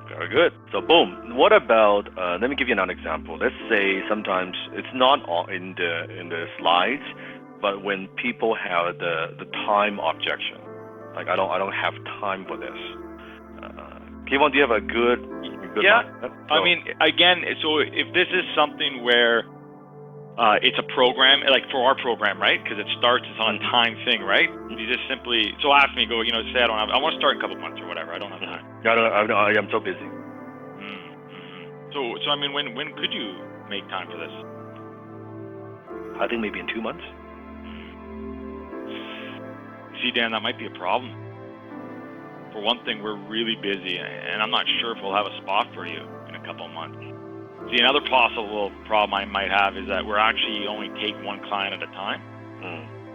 Very good. So, boom. What about? Let me give you another example. Let's say sometimes it's not all in the slides, but when people have the time objection, like I don't have time for this. Kevon, do you have a good? Yeah. I mean, again, so if this is something where It's a program, like for our program, right? Because it starts, it's on a time thing, right? You just simply, so ask me, go, say I want to start in a couple months or whatever. I don't have time. I am so busy. Mm-hmm. So I mean, when could you make time for this? I think maybe in 2 months. See, Dan, that might be a problem. For one thing, we're really busy, and I'm not sure if we'll have a spot for you in a couple of months. See, another possible problem I might have is that we're actually only take one client at a time.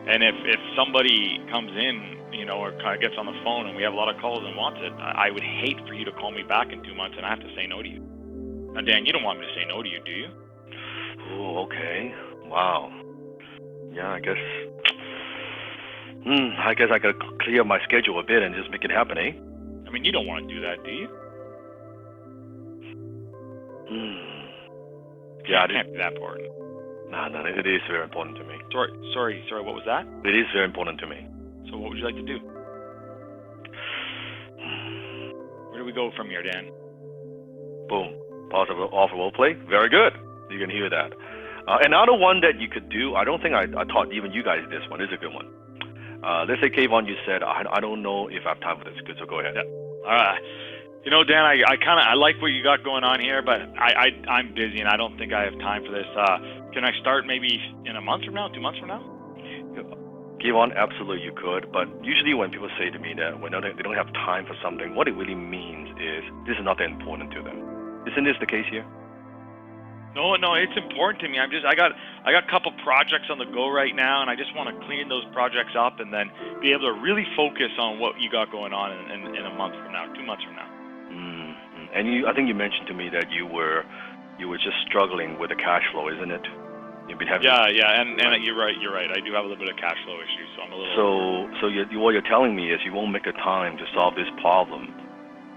And if somebody comes in, or kind of gets on the phone and we have a lot of calls and wants it, I would hate for you to call me back in 2 months and I have to say no to you. Now, Dan, you don't want me to say no to you, do you? Oh, okay. Wow. Yeah, I guess I gotta clear my schedule a bit and just make it happen, eh? I mean, you don't want to do that, do you? Yeah, it can't be that important. No, it is very important to me. Sorry, what was that? It is very important to me. So what would you like to do? Where do we go from here, Dan? Boom. Positive offer role play. Very good. You can hear that. Another one that you could do, I don't think I taught even you guys this one. This is a good one. Let's say, Kayvon, you said, I don't know if I have time for this. Good, so go ahead. Yeah. All right. Dan, I like what you got going on here, but I'm busy and I don't think I have time for this. Can I start maybe in a month from now, 2 months from now? Kayvon, absolutely you could, but usually when people say to me that when they don't have time for something, what it really means is this is not that important to them. Isn't this the case here? No, it's important to me. I got a couple projects on the go right now, and I just want to clean those projects up and then be able to really focus on what you got going on in a month from now, 2 months from now. And I think you mentioned to me that you were just struggling with the cash flow, isn't it? You've been having and you're right. I do have a little bit of cash flow issues, so I'm a little. So what you're telling me is you won't make the time to solve this problem.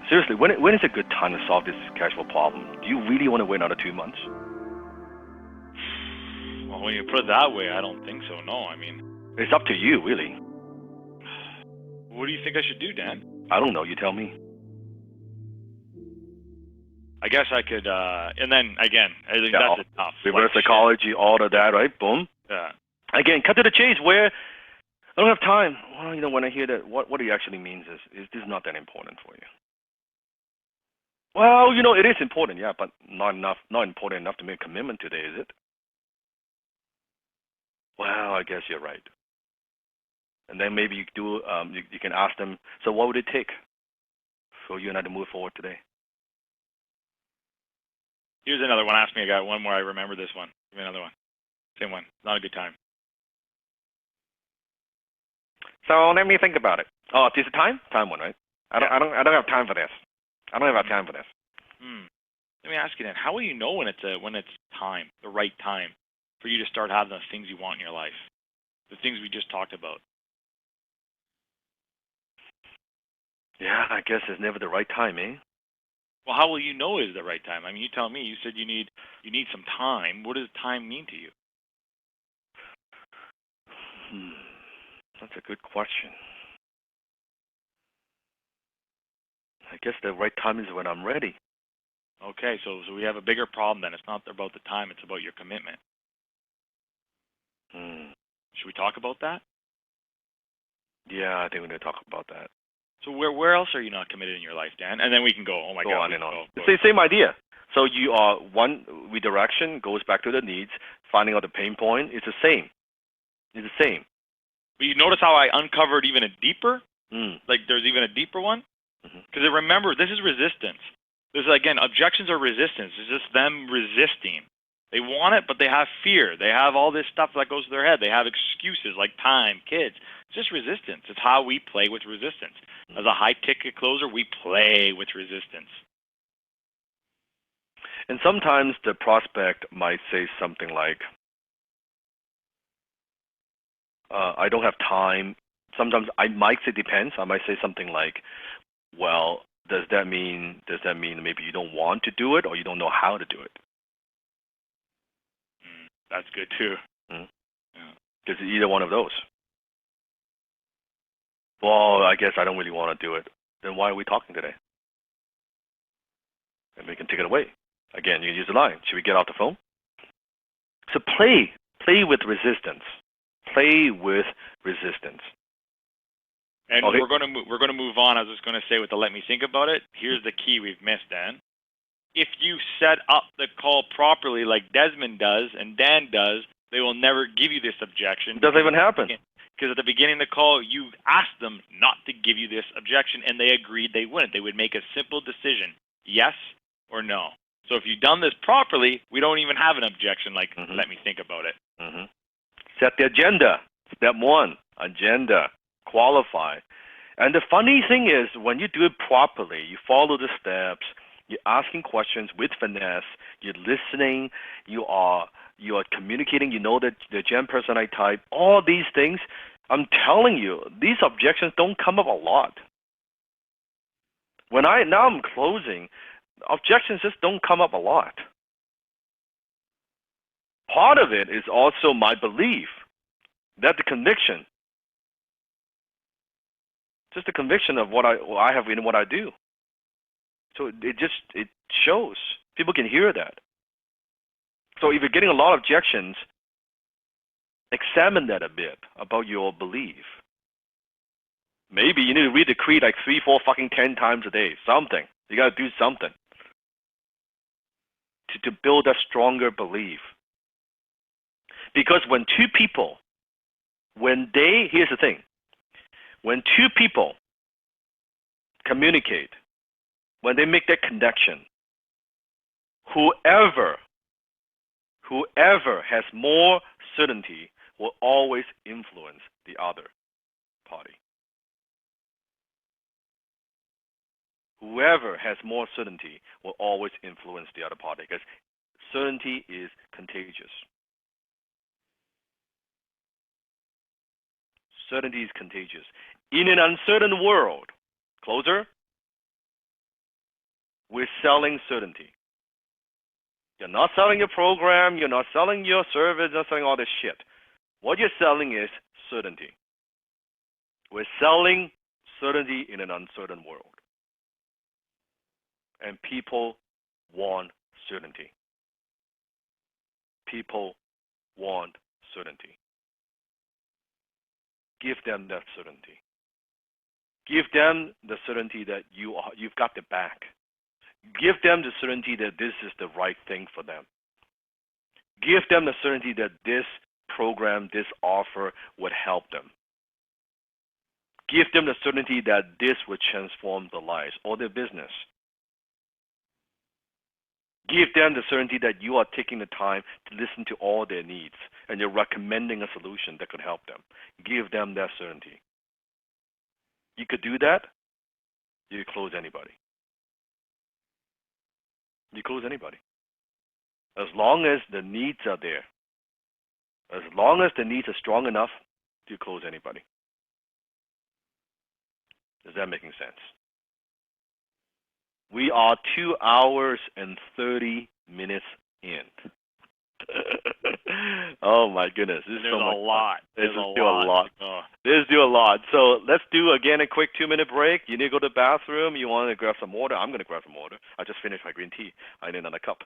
Seriously, when is a good time to solve this cash flow problem? Do you really want to wait another 2 months? Well, when you put it that way, I don't think so. No, I mean, it's up to you, really. What do you think I should do, Dan? I don't know. You tell me. I guess I could, and then again, I think that's enough. Reverse psychology, all of that, right? Boom. Yeah. Again, cut to the chase. Where I don't have time. Well, when I hear that, what it actually means is this is not that important for you. Well, it is important, yeah, but not important enough to make a commitment today, is it? Well, I guess you're right. And then maybe you do. You can ask them. So, what would it take for you and I to move forward today? Here's another one. Ask me. I got one more. I remember this one. Give me another one. Same one. Not a good time. So let me think about it. Oh, this is time one, right? I don't have time for this. I don't have time for this. Let me ask you then. How will you know when it's time, the right time, for you to start having the things you want in your life, the things we just talked about? Yeah, I guess it's never the right time, eh? Well, how will you know it is the right time? I mean, you tell me. You said you need some time. What does time mean to you? That's a good question. I guess the right time is when I'm ready. Okay, so we have a bigger problem then. It's not about the time. It's about your commitment. Should we talk about that? Yeah, I think we need to talk about that. So where else are you not committed in your life, Dan? And then we can go. Oh my God. Go on and on. Same idea. So you are one redirection goes back to the needs, finding out the pain point. It's the same. It's the same. But you notice how I uncovered even a deeper? Like there's even a deeper one? Because remember, this is resistance. This is, again, objections are resistance. It's just them resisting. They want it, but they have fear. They have all this stuff that goes to their head. They have excuses like time, kids. It's just resistance. It's how we play with resistance. As a high-ticket closer, we play with resistance. And sometimes the prospect might say something like, I don't have time. Sometimes I might say depends. I might say something like, well, does that mean maybe you don't want to do it or you don't know how to do it? That's good too. Because either one of those. Well, I guess I don't really want to do it. Then why are we talking today? And we can take it away. Again, you can use the line. Should we get off the phone? So play with resistance. Play with resistance. And okay. we're going to move on. I was just going to say with the let me think about it. Here's the key we've missed, Dan. If you set up the call properly, like Desmond does and Dan does, they will never give you this objection. It doesn't even happen. Because at the beginning of the call, you asked them not to give you this objection, and they agreed they wouldn't. They would make a simple decision, yes or no. So if you've done this properly, we don't even have an objection like, let me think about it. Set the agenda. Step 1, agenda. Qualify. And the funny thing is, when you do it properly, you follow the steps, you're asking questions with finesse, you're listening, you are communicating, you know that the gen personality type, all these things, I'm telling you, these objections don't come up a lot. Now I'm closing, objections just don't come up a lot. Part of it is also my belief, that the conviction, just the conviction of what I have in what I do. So it shows. People can hear that. So if you're getting a lot of objections, examine that a bit about your belief. Maybe you need to read the creed like 3, 4, 10 times a day. Something. You got to do something to build a stronger belief. Because when two people, here's the thing, when two people communicate, when they make that connection, whoever has more certainty will always influence the other party. Whoever has more certainty will always influence the other party because certainty is contagious. Certainty is contagious. In an uncertain world, closer, we're selling certainty. You're not selling your program, you're not selling your service, you're not selling all this shit. What you're selling is certainty. We're selling certainty in an uncertain world. And people want certainty. People want certainty. Give them that certainty. Give them the certainty that you've got the back. Give them the certainty that this is the right thing for them. Give them the certainty that this program, this offer would help them. Give them the certainty that this would transform their lives or their business. Give them the certainty that you are taking the time to listen to all their needs and you're recommending a solution that could help them. Give them that certainty. You could do that, you could close anybody. You close anybody. As long as the needs are there, as long as the needs are strong enough, you close anybody. Is that making sense? We are 2 hours and 30 minutes in. Oh my goodness, this is so much fun. There's still a lot. There's still a lot. So let's do again a quick 2-minute break. You need to go to the bathroom. You want to grab some water. I'm going to grab some water. I just finished my green tea. I need another cup.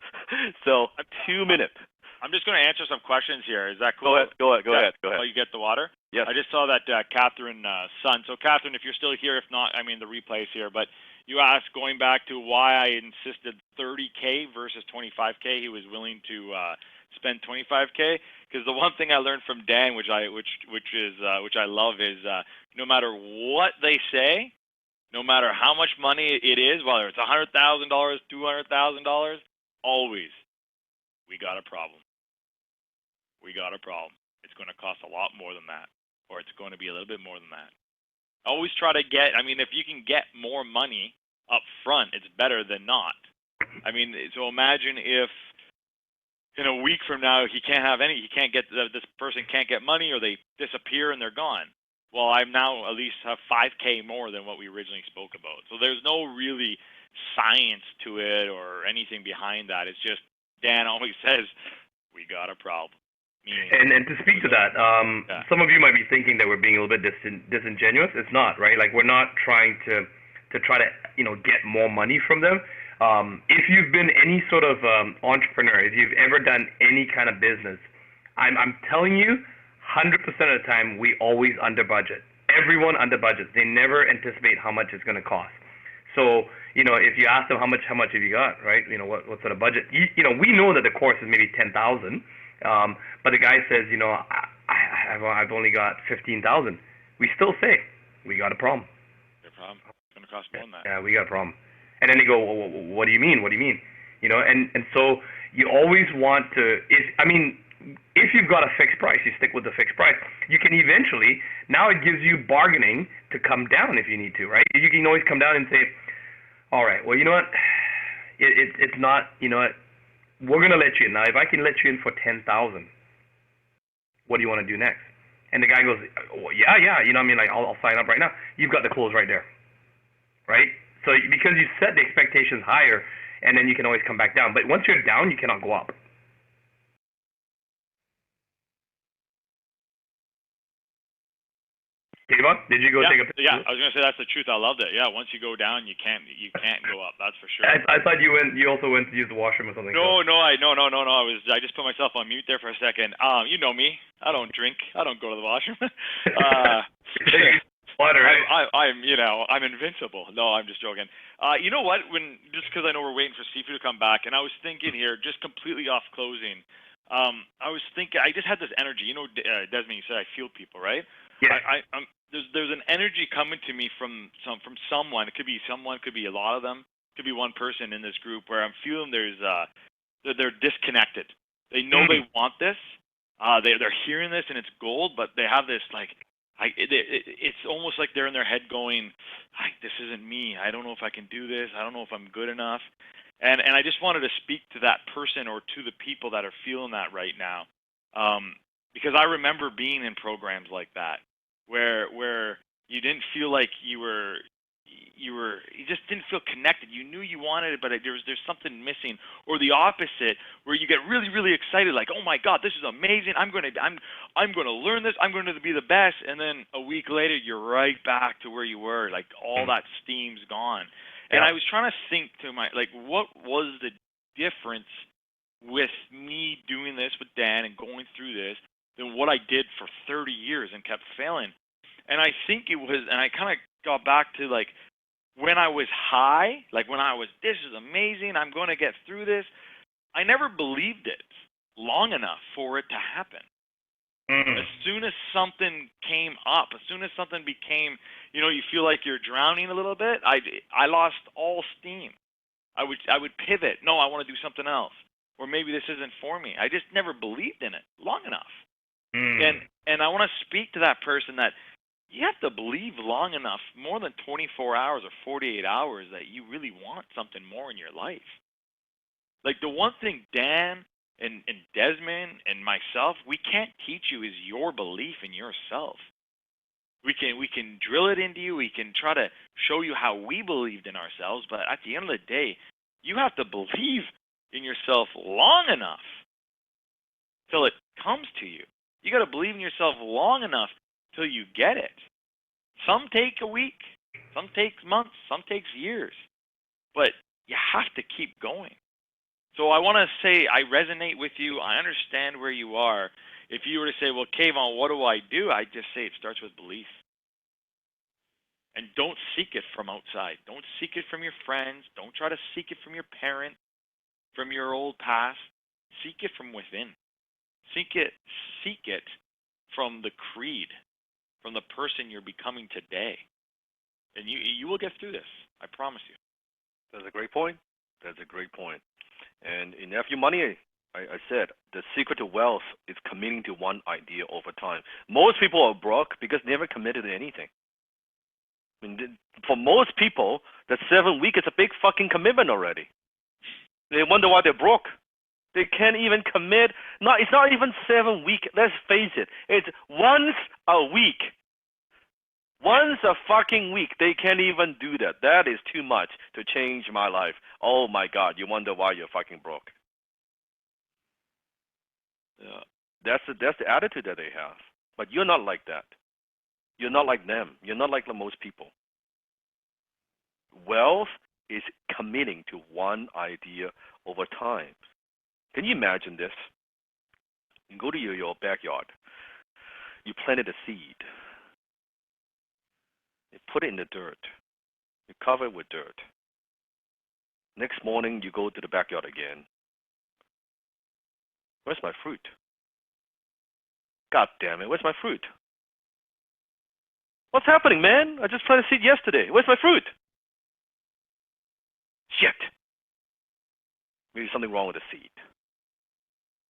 So 2 minutes. I'm just going to answer some questions here. Is that cool? Go ahead. Oh, you get the water? Yes. I just saw that Catherine son. So Catherine, if you're still here, if not, the replay's here. But you asked, going back to why I insisted $30K versus $25K. He was willing to spend $25K, because the one thing I learned from Dan, which I love, is no matter what they say, no matter how much money it is, whether it's $100,000, $200,000, always, we got a problem. We got a problem. It's going to cost a lot more than that, or it's going to be a little bit more than that. Always try to get, if you can get more money up front, it's better than not. So imagine if in a week from now this person can't get money, or they disappear and they're gone. Well, I'm now at least have $5K more than what we originally spoke about. So there's no really science to it or anything behind that. It's just Dan always says, we got a problem. And to speak to that, some of you might be thinking that we're being a little bit disingenuous. It's not, right? Like, we're not trying to try to get more money from them. If you've been any sort of entrepreneur, if you've ever done any kind of business, I'm telling you, 100% of the time we always under budget. Everyone under budget. They never anticipate how much it's going to cost. So if you ask them how much have you got, right? What sort of budget? We know that the course is maybe 10,000, but the guy says, I've only got 15,000. We still say we got a problem. No problem. It's going to cost more than that. Yeah, we got a problem. And then they go, well, what do you mean? What do you mean? And so you always want to. If you've got a fixed price, you stick with the fixed price. You can eventually. Now it gives you bargaining to come down if you need to, right? You can always come down and say, all right, well, you know what? It's not. You know what? We're gonna let you in. Now, if I can let you in for 10,000, what do you want to do next? And the guy goes, well, yeah. I'll sign up right now. You've got the close right there, right? So because you set the expectations higher, and then you can always come back down. But once you're down, you cannot go up. Kayvon, did you go take a picture? Yeah, I was gonna say that's the truth. I loved it. Yeah, once you go down, you can't go up. That's for sure. I thought you also went to use the washroom or something. No. I just put myself on mute there for a second. You know me. I don't drink. I don't go to the washroom. Water. I'm invincible. No, I'm just joking. You know what? Just because I know we're waiting for Sifu to come back, and I was thinking here, just completely off closing. I was thinking, I just had this energy. Desmond, you said I feel people, right? Yeah. There's an energy coming to me from someone. It could be someone, could be a lot of them, could be one person in this group where I'm feeling they're disconnected. They know they want this. They're hearing this and it's gold, but they have this it's almost like they're in their head going, this isn't me. I don't know if I can do this. I don't know if I'm good enough. And I just wanted to speak to that person or to the people that are feeling that right now, because I remember being in programs like that. Where you didn't feel like you just didn't feel connected. You knew you wanted it, but there's something missing. Or the opposite, where you get really, really excited, like, oh my God, this is amazing. I'm gonna learn this. I'm going to be the best. And then a week later, you're right back to where you were. Like all that steam's gone. And I was trying to think to what was the difference with me doing this with Dan and going through this than what I did for 30 years and kept failing. And I think it was, and I kind of got back to when I was high, when I was, this is amazing, I'm going to get through this. I never believed it long enough for it to happen. As soon as something came up, as soon as something became, you feel like you're drowning a little bit, I lost all steam. I would pivot. No, I want to do something else. Or maybe this isn't for me. I just never believed in it long enough. And I want to speak to that person that you have to believe long enough, more than 24 hours or 48 hours, that you really want something more in your life. The one thing Dan and Desmond and myself, we can't teach you is your belief in yourself. We can drill it into you. We can try to show you how we believed in ourselves, but at the end of the day, you have to believe in yourself long enough till it comes to you. You got to believe in yourself long enough till you get it. Some take a week, some takes months, some takes years, but you have to keep going. So I want to say I resonate with you. I understand where you are. If you were to say, well, Kayvon, what do? I'd just say it starts with belief. And don't seek it from outside. Don't seek it from your friends. Don't try to seek it from your parents, from your old past. Seek it from within. Seek it from the creed, from the person you're becoming today. And you will get through this. I promise you. That's a great point. And in F U Money, I said the secret to wealth is committing to one idea over time. Most people are broke because they never committed to anything. For most people, the 7 week is a big fucking commitment already. They wonder why they're broke. They can't even commit. No, it's not even 7 weeks. Let's face it. It's once a week. Once a fucking week. They can't even do that. That is too much to change my life. Oh my God. You wonder why you're fucking broke. Yeah. That's the attitude that they have. But you're not like that. You're not like them. You're not like most people. Wealth is committing to one idea over time. Can you imagine this? You go to your backyard. You planted a seed. You put it in the dirt. You cover it with dirt. Next morning, you go to the backyard again. Where's my fruit? God damn it, where's my fruit? What's happening, man? I just planted a seed yesterday. Where's my fruit? Shit. Maybe something wrong with the seed.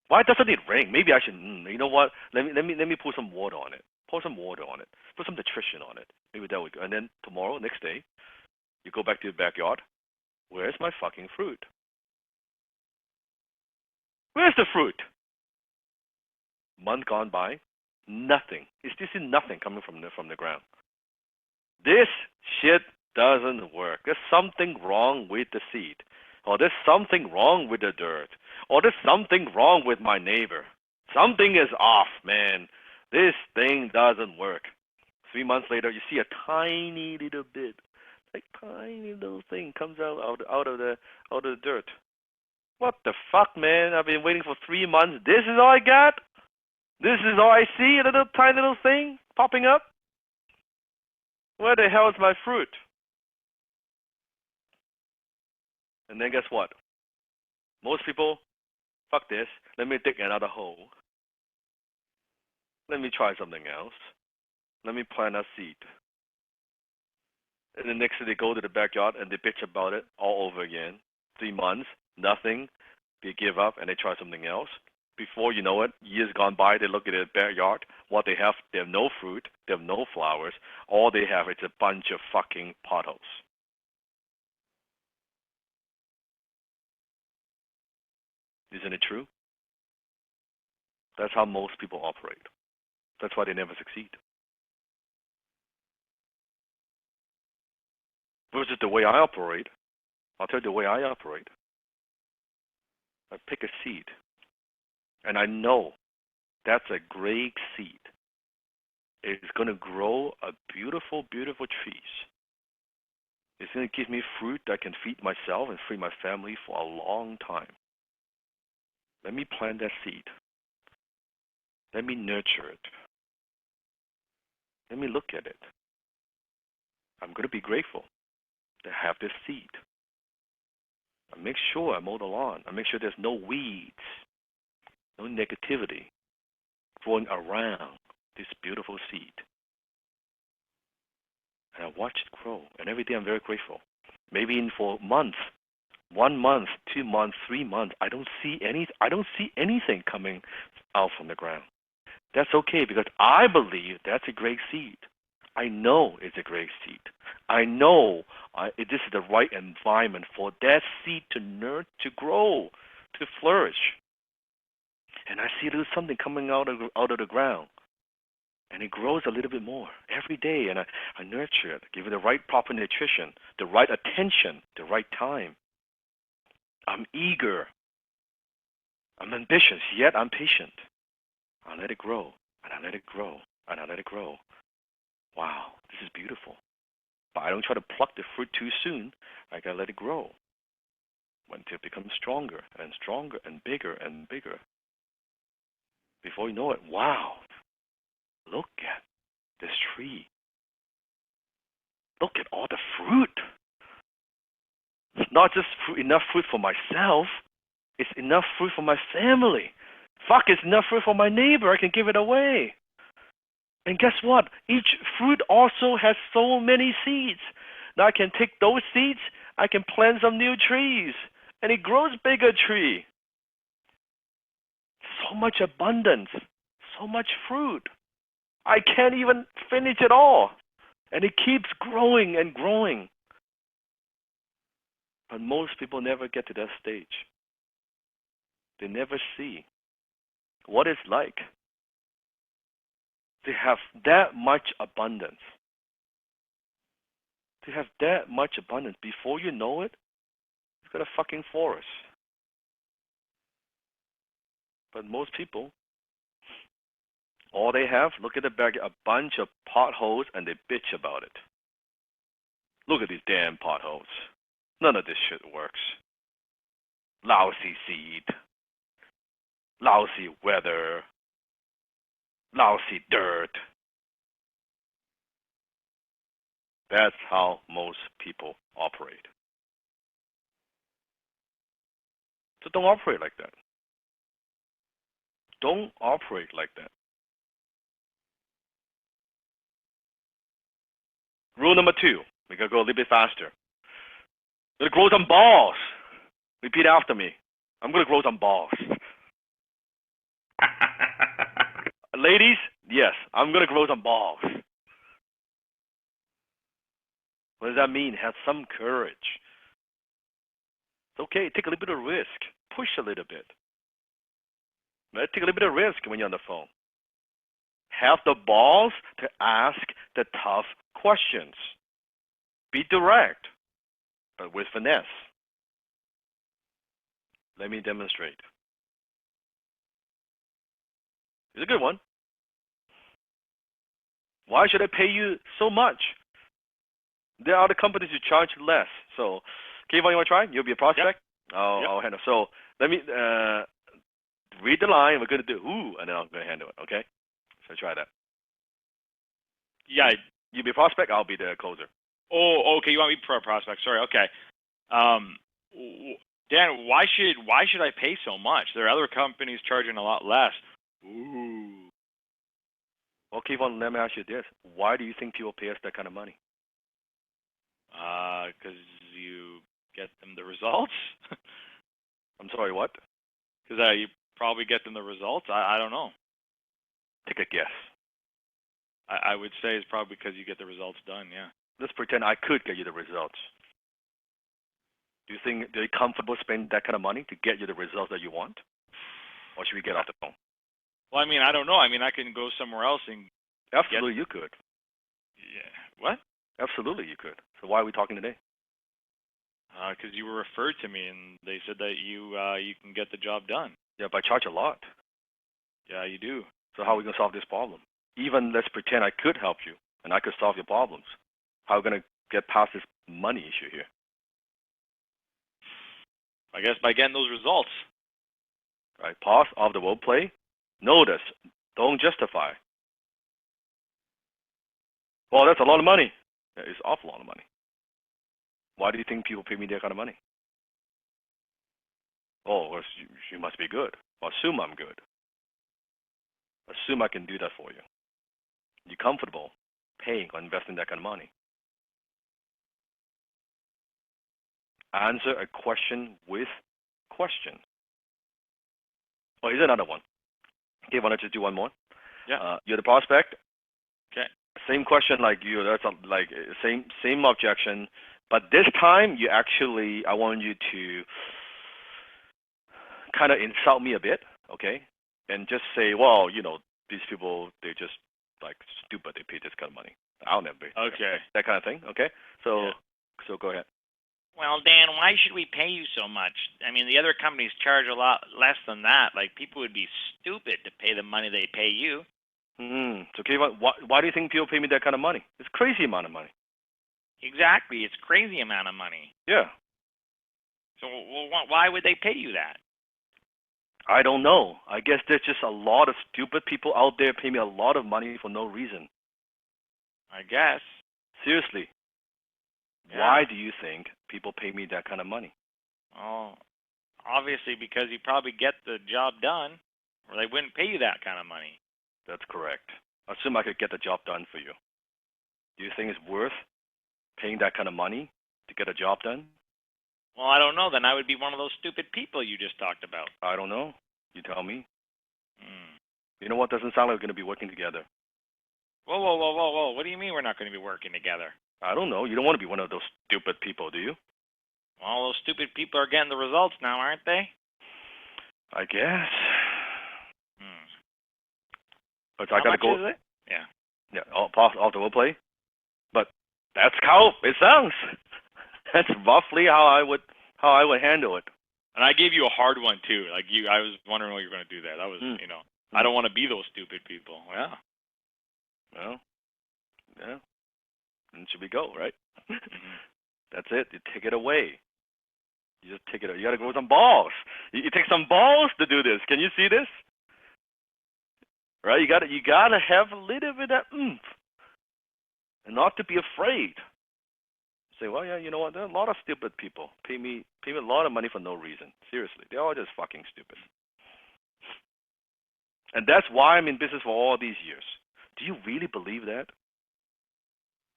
Why doesn't it rain? Maybe I should, you know what? Let me pour some water on it. Pour some water on it. Put some nutrition on it. Maybe that would go. And then tomorrow, next day, you go back to your backyard. Where's my fucking fruit? Where's the fruit? Month gone by, nothing. It's just nothing coming from the ground. This shit doesn't work. There's something wrong with the seed. Or there's something wrong with the dirt. Or there's something wrong with my neighbor. Something is off, man. This thing doesn't work. 3 months later, you see a tiny little bit, like tiny little thing comes out of the dirt. What the fuck, man? I've been waiting for 3 months. This is all I got? This is all I see? A little tiny little thing popping up? Where the hell is my fruit? And then guess what? Most people, fuck this. Let me dig another hole. Let me try something else. Let me plant a seed. And the next day they go to the backyard and they bitch about it all over again. 3 months, nothing. They give up and they try something else. Before you know it, years gone by, they look at their backyard. What they have no fruit, they have no flowers. All they have is a bunch of fucking potholes. Isn't it true? That's how most people operate. That's why they never succeed. Versus the way I operate, I'll tell you the way I operate. I pick a seed, and I know that's a great seed. It's going to grow a beautiful, beautiful trees. It's going to give me fruit that I can feed myself and feed my family for a long time. Let me plant that seed. Let me nurture it. Let me look at it. I'm going to be grateful to have this seed. I make sure I mow the lawn. I make sure there's no weeds, no negativity growing around this beautiful seed. And I watch it grow. And every day I'm very grateful. Maybe for months, 1 month, 2 months, 3 months, I don't see anything coming out from the ground. That's okay because I believe that's a great seed. I know it's a great seed. I know this is the right environment for that seed to grow, to flourish. And I see there's something coming out of the ground. And it grows a little bit more every day. And I nurture it, give it the right proper nutrition, the right attention, the right time. I'm eager. I'm ambitious, yet I'm patient. I let it grow, and I let it grow, and I let it grow. Wow, this is beautiful. But I don't try to pluck the fruit too soon. I gotta let it grow until it becomes stronger and stronger and bigger and bigger. Before you know it, wow, look at this tree. Look at all the fruit. It's not just enough fruit for myself. It's enough fruit for my family. Fuck, it's enough fruit for my neighbor. I can give it away. And guess what? Each fruit also has so many seeds. Now I can take those seeds, I can plant some new trees, and it grows bigger tree. So much abundance, so much fruit. I can't even finish it all. And it keeps growing and growing. But most people never get to that stage. They never see what it's like to have that much abundance. To have that much abundance. Before you know it, you've got a fucking forest. But most people, all they have, look at the back, a bunch of potholes, and they bitch about it. Look at these damn potholes. None of this shit works. Lousy seed. Lousy weather. lousy dirt. That's how most people operate. So don't operate like that. Don't operate like that. Rule number 2. We gotta go a little bit faster. Gonna grow some balls. Repeat after me. I'm gonna grow some balls. Ladies, yes, I'm gonna grow some balls. What does that mean? Have some courage. It's okay. Take a little bit of risk. Push a little bit. Right? Take a little bit of risk when you're on the phone. Have the balls to ask the tough questions. Be direct, but with finesse. Let me demonstrate. It's a good one. Why should I pay you so much? There are other companies who charge less. So, Kayvon, you want to try? You'll be a prospect? Yep. I'll handle. So, let me read the line. We're going to do ooh, and then I'm going to handle it, okay? So, try that. Yeah. You be a prospect, I'll be the closer. Oh, okay. You want me to be a prospect? Sorry. Okay. Dan, why should I pay so much? There are other companies charging a lot less. Ooh. Well, Kayvon, let me ask you this. Why do you think people pay us that kind of money? Because you get them the results. I'm sorry, what? Because you probably get them the results. I don't know. Take a guess. I would say it's probably because you get the results done, yeah. Let's pretend I could get you the results. Do you think they're comfortable spending that kind of money to get you the results that you want? Or should we get off the phone? Well, I mean, I don't know. I mean, I can go somewhere else and Absolutely, you could. Yeah. What? Absolutely, you could. So why are we talking today? Because you were referred to me, and they said that you can get the job done. Yeah, but I charge a lot. Yeah, you do. So how are we going to solve this problem? Even let's pretend I could help you, and I could solve your problems. How are we going to get past this money issue here? I guess by getting those results. Right, pause, off the role play. Notice, don't justify. Well, that's a lot of money. Yeah, it's an awful lot of money. Why do you think people pay me that kind of money? Oh, well, she must be good. Well, assume I'm good. Assume I can do that for you. You're comfortable paying or investing that kind of money. Answer a question with question. Oh, here's another one. Okay, why don't you do one more? Yeah. You're the prospect. Okay. Same question like you. That's same objection, but this time you actually, I want you to kind of insult me a bit, okay? And just say, well, these people, they're just like stupid. They pay this kind of money. I'll never pay. Okay. That kind of thing, okay? So, Yeah. So go ahead. Well, Dan, why should we pay you so much? I mean, the other companies charge a lot less than that. Like, people would be stupid to pay the money they pay you. So, Kayvon, why do you think people pay me that kind of money? It's a crazy amount of money. Exactly. It's crazy amount of money. Yeah. So why would they pay you that? I don't know. I guess there's just a lot of stupid people out there paying me a lot of money for no reason. I guess. Seriously. Yeah. Why do you think people pay me that kind of money? Oh, obviously because you probably get the job done, or they wouldn't pay you that kind of money. That's correct. Assume I could get the job done for you. Do you think it's worth paying that kind of money to get a job done? Well, I don't know. Then I would be one of those stupid people you just talked about. I don't know. You tell me. Hmm. You know what? Doesn't sound like we're going to be working together. Whoa. What do you mean we're not going to be working together? I don't know. You don't want to be one of those stupid people, do you? Well, those stupid people are getting the results now, aren't they? I guess. But How I got to much go. is it? Yeah. Yeah, off the role play. But that's how it sounds. That's roughly how I would handle it. And I gave you a hard one too. Like I was wondering what you were going to do there. That was, I don't want to be those stupid people. Yeah. Well, yeah. And should we go, right? That's it. You take it away. You just take it away. You got to grow some balls. You take some balls to do this. Can you see this? right? You gotta have a little bit of oomph, and not to be afraid. Say, well, yeah, you know what? There are a lot of stupid people pay me a lot of money for no reason. Seriously, they're all just fucking stupid. And that's why I'm in business for all these years. Do you really believe that?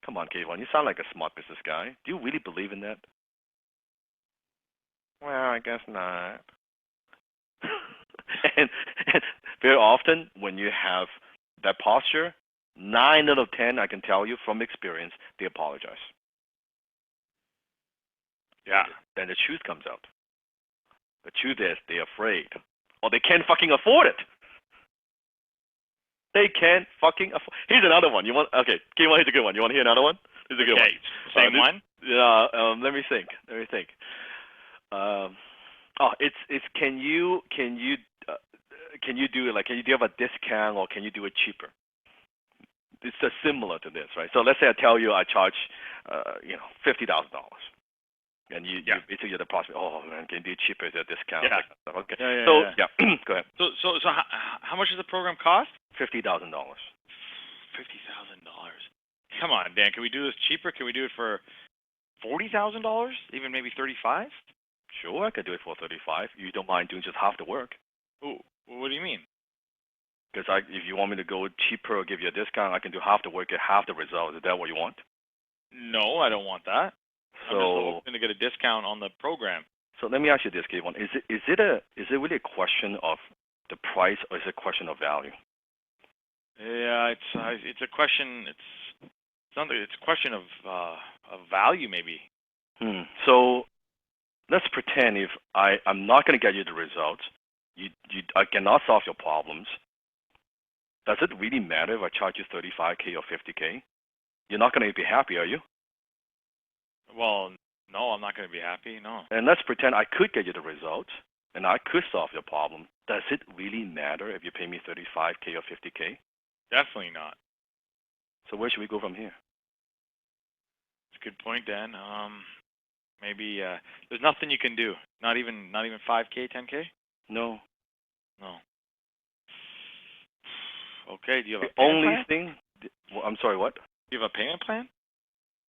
Come on, Kayvon, you sound like a smart business guy. Do you really believe in that? Well, I guess not. and very often, when you have that posture, 9 out of 10, I can tell you from experience, they apologize. Yeah. Then the truth comes out. The truth is they're afraid. Or they can't fucking afford it. They can't fucking afford. Here's another one. You want? Okay, Kayvon, here's a good one. You want to hear another one? Here's a good one. Same one? Yeah. Let me think. It's can you do it, like, can you have a discount, or can you do it cheaper? It's just similar to this, right? So let's say I tell you I charge $50,000, and you basically you're the prospect. Oh man, can you do it cheaper? Is there a discount? Yeah. Like, okay. Yeah. Go ahead. So how much does the program cost? $50,000. $50,000. Come on, Dan. Can we do this cheaper? Can we do it for $40,000? Even maybe 35? Sure, I could do it for 35. You don't mind doing just half the work? Ooh, what do you mean? Because if you want me to go cheaper or give you a discount, I can do half the work, get half the results. Is that what you want? No, I don't want that. So, I'm just hoping to get a discount on the program. So let me ask you this, Kayvon. Is it really a question of the price, or is it a question of value? Yeah, it's a question. It's a question of value, maybe. So let's pretend if I'm not going to get you the results, I cannot solve your problems. Does it really matter if I charge you $35K or $50K? You're not going to be happy, are you? Well, no, I'm not going to be happy. No. And let's pretend I could get you the results and I could solve your problem. Does it really matter if you pay me $35K or $50K? Definitely not. So where should we go from here? It's a good point, Dan. Maybe there's nothing you can do. Not even 5K, 10K. No. Okay. Do you have a the payment only plan? thing? I'm sorry. What? Do you have a payment plan?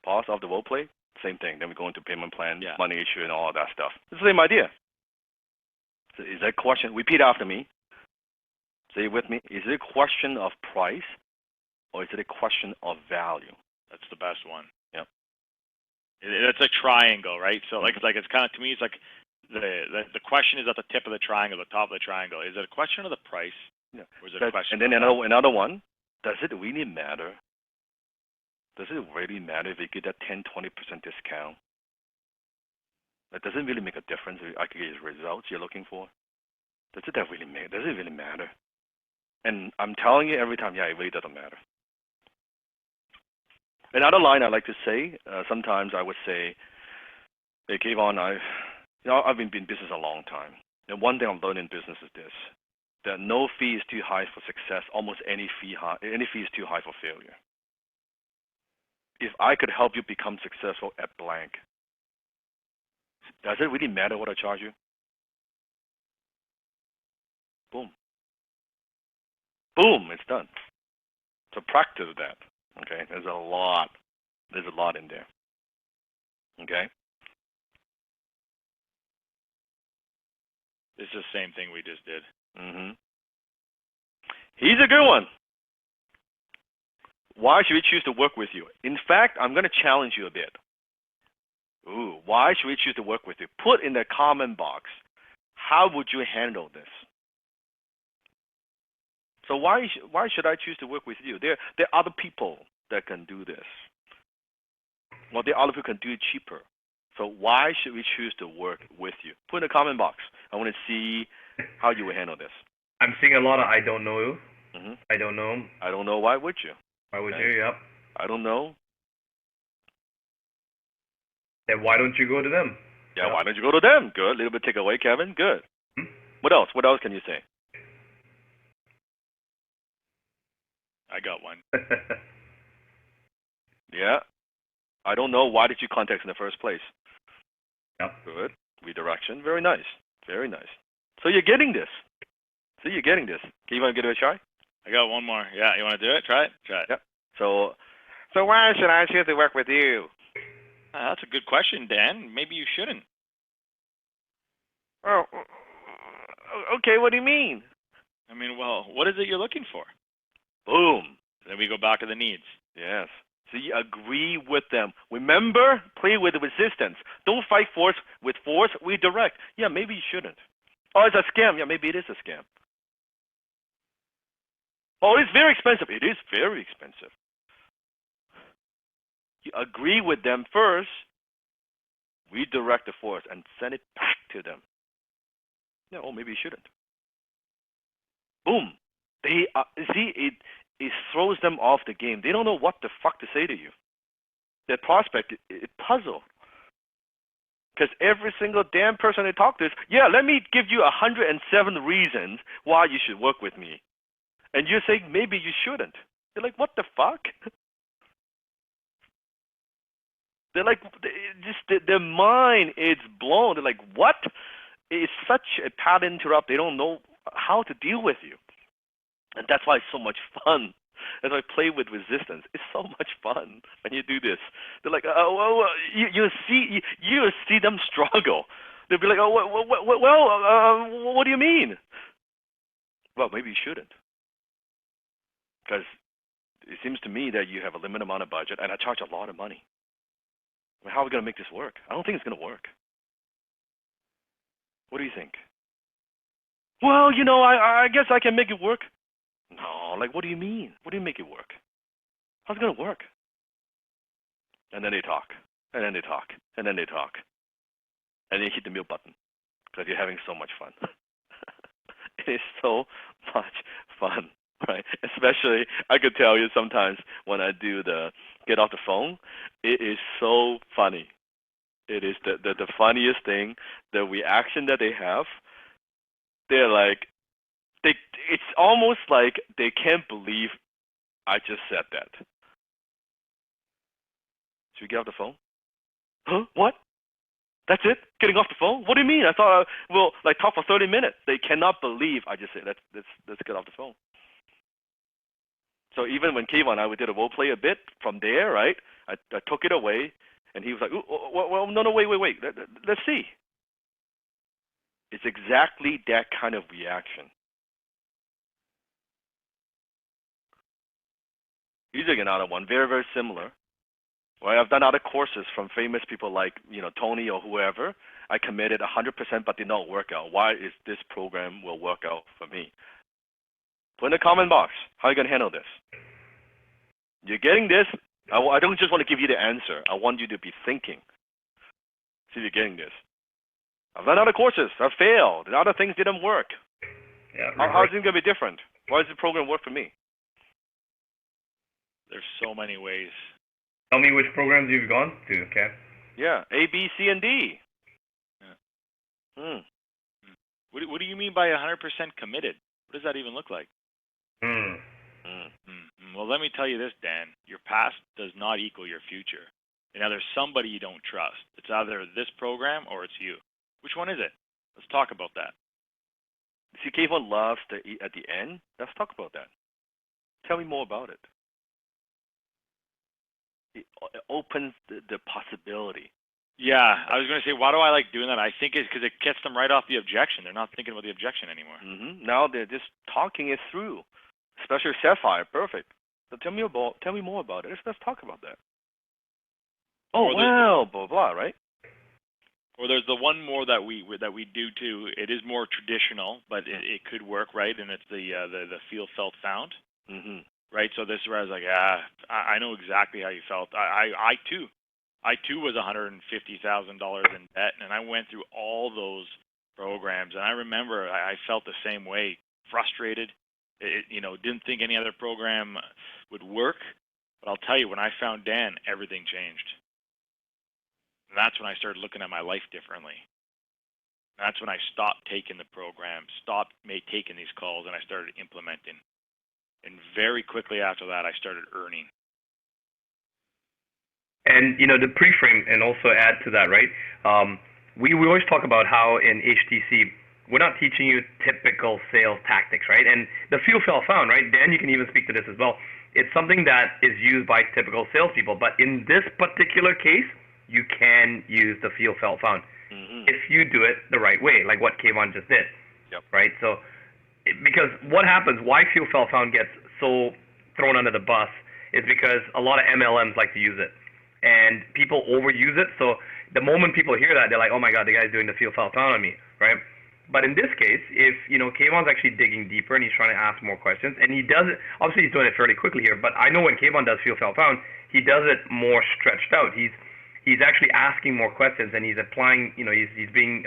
Pause off the role play. Same thing. Then we go into payment plan, Yeah. money issue, and all that stuff. It's the same idea. So is that question? Repeat after me. Say it with me. Is it a question of price, or is it a question of value? That's the best one. Yep. It's a triangle, right? So it's kind of, to me, it's like the question is at the tip of the triangle, the top of the triangle. Is it a question of the price? Yeah. Or is it a question? And then another one. Does it really matter? Does it really matter if you get that 10-20% discount? Like, does it really make a difference if I can get the results you're looking for? Does it really matter? And I'm telling you every time, yeah, it really doesn't matter. Another line I like to say, sometimes I would say, hey, Kayvon, I've been in business a long time. And one thing I've learned in business is this, that no fee is too high for success. Almost any fee is too high for failure. If I could help you become successful at blank, does it really matter what I charge you? Boom. Boom, it's done. So practice that. Okay, there's a lot in there. Okay. It's the same thing we just did. Here's a good one. Why should we choose to work with you? In fact, I'm going to challenge you a bit. Why should we choose to work with you? Put in the comment box, how would you handle this? So why should I choose to work with you? There are other people that can do this. Well, there are other people who can do it cheaper. So why should we choose to work with you? Put in the comment box. I want to see how you will handle this. I'm seeing a lot of I don't know. I don't know. I don't know. Why would you? Why would you? Yep. I don't know. Then why don't you go to them? Yeah, yep. Why don't you go to them? Good. A little bit takeaway, Kevin. Good. What else? What else can you say? I got one. Yeah. I don't know. Why did you contact in the first place? Yep. Good. Redirection. Very nice. Very nice. So you're getting this. Can you want to give it a try? I got one more. Yeah, you want to do it? Try it. Yep. So why should I choose to work with you? That's a good question, Dan. Maybe you shouldn't. Oh, okay. What do you mean? I mean, well, what is it you're looking for? Boom. Then we go back to the needs. Yes. So you agree with them. Remember, play with resistance. Don't fight force with force. Redirect. Yeah, maybe you shouldn't. Oh, it's a scam. Yeah, maybe it is a scam. Oh, it's very expensive. It is very expensive. You agree with them first, redirect the force, and send it back to them. Yeah, oh, maybe you shouldn't. Boom. They see it throws them off the game. They don't know what the fuck to say to you. Their prospect it puzzled. Because every single damn person they talk to is, yeah, let me give you 107 reasons why you should work with me. And you're saying maybe you shouldn't. They're like, what the fuck? They're like, their mind is blown. They're like, what? It's such a pattern interrupt. They don't know how to deal with you. And that's why it's so much fun. As I play with resistance, it's so much fun when you do this. They're like, you see them struggle. They'll be like, what do you mean? Well, maybe you shouldn't, because it seems to me that you have a limited amount of budget, and I charge a lot of money. I mean, how are we going to make this work? I don't think it's going to work. What do you think? Well, I guess I can make it work. No, like, what do you mean? What do you make it work? How's it going to work? And then they talk, and then they talk, and then they talk. And then you hit the mute button because you're having so much fun. It is so much fun, right? Especially, I could tell you sometimes when I do the get off the phone, it is so funny. It is the funniest thing, the reaction that they have. They're like, it's almost like they can't believe I just said that. Should we get off the phone? Huh? What? That's it? Getting off the phone? What do you mean? I thought we'll talk for 30 minutes. They cannot believe I just said let's get off the phone. So even when Kayvon and I did a role play a bit from there, right? I took it away, and he was like, well, no, wait. Let's see. It's exactly that kind of reaction. Using another one, very, very similar. Right, I've done other courses from famous people like Tony or whoever. I committed 100%, but did not work out. Why is this program will work out for me? Put in the comment box. How are you going to handle this? You're getting this. I don't just want to give you the answer. I want you to be thinking. See if you're getting this. I've done other courses. I've failed. The other things didn't work. Yeah. How is it going to be different? Why does the program work for me? There's so many ways. Tell me which programs you've gone to, okay? Yeah, A, B, C, and D. Yeah. What do you mean by 100% committed? What does that even look like? Well, let me tell you this, Dan. Your past does not equal your future. And now there's somebody you don't trust. It's either this program or it's you. Which one is it? Let's talk about that. See, Kayvon loves at the end. Let's talk about that. Tell me more about it. It opens the possibility. Yeah, I was going to say, why do I like doing that? I think it's because it gets them right off the objection. They're not thinking about the objection anymore. Mm-hmm. Now they're just talking it through. Especially Sapphire, perfect. So tell me more about it. Let's talk about that. Oh, well, blah blah, right? Or there's the one more that we do too. It is more traditional, but it could work, right? And it's the feel, felt, found. Mm-hmm. Right. So this is where I was like, I know exactly how you felt. I too was $150,000 in debt, and I went through all those programs, and I remember I felt the same way, frustrated. Didn't think any other program would work. But I'll tell you, when I found Dan, everything changed. And that's when I started looking at my life differently. And that's when I stopped taking the program, stopped taking these calls, and I started implementing. And very quickly after that, I started earning. And the pre-frame, and also add to that, right? We always talk about how in HTC we're not teaching you typical sales tactics, right? And the feel, felt, found, right? Dan, you can even speak to this as well. It's something that is used by typical salespeople, but in this particular case, you can use the feel, felt, found if you do it the right way, like what Kayvon just did, right? So, because what happens, why feel, felt, found gets so thrown under the bus is because a lot of MLMs like to use it, and people overuse it. So the moment people hear that, they're like, oh my god, the guy's doing the feel, felt, found on me, right? But in this case, if Kayvon's actually digging deeper and he's trying to ask more questions, and he does it. Obviously, he's doing it fairly quickly here. But I know when Kayvon does feel, felt, found, he does it more stretched out. He's actually asking more questions, and he's applying. He's being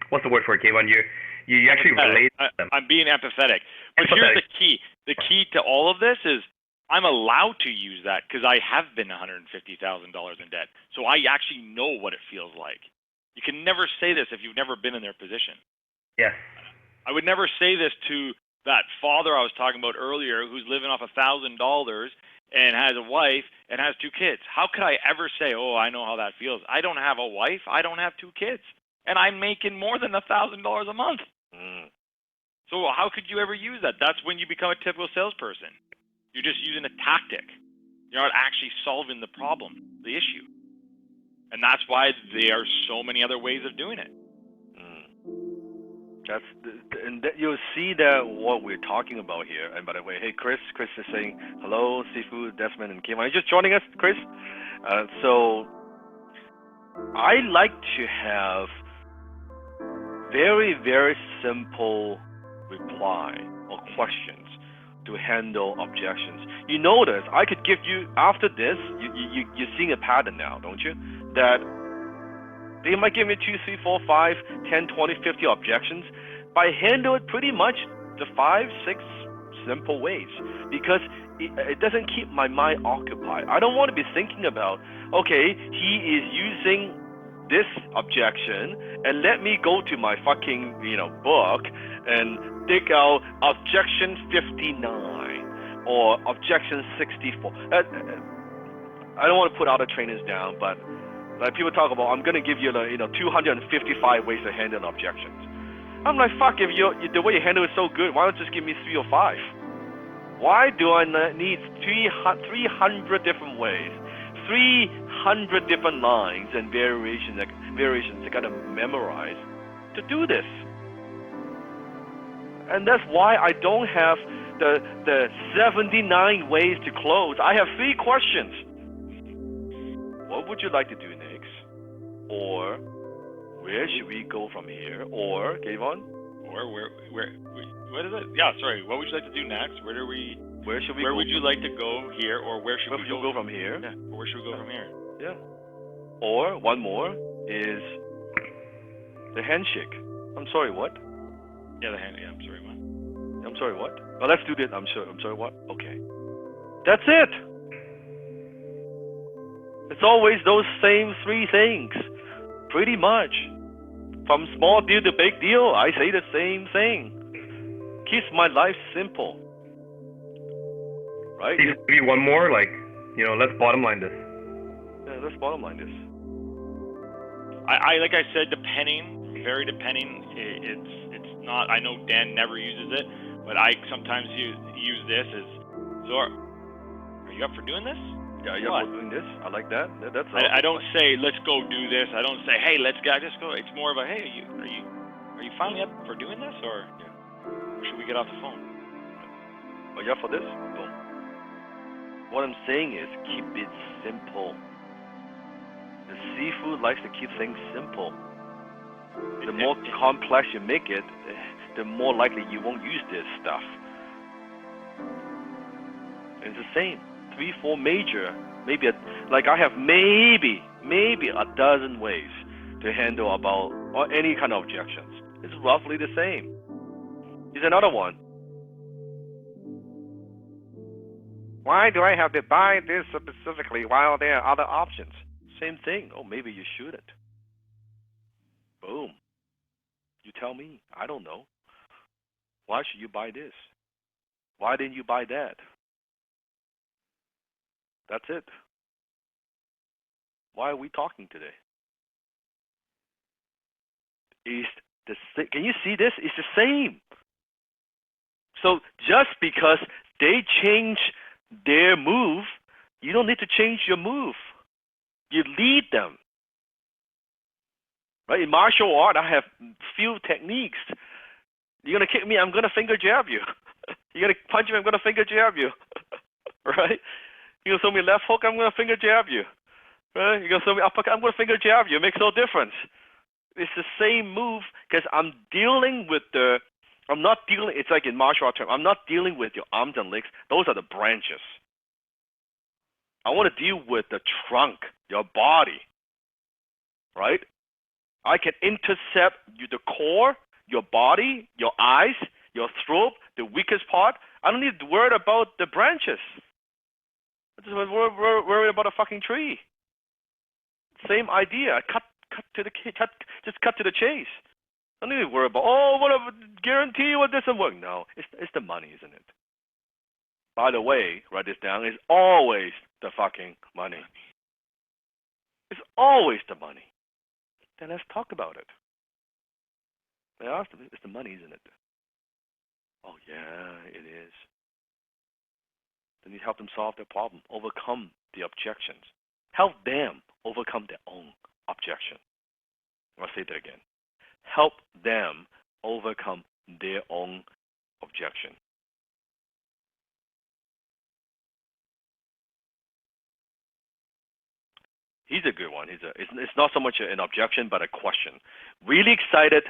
what's the word for it, Kayvon? You actually relate to them. I'm being empathetic. But here's the key. The key to all of this is I'm allowed to use that because I have been $150,000 in debt. So I actually know what it feels like. You can never say this if you've never been in their position. Yes. I would never say this to that father I was talking about earlier who's living off $1,000 and has a wife and has 2 kids. How could I ever say, oh, I know how that feels? I don't have a wife. I don't have 2 kids. And I'm making more than $1,000 a month. So how could you ever use that? That's when you become a typical salesperson. You're just using a tactic. You're not actually solving the problem, the issue. And that's why there are so many other ways of doing it. You'll see that what we're talking about here. And by the way, hey, Chris is saying hello, Seafood, Desmond, and Kim. Are you just joining us, Chris? So I like to have very, very simple reply or questions to handle objections. You notice I could give you, after this, you're seeing a pattern now, don't you? That they might give me 2, 3, 4, 5, 10, 20, 50 objections, but I handle it pretty much the 5, 6 simple ways because it doesn't keep my mind occupied. I don't want to be thinking about, okay, he is using this objection, and let me go to my fucking book and dig out objection 59 or objection 64. I don't want to put other trainers down, but like people talk about, I'm gonna give you 255 ways to handle objections. I'm like, fuck, if the way you handle it is so good, why don't you just give me 3 or 5? Why do I need 300 different ways, 300 different lines and variations I gotta memorize to do this? And that's why I don't have the 79 ways to close. I have 3 questions. What would you like to do next? Or where should we go from here? Or, Kayvon? Or where what is it? Yeah, sorry. What would you like to do next? Where should we go? Where would you like to go here? Or where should we go from here? Yeah. Or where should we go from here? Yeah. Or one more is the handshake. I'm sorry, what? Yeah, I'm sorry, what? I'm sorry, what? Well, let's do this. I'm sorry, what? Okay. That's it. It's always those same 3 things. Pretty much. From small deal to big deal, I say the same thing. Keeps my life simple. Right? Maybe one more, let's bottom line this. Yeah, let's bottom line this. I like I said, very depending. It's not. I know Dan never uses it, but I sometimes use this as. So, are you up for doing this? Yeah, you're doing this. I like that. That's. I don't say let's go do this. I don't say hey let's go. I just go. It's more of a hey are you finally up for doing this or should we get off the phone? Are you up for this? Boom. What I'm saying is keep it simple. The Seafood likes to keep things simple. The more complex you make it, the more likely you won't use this stuff. It's the same. 3, 4 major, maybe I have maybe a dozen ways to handle or any kind of objections. It's roughly the same. Here's another one. Why do I have to buy this specifically while there are other options? Same thing. Oh, maybe you shouldn't. Boom. You tell me. I don't know. Why should you buy this? Why didn't you buy that? That's it. Why are we talking today? Is Can you see this? It's the same. So just because they change their move, you don't need to change your move. You lead them. Right? In martial art, I have few techniques. You're going to kick me, I'm going to finger jab you. You're going to punch me, I'm going to finger jab you. Right? You're going to throw me left hook, I'm going to finger jab you. Right? You're going to throw me uppercut, I'm going to finger jab you. It makes no difference. It's the same move because I'm not dealing, it's like in martial art term, I'm not dealing with your arms and legs. Those are the branches. I want to deal with the trunk, your body, right? I can intercept the core, your body, your eyes, your throat, the weakest part. I don't need to worry about the branches. I just worry about a fucking tree. Same idea. Cut to the chase. I don't need to worry about, guarantee you what doesn't work. No, it's the money, isn't it? By the way, write this down, it's always the fucking money. It's always the money. Then let's talk about it. It's the money, isn't it? Oh, yeah, it is. Then you help them solve their problem, overcome the objections. Help them overcome their own objection. I'll say that again. Help them overcome their own objection. He's a good one. It's not so much an objection, but a question. Really excited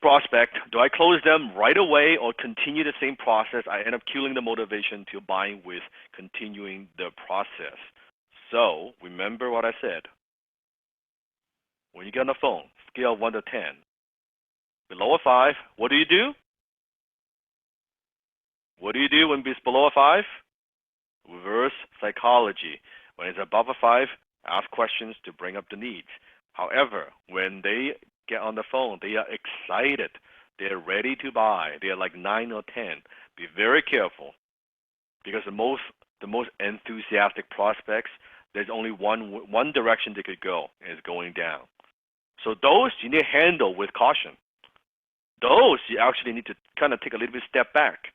prospect. Do I close them right away or continue the same process? I end up killing the motivation to buying with continuing the process. So remember what I said. When you get on the phone, scale 1 to 10. Below a 5, what do you do? What do you do when it's below a 5? Reverse psychology. When it's above a 5, ask questions to bring up the needs. However, when they get on the phone, they are excited. They're ready to buy. They're like 9 or 10. Be very careful because the most enthusiastic prospects, there's only one direction they could go, and it's going down. So those you need to handle with caution. Those you actually need to kind of take a little bit step back.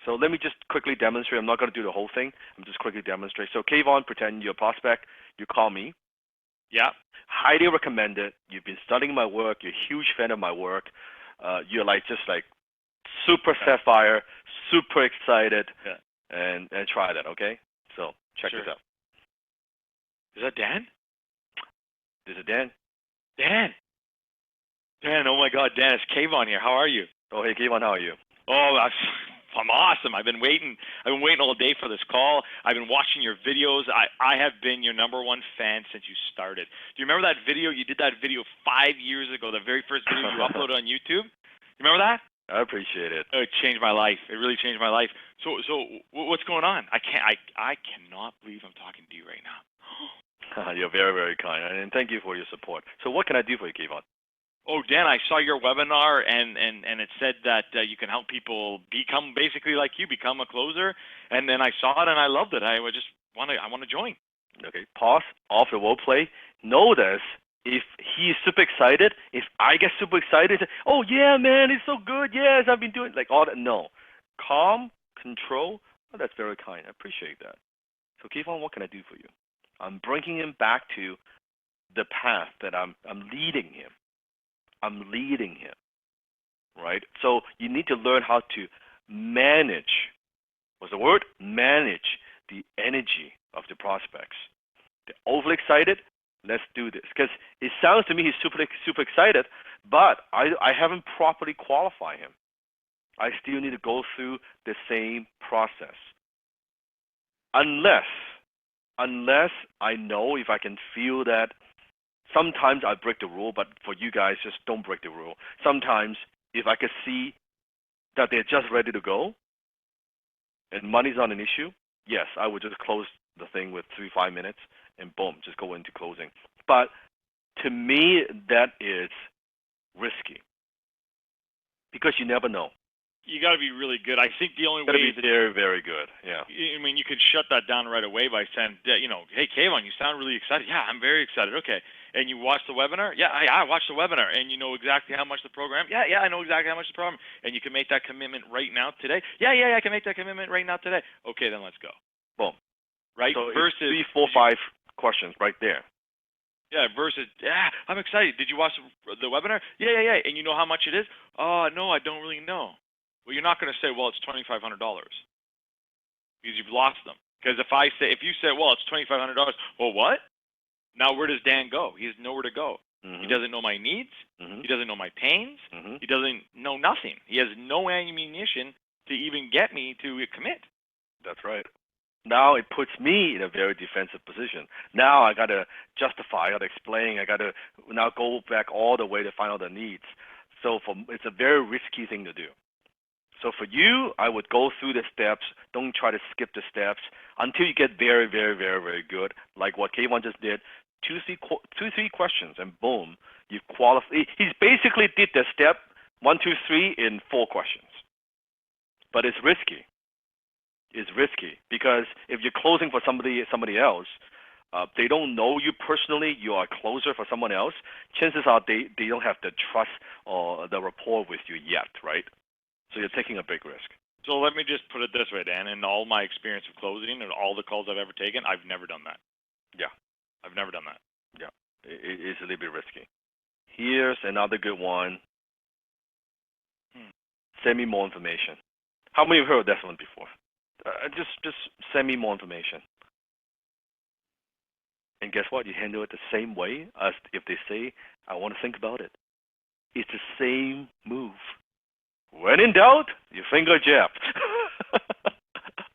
So let me just quickly demonstrate. I'm not going to do the whole thing. I'm just quickly demonstrate. So Kayvon, pretend you're a prospect. You call me. Yeah. Highly recommended. You've been studying my work. You're a huge fan of my work. You're just super sapphire, super excited, and try that, okay? So check this out. Is that Dan? This is Dan. Dan, oh my God, Dan, it's Kayvon here. How are you? Oh, hey, Kayvon, how are you? Oh, I'm awesome. I've been waiting all day for this call. I've been watching your videos. I have been your #1 fan since you started. Do you remember that video? You did that video 5 years ago, the very first video you uploaded on YouTube. You remember that? I appreciate it. It changed my life. It really changed my life. So what's going on? I cannot believe I'm talking to you right now. You're very, very kind, and thank you for your support. So what can I do for you, Kayvon? Oh, Dan, I saw your webinar, and it said that you can help people become basically like you, become a closer. And then I saw it, and I loved it. I want to join. Okay, pause, off the role play. Notice if he's super excited, if I get super excited, oh yeah, man, it's so good. Yes, I've been doing all that. No, calm, control. Oh, that's very kind. I appreciate that. So, Kayvon, what can I do for you? I'm bringing him back to the path that I'm leading him. I'm leading him, right? So you need to learn how to manage. What's the word? Manage the energy of the prospects. They're overly excited. Let's do this because it sounds to me he's super excited, but I haven't properly qualified him. I still need to go through the same process. Unless I know if I can feel that. Sometimes I break the rule, but for you guys, just don't break the rule. Sometimes, if I could see that they're just ready to go and money's not an issue, yes, I would just close the thing with 3-5 minutes and boom, just go into closing. But to me, that is risky because you never know. You got to be really good. I think the only Got to way be very, very good. Yeah. I mean, you could shut that down right away by saying, hey, Kayvon, you sound really excited. Yeah, I'm very excited. Okay. And you watched the webinar? Yeah, I watched the webinar. And you know exactly how much the program? Yeah, I know exactly how much the program. And you can make that commitment right now today? Yeah, I can make that commitment right now today. Okay, then let's go. Boom. Right? So versus 3, 4, 5 questions right there. Yeah, versus, I'm excited. Did you watch the webinar? Yeah. And you know how much it is? Oh, no, I don't really know. Well, you're not going to say, well, it's $2,500 because you've lost them. Because if you say, well, it's $2,500, well, what? Now where does Dan go? He has nowhere to go. Mm-hmm. He doesn't know my needs. Mm-hmm. He doesn't know my pains. Mm-hmm. He doesn't know nothing. He has no ammunition to even get me to commit. That's right. Now it puts me in a very defensive position. Now I got to justify, I got to explain, I got to now go back all the way to find out the needs. So it's a very risky thing to do. So for you, I would go through the steps. Don't try to skip the steps until you get very, very, very, very good, like what Kayvon just did. 2, 3 questions, and boom, you qualify. He basically did the step 1, 2, 3 in 4 questions. But it's risky. Is risky because if you're closing for somebody else, they don't know you personally. You are a closer for someone else. Chances are they don't have the trust or the rapport with you yet, right? So you're taking a big risk. So let me just put it this way, Dan. In all my experience of closing and all the calls I've ever taken, I've never done that. Yeah. I've never done that. Yeah. It's a little bit risky. Here's another good one. Send me more information. How many have heard that one before? Just send me more information. And guess what? You handle it the same way as if they say, I want to think about it. It's the same move. When in doubt, you finger jab.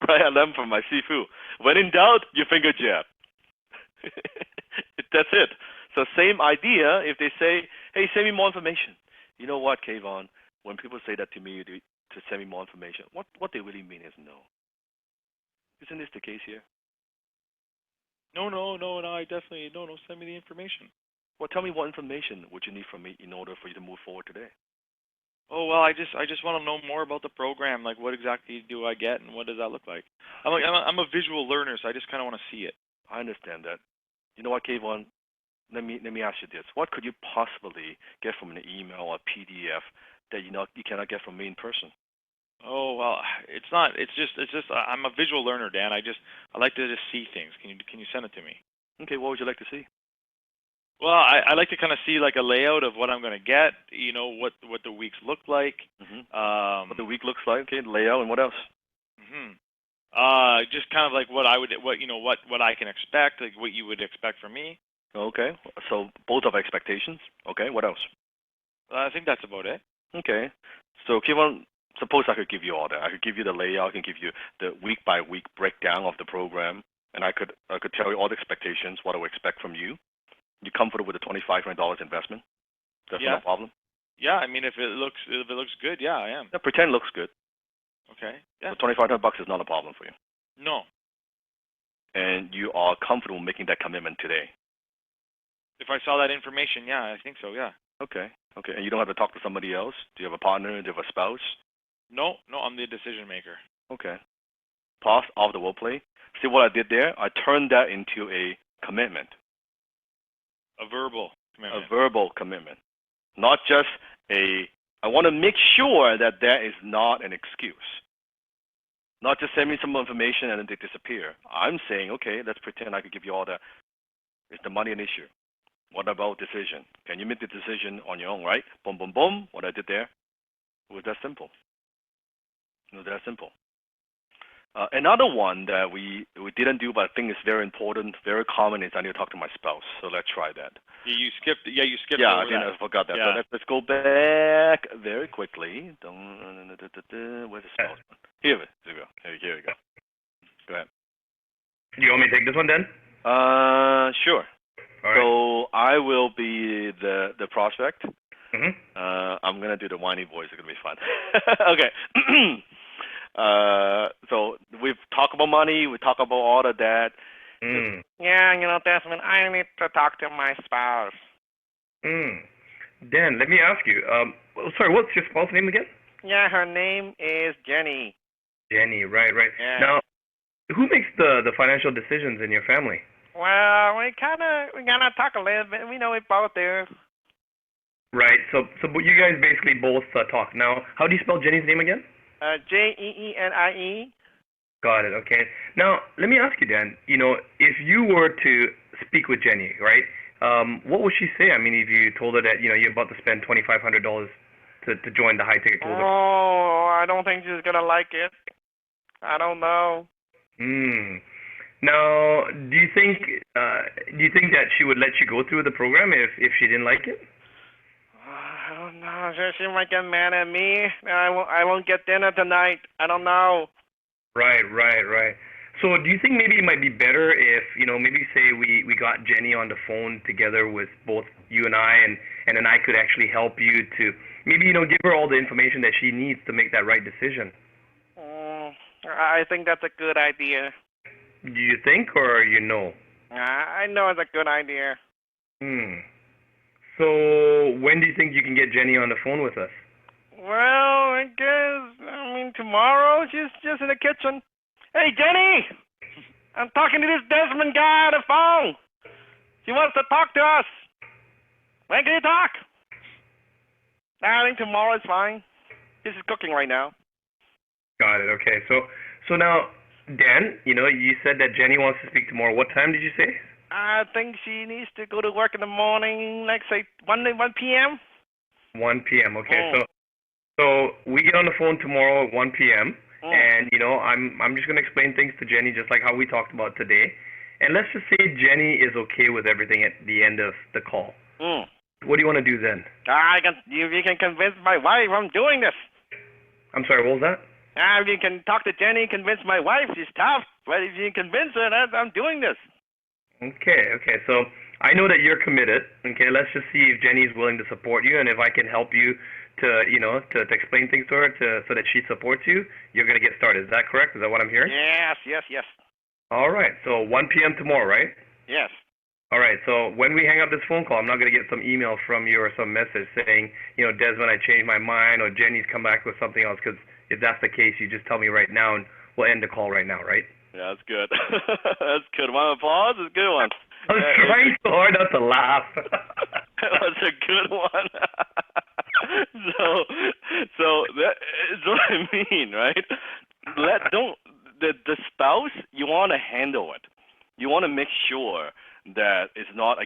Right? I learned from my Sifu. When in doubt, you finger jab. That's it. So same idea if they say, hey, send me more information. You know what, Kayvon? When people say that to me to send me more information, what they really mean is no. Isn't this the case here? No, I definitely, no, send me the information. Well, tell me what information would you need from me in order for you to move forward today? Oh, well, I just want to know more about the program. Like, what exactly do I get, and what does that look like? I'm a visual learner, so I just kind of want to see it. I understand that. You know what, Kayvon? Let me ask you this: what could you possibly get from an email or PDF that you cannot get from me in person? Oh, well, it's not. It's just. I'm a visual learner, Dan. I like to just see things. Can you send it to me? Okay. What would you like to see? Well, I like to kind of see like a layout of what I'm going to get. You know, what the weeks look like. Mm-hmm. What the week looks like. Okay. Layout and what else? Just kind of like what I can expect, like what you would expect from me. Okay. So both of expectations. Okay. What else? I think that's about it. Okay. So Kayvon, suppose I could give you all that. I could give you the layout. I can give you the week by week breakdown of the program, and I could tell you all the expectations, what I would expect from you. You comfortable with the $2,500 investment? That's no problem. Yeah, I mean, if it looks good, yeah, I am. Yeah, pretend it looks good. Okay. Yeah. So $2,500 is not a problem for you. No. And you are comfortable making that commitment today. If I saw that information, yeah, I think so. Yeah. Okay. And you don't have to talk to somebody else? Do you have a partner? Do you have a spouse? No, I'm the decision maker. Okay. Pause off the role play. See what I did there? I turned that into a commitment. A verbal commitment. A verbal commitment. Not just I want to make sure that is not an excuse. Not just send me some information and then they disappear. I'm saying, okay, let's pretend I could give you all that. Is the money an issue? What about decision? Can you make the decision on your own, right? Boom, boom, boom. What I did there. It was that simple. Another one that we didn't do, but I think is very important, very common, is I need to talk to my spouse. So let's try that. You skipped. Yeah, you skipped. Yeah, over that. I forgot that. Yeah. So let's go back very quickly. Where's the spouse? Here we go. Here we go. Go ahead. Do you want me to take this one, then? Sure. All right. So I will be the prospect. Mm-hmm. I'm gonna do the whiny voice. It's gonna be fun. Okay. So we've talked about money. We talk about all of that. Yeah, Desmond, I need to talk to my spouse. Dan, let me ask you. Sorry, what's your spouse's name again? Yeah, her name is Jenny. Jenny, right. Yeah. Now, who makes the financial decisions in your family? Well, we gotta talk a little bit. We know it both do. Right. So but you guys basically both talk. Now, how do you spell Jenny's name again? Jeenie. Got it. Okay. Now, let me ask you, Dan. If you were to speak with Jenny, right? What would she say? I mean, if you told her that you're about to spend $2,500 to join the high ticket club. Oh, I don't think she's gonna like it. I don't know. Now, do you think that she would let you go through the program if she didn't like it? I don't know. She might get mad at me. I won't get dinner tonight. I don't know. Right. So do you think maybe it might be better if, maybe say we got Jenny on the phone together with both you and I, and then I could actually help you to maybe, give her all the information that she needs to make that right decision? I think that's a good idea. Do you think, or you know? I know it's a good idea. So when do you think you can get Jenny on the phone with us? Well, I guess, tomorrow. She's just in the kitchen. Hey, Jenny! I'm talking to this Desmond guy on the phone. He wants to talk to us. When can you talk? I think tomorrow is fine. This is cooking right now. Got it. Okay. So now, Dan, you said that Jenny wants to speak tomorrow. What time did you say? I think she needs to go to work in the morning, like say 1 p.m. 1 p.m. Okay. So we get on the phone tomorrow at 1 p.m. And I'm just gonna explain things to Jenny just like how we talked about today. And let's just say Jenny is okay with everything at the end of the call. What do you want to do then? You can convince my wife I'm doing this. I'm sorry, what was that? You can talk to Jenny, convince my wife. She's tough, but if you convince her that I'm doing this. Okay. So I know that you're committed. Okay, let's just see if Jenny's willing to support you, and if I can help you to explain things to her so that she supports you, you're gonna get started. Is that correct? Is that what I'm hearing? Yes. All right. So 1 p.m. tomorrow, right? Yes. All right. So when we hang up this phone call, I'm not gonna get some email from you or some message saying, Desmond, I changed my mind, or Jenny's come back with something else. Because if that's the case, you just tell me right now, and we'll end the call right now, right? Yeah, that's good. That's good. One applause. It's a good one. I was trying so hard not to laugh. That's a good one. so that's what I mean, right? The spouse, you want to handle it. You want to make sure that it's not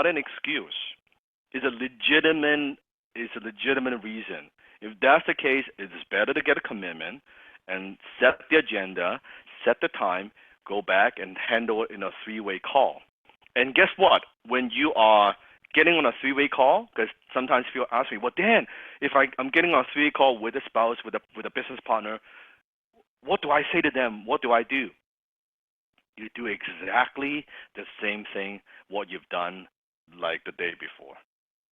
an excuse. It's a legitimate reason. If that's the case, it's better to get a commitment and set the agenda, set the time, go back and handle it in a three-way call. And guess what? When you are getting on a three-way call, because sometimes people ask me, well, Dan, if I'm getting on a three-way call with a spouse, with a business partner, what do I say to them? What do I do? You do exactly the same thing what you've done like the day before.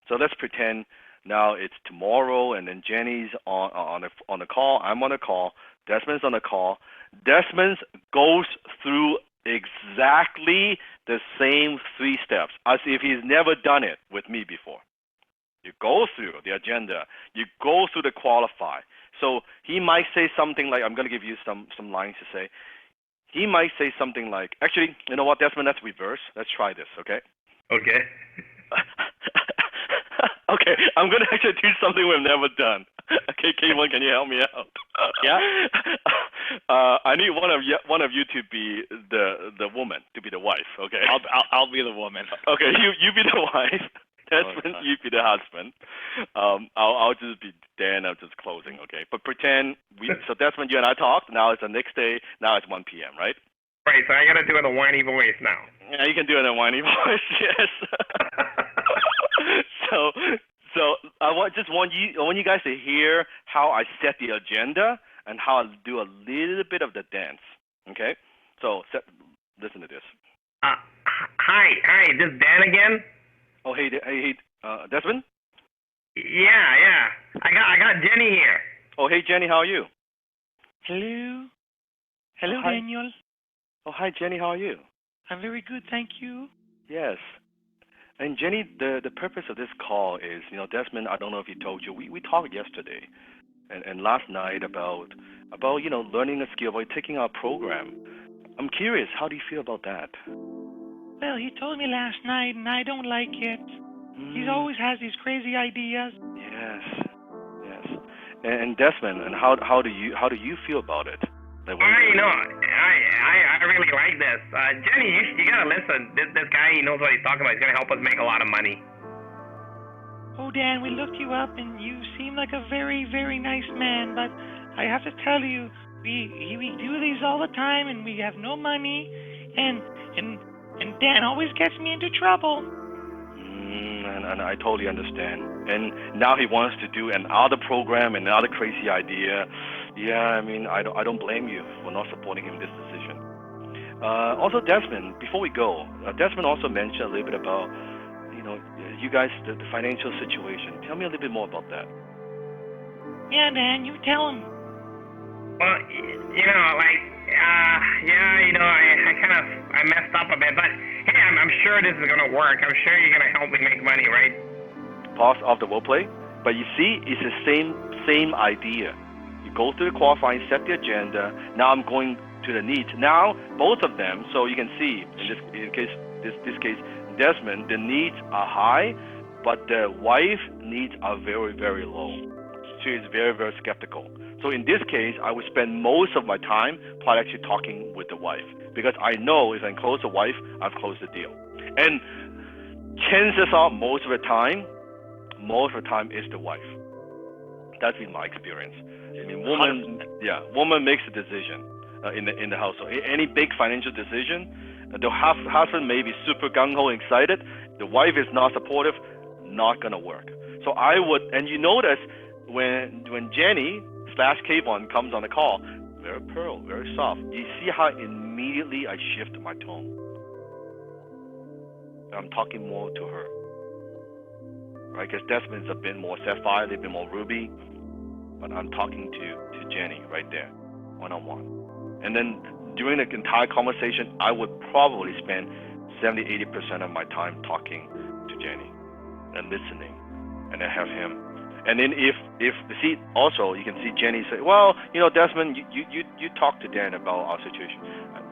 So let's pretend now it's tomorrow, and then Jenny's on a call. I'm on a call. Desmond's on a call. Desmond goes through exactly the same 3 steps as if he's never done it with me before. You go through the agenda. You go through the qualify. So he might say something like, I'm going to give you some lines to say. He might say something like, actually, you know what, Desmond, let's reverse. Let's try this, okay? Okay. Okay, I'm going to actually do something we've never done. Okay, K1, can you help me out? Yeah. I need one of you to be the woman, to be the wife. Okay. I'll be the woman. Okay, you be the wife. Desmond, you be the husband. I'll just be Dan. I'm just closing. Okay, but pretend so Desmond, you and I talked. Now it's the next day. Now it's 1 p.m. Right? Right. So I gotta do it in a whiny voice now. Yeah, you can do it in a whiny voice. Yes. So I want you guys to hear how I set the agenda and how I do a little bit of the dance. Okay? So listen to this. Hi, this is Dan again. Oh, hey, Desmond? Yeah. I got Jenny here. Oh, hey, Jenny, how are you? Hello, Oh, hi. Daniel. Oh, hi, Jenny, how are you? I'm very good, thank you. Yes. And Jenny, the purpose of this call is, Desmond, I don't know if he told you, we talked yesterday. and last night about learning a skill by taking our program. I'm curious, how do you feel about that? Well, he told me last night, and I don't like it. He always has these crazy ideas. Yes, yes. And Desmond, and how do you feel about it? Like I really like this. Jenny, you gotta listen. This guy, he knows what he's talking about. He's gonna help us make a lot of money. Oh, Dan, we looked you up, and you seem like a very, very nice man, but I have to tell you, we do these all the time, and we have no money, and Dan always gets me into trouble. And I totally understand. And now he wants to do another program, another crazy idea. Yeah, I mean, I don't blame you for not supporting him in this decision. Also, Desmond, before we go, Desmond also mentioned a little bit about, you guys, the financial situation. Tell me a little bit more about that. Yeah, Dan, you tell him. Well, I messed up a bit, but hey, I'm sure this is gonna work. I'm sure you're gonna help me make money, right? Pause off the roleplay, but you see, it's the same idea. You go through the qualifying, set the agenda. Now I'm going to the needs. Now both of them, so you can see in this case, Desmond, the needs are high, but the wife needs are very, very low. She is very, very skeptical. So in this case, I would spend most of my time probably actually talking with the wife, because I know if I close the wife, I've closed the deal. And chances are most of the time is the wife. That's been my experience. I mean, woman makes the decision in the household. Any big financial decision, the husband may be super gung-ho excited, the wife is not supportive, not gonna work. So I would, and you notice when Jenny / Kayvon comes on the call, very pearl, very soft. You see how immediately I shift my tone. I'm talking more to her. Right? Because Desmond's a bit more sapphire, a bit more ruby, but I'm talking to Jenny right there, one-on-one. And then during the entire conversation, I would probably spend 70-80% of my time talking to Jenny and listening, and then have him. And then if see, also you can see Jenny say, well, Desmond, you talk to Dan about our situation.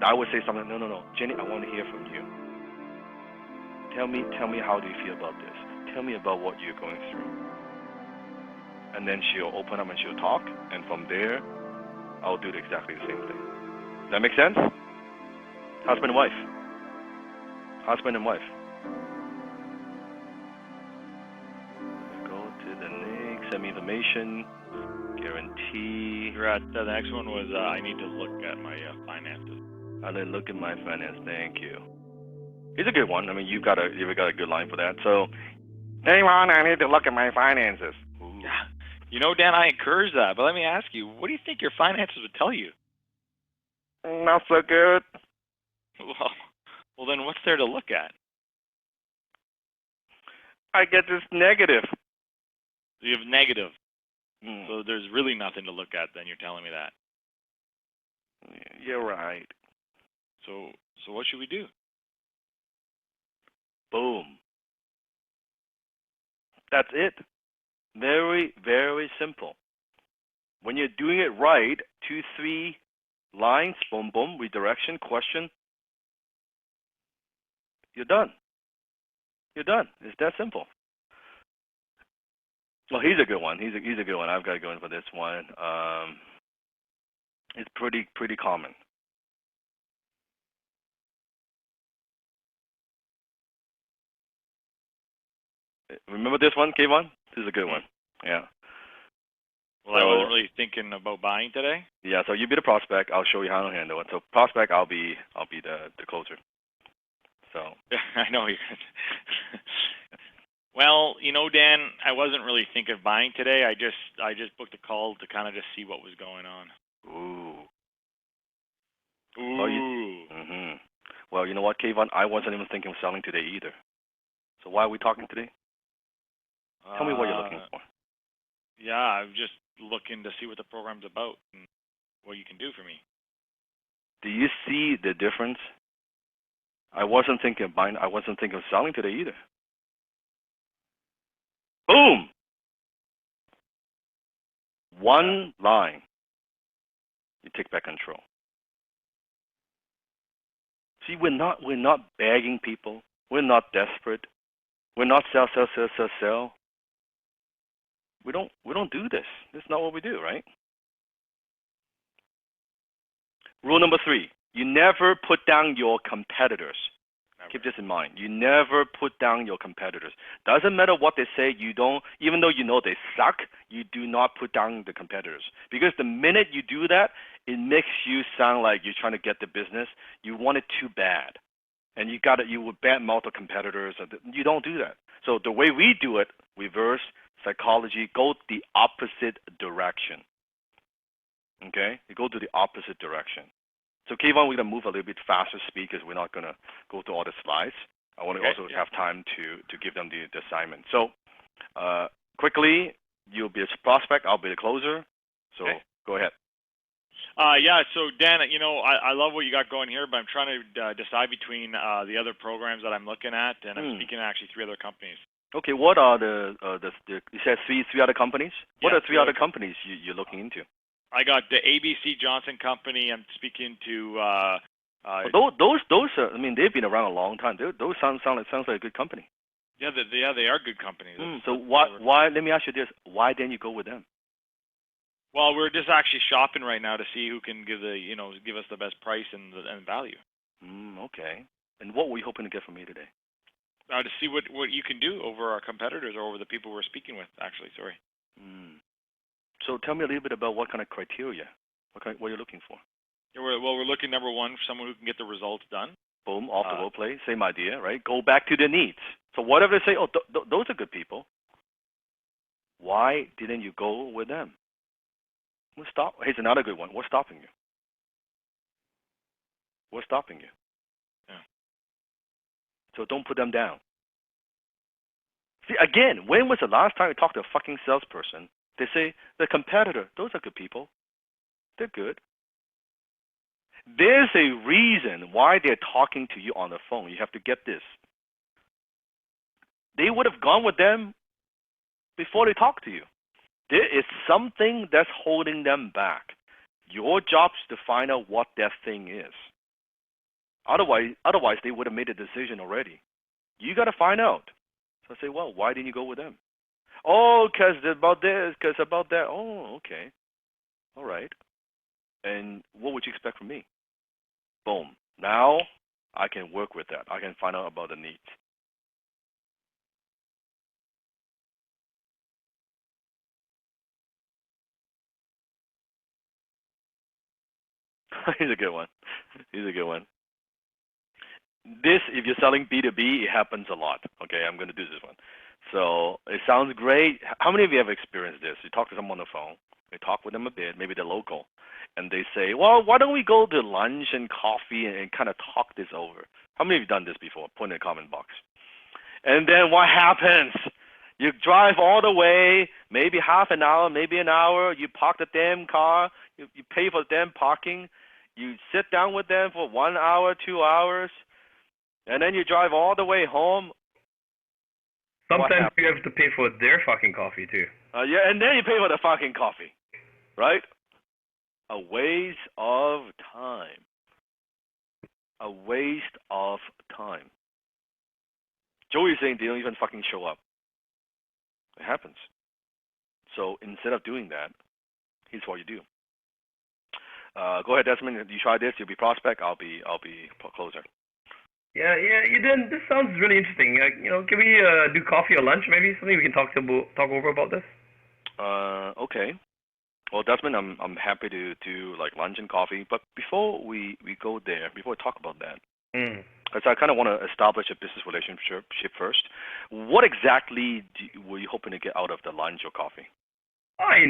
I would say something. No, Jenny, I want to hear from you. Tell me how do you feel about this? Tell me about what you're going through. And then she'll open up and she'll talk, and from there, I'll do exactly the same thing. Does that make sense? Husband and wife. Husband and wife. Go to the next. Send me information. Guarantee. The next one was I need to look at my finances. I didn't look at my finance. Thank you. It's a good one. I mean, you've got a good line for that. So, hey, Ron, I need to look at my finances. Ooh. Yeah. Dan, I encourage that. But let me ask you, what do you think your finances would tell you? Not so good. Well, then what's there to look at? I get this negative. You have negative. So there's really nothing to look at then, you're telling me that. You're right. So what should we do? Boom. That's it. Very, very simple. When you're doing it right, 2-3 lines, boom, boom, redirection, question, you're done. You're done. It's that simple. Well, he's a good one. He's a good one. I've got to go in for this one. It's pretty common. Remember this one, Kayvon? This is a good one. Yeah. Well, I wasn't really thinking about buying today. Yeah, so you be the prospect. I'll show you how to handle it. So prospect, I'll be the closer. So. I know you. Well, Dan, I wasn't really thinking of buying today. I just booked a call to kind of just see what was going on. Ooh. Ooh. Well, you know what, Kayvon? I wasn't even thinking of selling today either. So why are we talking today? Tell me what you're looking for. Yeah, I'm just looking to see what the program's about and what you can do for me. Do you see the difference? I wasn't thinking of buying. I wasn't thinking of selling today either. Boom! One line. You take back control. See, we're not begging people. We're not desperate. We're not sell. We don't do this. This is not what we do, right? Rule number 3, you never put down your competitors. Never. Keep this in mind. You never put down your competitors. Doesn't matter what they say, you don't, even though you know they suck, you do not put down the competitors. Because the minute you do that, it makes you sound like you're trying to get the business. You want it too bad. And you would badmouth the competitors. You don't do that. So the way we do it, reverse psychology, go the opposite direction. Okay? You go to the opposite direction. So Kayvon, we're going to move a little bit faster speed because we're not going to go through all the slides. I want to also have time to give them the assignment. So quickly, you'll be a prospect, I'll be the closer. So go ahead. So Dan, I love what you got going here, but I'm trying to decide between the other programs that I'm looking at, and I'm speaking to actually 3 other companies. Okay, what are the you said three other companies? What are 3 other companies you're looking into? I got the ABC Johnson Company. I'm speaking to. Those are, I mean, they've been around a long time. Those sounds like a good company. Yeah, they are good companies. So why? Let me ask you this: why didn't you go with them? Well, we're just actually shopping right now to see who can give us the best price and value. Okay. And what were you hoping to get from me today? To see what you can do over our competitors or over the people we're speaking with. Actually, sorry. So tell me a little bit about what kind of criteria, what you're looking for. Yeah, we're looking, number 1, for someone who can get the results done. Boom, off the role play, same idea, right? Go back to their needs. So whatever they say, those are good people. Why didn't you go with them? Here's another good one. What's stopping you? What's stopping you? Yeah. So don't put them down. See, again, when was the last time you talked to a fucking salesperson? They say, the competitor, those are good people. They're good. There's a reason why they're talking to you on the phone. You have to get this. They would have gone with them before they talked to you. There is something that's holding them back. Your job is to find out what that thing is. Otherwise they would have made a decision already. You got to find out. So I say, well, why didn't you go with them? Oh, because about this, because about that. Oh, okay. All right. And what would you expect from me? Boom. Now I can work with that. I can find out about the needs. He's a good one. This, if you're selling B2B, it happens a lot. Okay, I'm going to do this one. So it sounds great. How many of you have experienced this? You talk to someone on the phone, you talk with them a bit, maybe they're local, and they say, well, why don't we go to lunch and coffee and kind of talk this over? How many of you done this before? Put in the comment box. And then what happens? You drive all the way, maybe half an hour, maybe an hour, you park the damn car, you pay for the damn parking, you sit down with them for 1 hour, 2 hours, and then you drive all the way home. Sometimes you have to pay for their fucking coffee too. Yeah, and then you pay for the fucking coffee, right? A waste of time. A waste of time. Joey's saying they don't even fucking show up. It happens. So instead of doing that, here's what you do. Go ahead, Desmond. You try this. You'll be prospect. I'll be closer. Yeah, you did. This sounds really interesting. Can we do coffee or lunch? Maybe something we can talk over about this. Okay. Well, Desmond, I'm happy to do like lunch and coffee. But before we go there, before we talk about that, because I kind of want to establish a business relationship first. What exactly were you hoping to get out of the lunch or coffee? I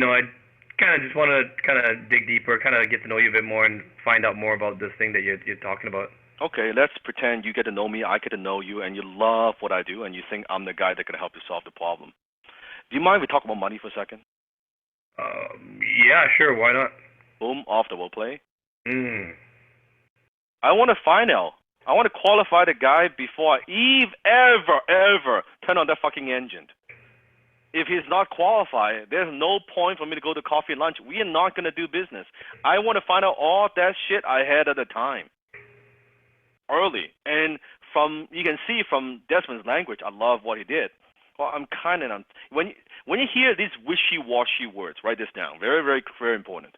kind of just want to kind of dig deeper, kind of get to know you a bit more, and find out more about this thing that you're talking about. Okay, let's pretend you get to know me, I get to know you, and you love what I do, and you think I'm the guy that can help you solve the problem. Do you mind if we talk about money for a second? Yeah, sure. Why not? Boom, off the role play. I want to find out. I want to qualify the guy before I ever turn on that fucking engine. If he's not qualified, there's no point for me to go to coffee and lunch. We are not going to do business. I want to find out all that shit ahead of the time, early. And you can see from Desmond's language, I love what he did. Well, when you hear these wishy-washy words, write this down. Very, very, very important.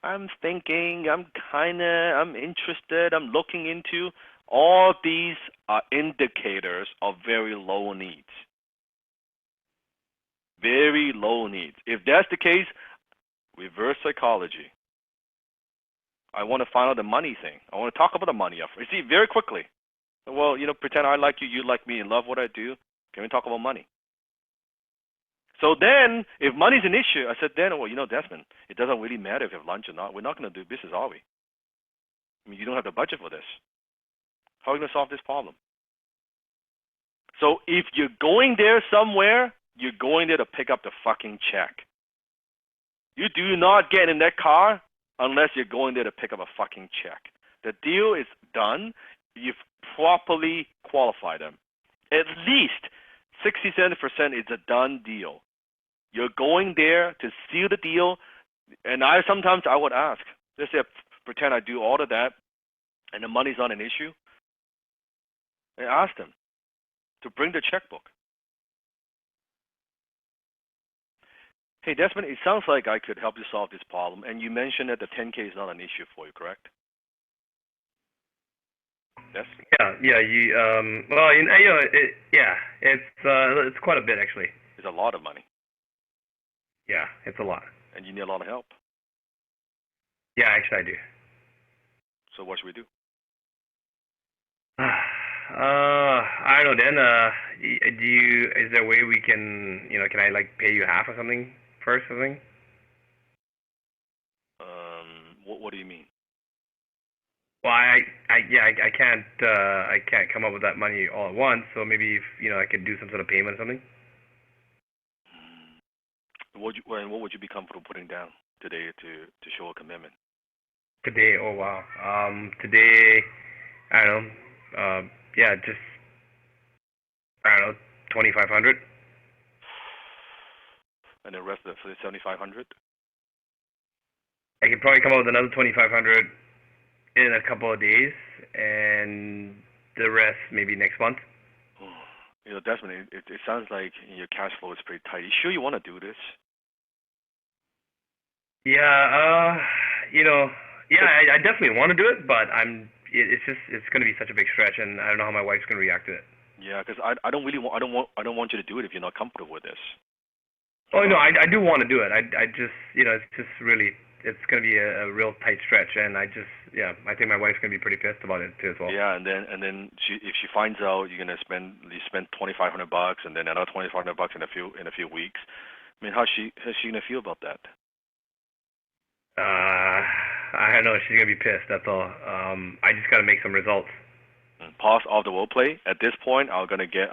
I'm thinking, I'm interested, I'm looking into. All these are indicators of very low needs. Very low needs. If that's the case, reverse psychology. I want to find out the money thing. I want to talk about the money. You see, very quickly. Well, pretend I like you, you like me, and love what I do. Can we talk about money? So then, if money's an issue, I said then, well, Desmond, it doesn't really matter if you have lunch or not. We're not going to do business, are we? I mean, you don't have the budget for this. How are you going to solve this problem? So if you're going there somewhere, you're going there to pick up the fucking check. You do not get in that car unless you're going there to pick up a fucking check. The deal is done. You've properly qualified them. At least 60-70% is a done deal. You're going there to seal the deal. And sometimes I would ask, let's say, pretend I do all of that and the money's not an issue. And ask them to bring the checkbook. Hey, Desmond, it sounds like I could help you solve this problem. And you mentioned that the 10K is not an issue for you, correct? Yes. Yeah. It's quite a bit actually. It's a lot of money. Yeah, it's a lot. And you need a lot of help. Yeah, actually I do. So what should we do? I don't know. Then, is there a way we can, can I pay you half or something first or something? What do you mean? Well, I can't come up with that money all at once. So maybe if I could do some sort of payment or something. What would you be comfortable putting down today to show a commitment? Today, oh wow. Today, I don't know. Just I don't know, 2,500. And the rest of the 7,500. I could probably come up with another 2,500 in a couple of days, and the rest maybe next month. Desmond, it sounds like your cash flow is pretty tight. You sure you want to do this? Yeah, I definitely want to do it, but it's going to be such a big stretch, and I don't know how my wife's going to react to it. Yeah, because I don't want you to do it if you're not comfortable with this. Oh no, I do want to do it. I just it's just really it's going to be a real tight stretch, and I think my wife's going to be pretty pissed about it too as well. Yeah, and then if she finds out you spend $2,500 and then another $2,500 in a few weeks, I mean, how's she going to feel about that? I don't know. She's gonna be pissed. That's all. I just gotta make some results. Pause off the role play. At this point, I'm gonna get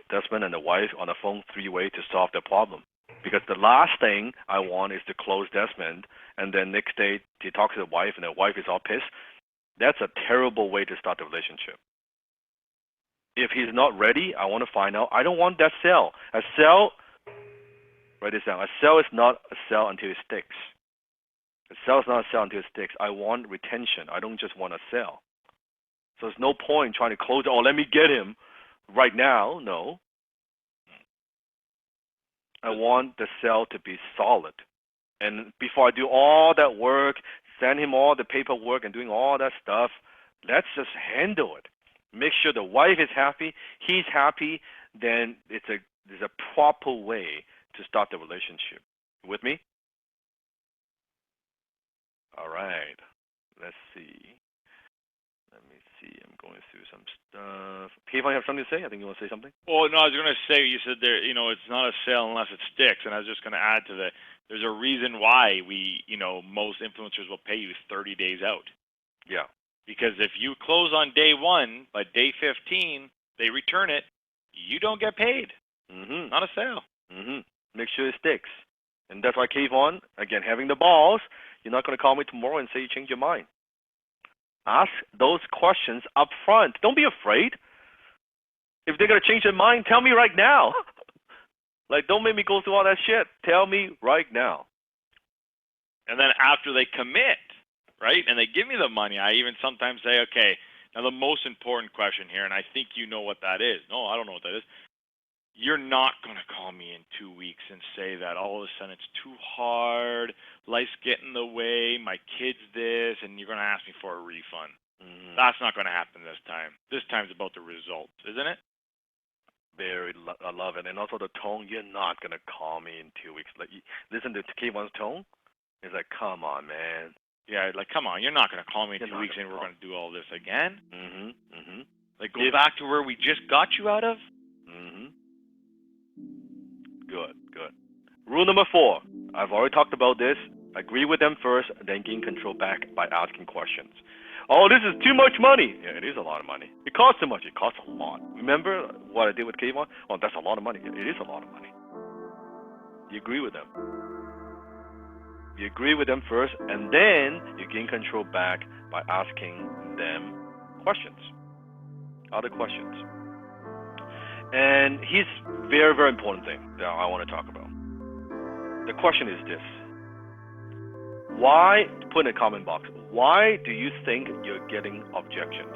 Desmond and the wife on the phone 3-way to solve the problem. Because the last thing I want is to close Desmond, and then next day he talks to the wife, and the wife is all pissed. That's a terrible way to start the relationship. If he's not ready, I want to find out. I don't want that sell. A sell. Write this down. A sell is not a sell until it sticks. A sell is not a sell until it sticks. I want retention. I don't just want a sell. So there's no point trying to close it. Oh, let me get him right now. No. I want the sell to be solid. And before I do all that work, send him all the paperwork and doing all that stuff, let's just handle it. Make sure the wife is happy, he's happy, then there's a proper way to start the relationship. With me? All right. Let's see. Let me see. I'm going through some stuff. Kevin, you have something to say? I think you want to say something? Well, no, I was going to say, you said there, it's not a sale unless it sticks. And I was just going to add to that, there's a reason why most influencers will pay you 30 days out. Yeah. Because if you close on day 1, by day 15, they return it, you don't get paid. Mm-hmm. Not a sale. Mm-hmm. Make sure it sticks. And that's why, Kevon, again, having the balls, you're not going to call me tomorrow and say you changed your mind. Ask those questions up front. Don't be afraid. If they're going to change their mind, tell me right now. Like, don't make me go through all that shit. Tell me right now. And then after they commit, right, and they give me the money, I even sometimes say, okay, now the most important question here, and I think you know what that is. No, I don't know what that is. You're not going to call me in 2 weeks and say that all of a sudden it's too hard, life's getting in the way, my kid's this, and you're going to ask me for a refund. Mm-hmm. That's not going to happen this time. This time's about the results, isn't it? I love it. And also the tone, you're not going to call me in 2 weeks. Like, listen to K1's tone. It's like, come on, man. Yeah, like, come on, you're not going to call me in You're 2 weeks and we're going to do all this again? Mm-hmm. Mm-hmm. Like, go back to where we just got you out of? Mm-hmm. Good, good. Rule number 4. I've already talked about this. Agree with them first, then gain control back by asking questions. Oh, this is too much money. Yeah, it is a lot of money. It costs too much. It costs a lot. Remember what I did with Kayvon? Oh, that's a lot of money. It is a lot of money. You agree with them. You agree with them first, and then you gain control back by asking them questions. Other questions. And here's very, very important thing that I want to talk about. The question is this. Why, put in a comment box, why do you think you're getting objections?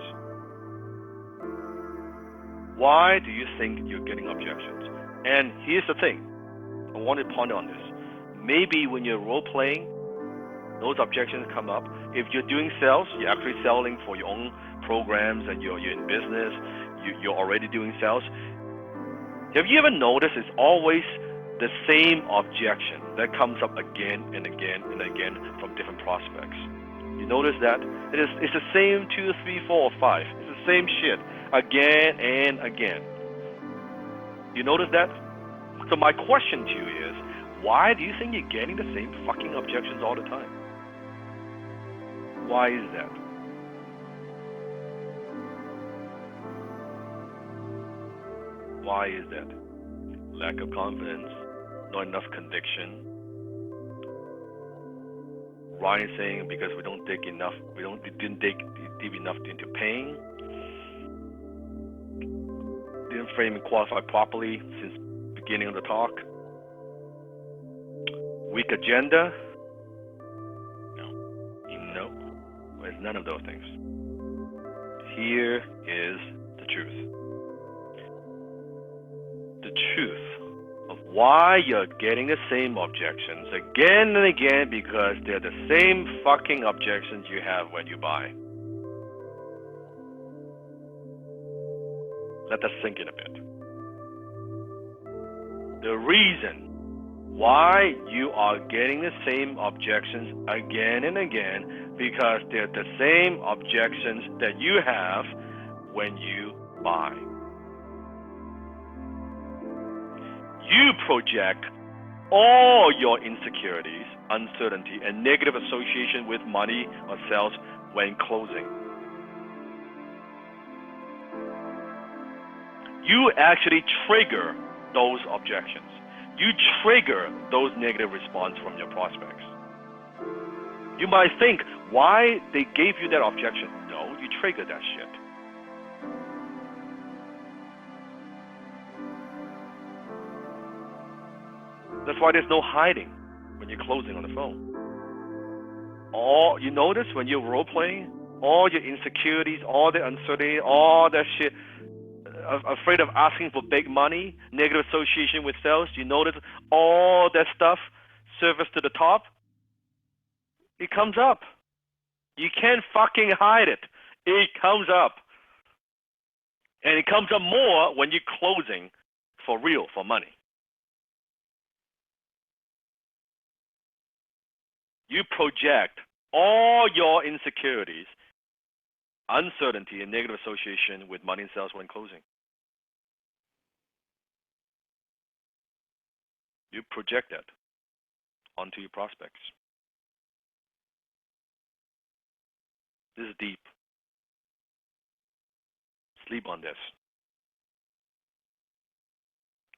Why do you think you're getting objections? And here's the thing. I want to ponder on this. Maybe when you're role-playing, those objections come up. If you're doing sales, you're actually selling for your own programs and you're in business, you're already doing sales. Have you ever noticed it's always the same objection that comes up again and again and again from different prospects? You notice that? It's the same 2, 3, 4, or 5. It's the same shit again and again. You notice that? So my question to you is, why do you think you're getting the same fucking objections all the time? Why is that? Why is that? Lack of confidence, not enough conviction. Ryan saying because we didn't dig deep enough into pain. Didn't frame and qualify properly since the beginning of the talk. Weak agenda. No. It's none of those things. Here is the truth. The truth of why you're getting the same objections again and again, because they're the same fucking objections you have when you buy. Let that sink in a bit. The reason why you are getting the same objections again and again, because they're the same objections that you have when you buy. You project all your insecurities, uncertainty, and negative association with money or sales when closing. You actually trigger those objections. You trigger those negative responses from your prospects. You might think, why they gave you that objection? No, you trigger that shit. That's why there's no hiding when you're closing on the phone. You notice when you're role-playing, all your insecurities, all the uncertainty, all that shit, afraid of asking for big money, negative association with sales, you notice all that stuff surface to the top? It comes up. You can't fucking hide it. It comes up. And it comes up more when you're closing for real, for money. You project all your insecurities, uncertainty, and negative association with money and sales when closing. You project that onto your prospects. This is deep. Sleep on this.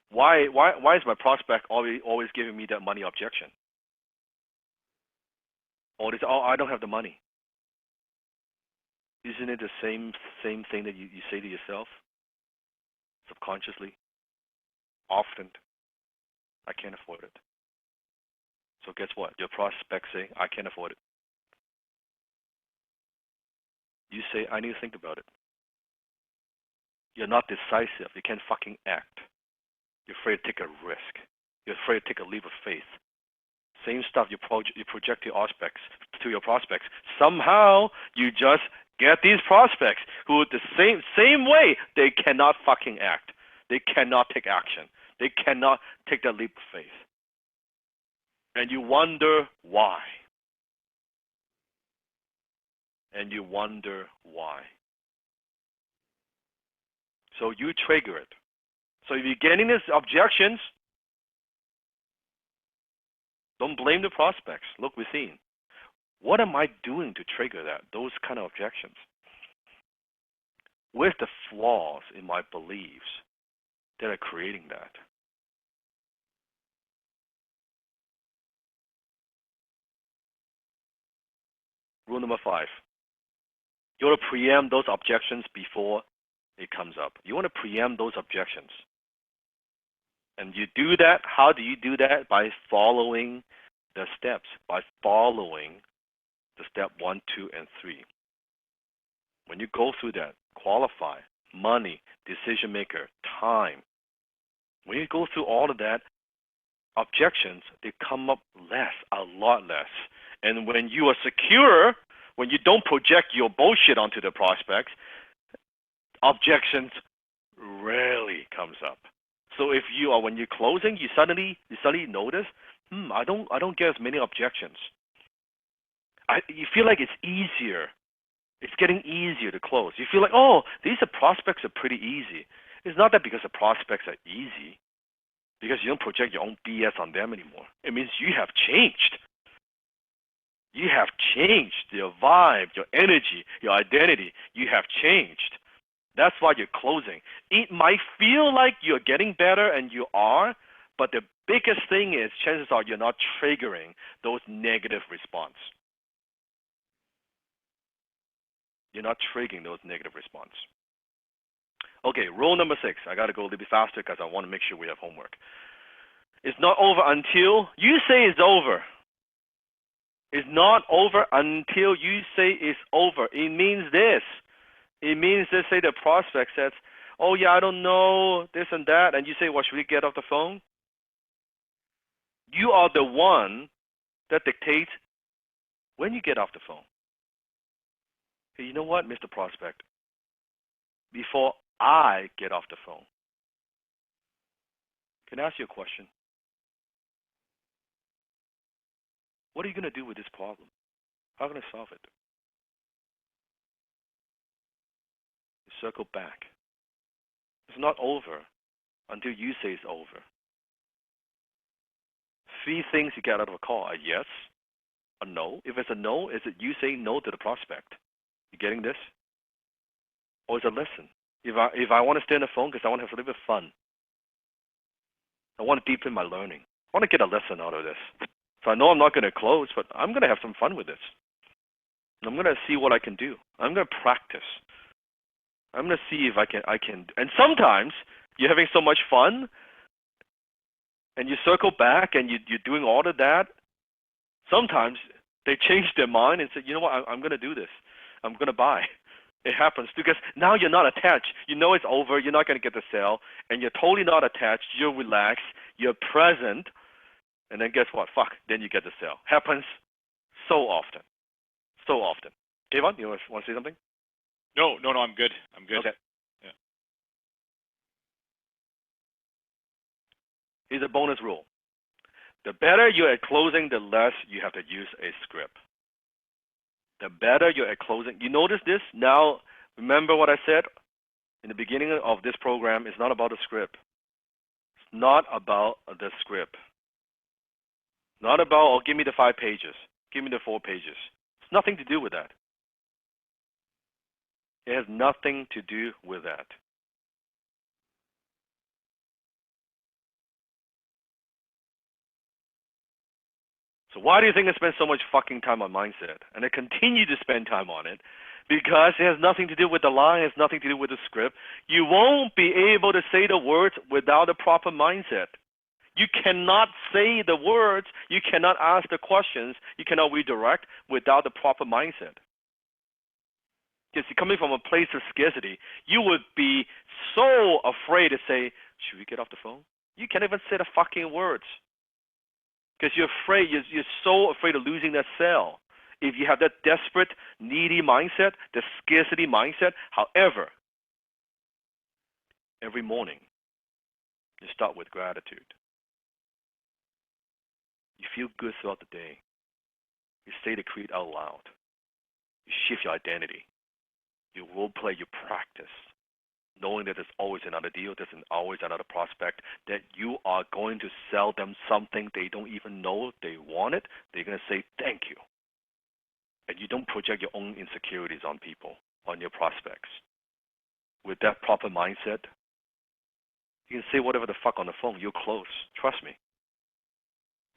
Why is my prospect always giving me that money objection? Or this, I don't have the money. Isn't it the same thing that you say to yourself subconsciously, often? I can't afford it. So guess what? Your prospects say, I can't afford it. You say, I need to think about it. You're not decisive. You can't fucking act. You're afraid to take a risk. You're afraid to take a leap of faith. Same stuff you project to your prospects. Somehow you just get these prospects who the same way they cannot fucking act. They cannot take action. They cannot take that leap of faith. And you wonder why. And you wonder why. So you trigger it. So if you're getting these objections, don't blame the prospects. Look within. What am I doing to trigger those kind of objections? Where's the flaws in my beliefs that are creating that? Rule number 5. You want to preempt those objections before it comes up. You want to preempt those objections. And you do that, how do you do that? By following the steps, by following the step 1, 2, and 3. When you go through that, qualify, money, decision maker, time. When you go through all of that, objections, they come up less, a lot less. And when you are secure, when you don't project your bullshit onto the prospects, objections rarely comes up. So if you are, when you're closing, you suddenly notice, I don't get as many objections. You feel like it's easier. It's getting easier to close. You feel like, these prospects are pretty easy. It's not that because the prospects are easy, because you don't project your own BS on them anymore. It means you have changed. You have changed your vibe, your energy, your identity. You have changed. That's why you're closing. It might feel like you're getting better, and you are, but the biggest thing is chances are you're not triggering those negative responses. You're not triggering those negative responses. Okay, rule number 6. I got to go a little bit faster because I want to make sure we have homework. It's not over until you say it's over. It's not over until you say it's over. It means this. It means, let's say the prospect says, oh yeah, I don't know, this and that, and you say, well, should we get off the phone? You are the one that dictates when you get off the phone. Hey, you know what, Mr. Prospect? Before I get off the phone, can I ask you a question? What are you going to do with this problem? How can I solve it? Circle back. It's not over until you say it's over. 3 things you get out of a call: a yes, a no. If it's a no, is it you saying no to the prospect? You getting this? Or is it a listen? If I want to stay on the phone because I want to have a little bit of fun, I want to deepen my learning. I want to get a lesson out of this. So I know I'm not going to close, but I'm going to have some fun with this. I'm going to see what I can do. I'm going to practice. I'm going to see if I can. And sometimes you're having so much fun, and you circle back, and you're doing all of that. Sometimes they change their mind and say, you know what, I'm going to do this. I'm going to buy. It happens because now you're not attached. You know it's over. You're not going to get the sale, and you're totally not attached. You're relaxed. You're present, and then guess what? Then you get the sale. Happens so often. So often. Kayvon, you want to say something? No, I'm good. I'm good. Okay. Yeah. Here's a bonus rule. The better you're at closing, the less you have to use a script. The better you're at closing. You notice this? Now, remember what I said in the beginning of this program? It's not about the script. It's not about the script. Not about, give me the 5 pages. Give me the 4 pages. It's nothing to do with that. It has nothing to do with that. So why do you think I spend so much fucking time on mindset? And I continue to spend time on it because it has nothing to do with the line, it has nothing to do with the script. You won't be able to say the words without a proper mindset. You cannot say the words, you cannot ask the questions, you cannot redirect without the proper mindset. Because coming from a place of scarcity, you would be so afraid to say, should we get off the phone? You can't even say the fucking words. Because you're afraid, you're so afraid of losing that sale. If you have that desperate, needy mindset, the scarcity mindset, however, every morning, you start with gratitude. You feel good throughout the day. You say the creed out loud. You shift your identity. You role play, you practice, knowing that there's always another deal, there's always another prospect, that you are going to sell them something they don't even know they want it. They're going to say thank you. And you don't project your own insecurities on people, on your prospects. With that proper mindset, you can say whatever the fuck on the phone. You're close. Trust me.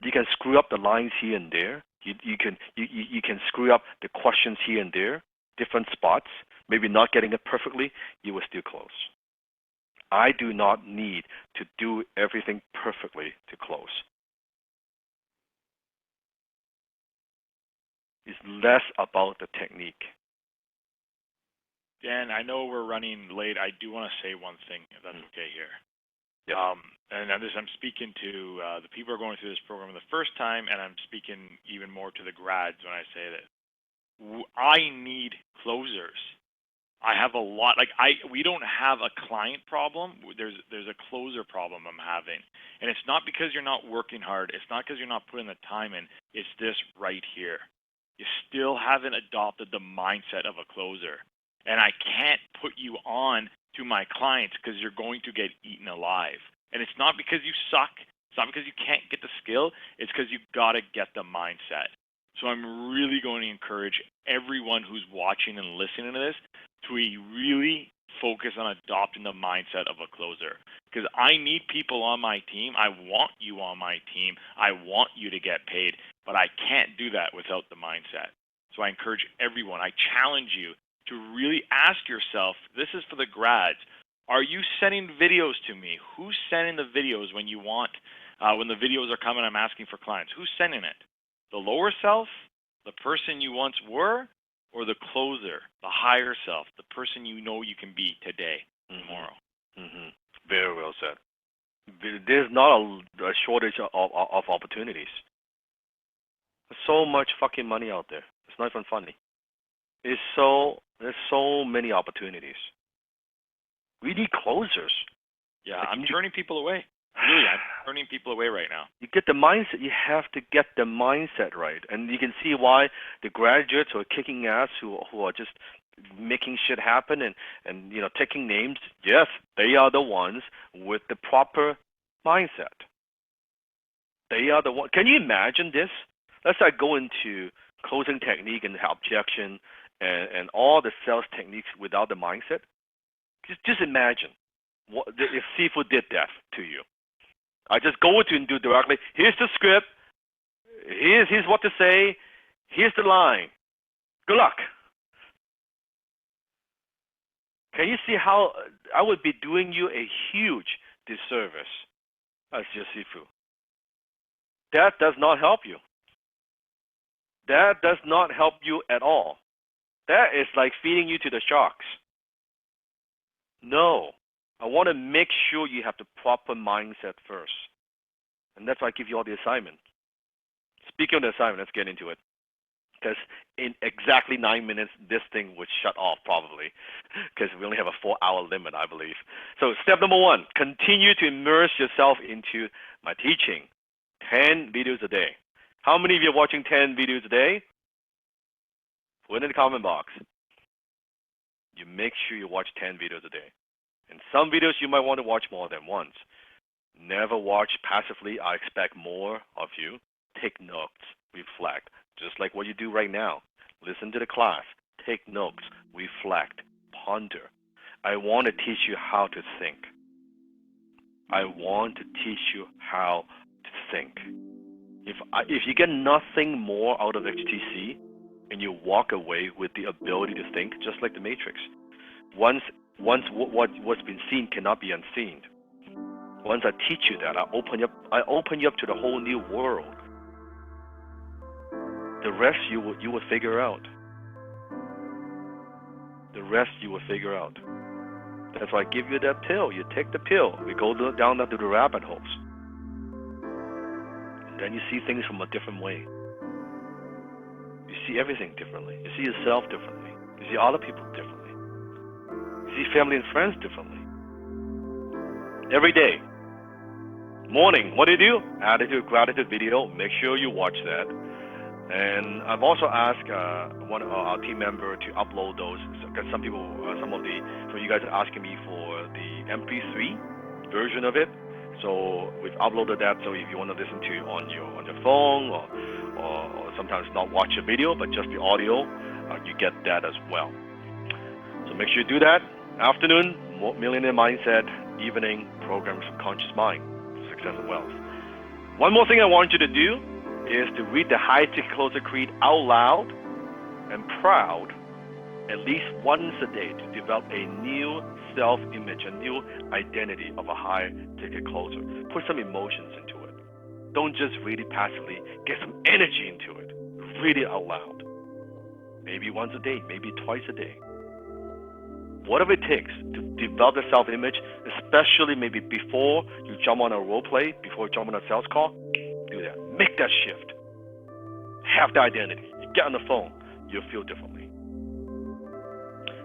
You can screw up the lines here and there. You can screw up the questions here and there, different spots. Maybe not getting it perfectly. You were still close. I do not need to do everything perfectly to close. It's less about the technique. Dan, I know we're running late. I do want to say one thing, if that's okay here. Yeah. And I'm speaking to the people who are going through this program the first time, and I'm speaking even more to the grads when I say that I need closers. I have a lot. We don't have a client problem. There's a closer problem I'm having, and it's not because you're not working hard. It's not because you're not putting the time in. It's this right here. You still haven't adopted the mindset of a closer, and I can't put you on to my clients because you're going to get eaten alive. And it's not because you suck. It's not because you can't get the skill. It's because you got to get the mindset. So I'm really going to encourage everyone who's watching and listening to this to really focus on adopting the mindset of a closer. Because I need people on my team. I want you on my team. I want you to get paid. But I can't do that without the mindset. So I encourage everyone. I challenge you to really ask yourself, this is for the grads, are you sending videos to me? Who's sending the videos when you want, when the videos are coming, I'm asking for clients? Who's sending it? The lower self, the person you once were, or the closer, the higher self, the person you know you can be today, tomorrow? Mm-hmm. Very well said. There's not a shortage of opportunities. There's so much fucking money out there. It's not even funny. There's so many opportunities. We need closers. Yeah, I'm turning people away. Really, I'm turning people away right now. You get the mindset. You have to get the mindset right, and you can see why the graduates who are kicking ass, who are just making shit happen, and taking names. Yes, they are the ones with the proper mindset. They are the one. Can you imagine this? Let's say go into closing technique and objection and all the sales techniques without the mindset. Just imagine if Seafood did that to you. I just go to and do directly. Here's the script. Here's what to say. Here's the line. Good luck. Can you see how I would be doing you a huge disservice as your Seafood? That does not help you. That does not help you at all. That is like feeding you to the sharks. No. I want to make sure you have the proper mindset first. And that's why I give you all the assignment. Speaking of the assignment, let's get into it. Because in exactly 9 minutes, this thing would shut off probably. Because we only have a 4-hour limit, I believe. So step number 1, continue to immerse yourself into my teaching. 10 videos a day. How many of you are watching 10 videos a day? Put it in the comment box. You make sure you watch 10 videos a day. And some videos you might want to watch more than once. Never watch passively. I expect more of you. Take notes. Reflect. Just like what you do right now. Listen to the class. Take notes. Reflect. Ponder. I want to teach you how to think. I want to teach you how to think. If you get nothing more out of HTC and you walk away with the ability to think, just like the Matrix, once what's been seen cannot be unseen. Once I teach you that, I open you up to the whole new world. The rest you will figure out. The rest you will figure out. That's why I give you that pill. You take the pill. We go down to the rabbit holes. And then you see things from a different way. You see everything differently. You see yourself differently. You see other people differently. You see family and friends differently. Every day. Morning, what do you do? Attitude, gratitude video. Make sure you watch that. And I've also asked one of our team member to upload those, because some of you guys are asking me for the MP3 version of it. So we've uploaded that. So if you want to listen to it on your phone or sometimes not watch a video but just the audio, you get that as well. So make sure you do that. Afternoon, Millionaire Mindset. Evening, Programs for Conscious Mind, Success and Wealth. One more thing I want you to do is to read the High Ticket Closer Creed out loud and proud at least once a day to develop a new self-image, a new identity of a high ticket closer. Put some emotions into it. Don't just read it passively. Get some energy into it. Read it out loud. Maybe once a day, maybe twice a day. Whatever it takes to develop the self-image, especially maybe before you jump on a role play, before you jump on a sales call, do that. Make that shift. Have the identity. You get on the phone, you'll feel differently.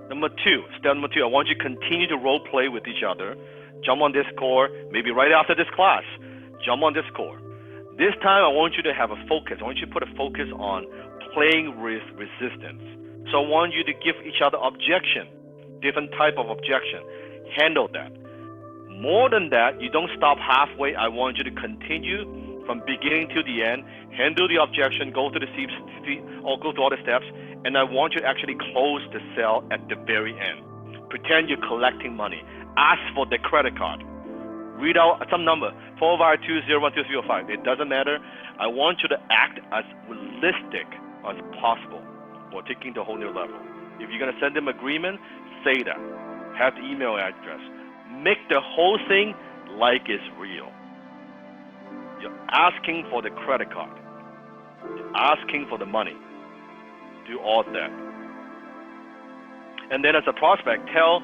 Step number two, I want you to continue to role play with each other. Jump on Discord, maybe right after this class. Jump on Discord. This time I want you to have a focus. I want you to put a focus on playing with resistance. So I want you to give each other objection, different type of objection. Handle that. More than that, you don't stop halfway. I want you to continue from beginning to the end. Handle the objection, go through all the steps, and I want you to actually close the sale at the very end. Pretend you're collecting money. Ask for the credit card. Read out some number, 452012305. It doesn't matter. I want you to act as realistic as possible. We're taking the whole new level. If you're going to send them agreement, say that. Have the email address. Make the whole thing like it's real. You're asking for the credit card. You're asking for the money. Do all that. And then as a prospect, tell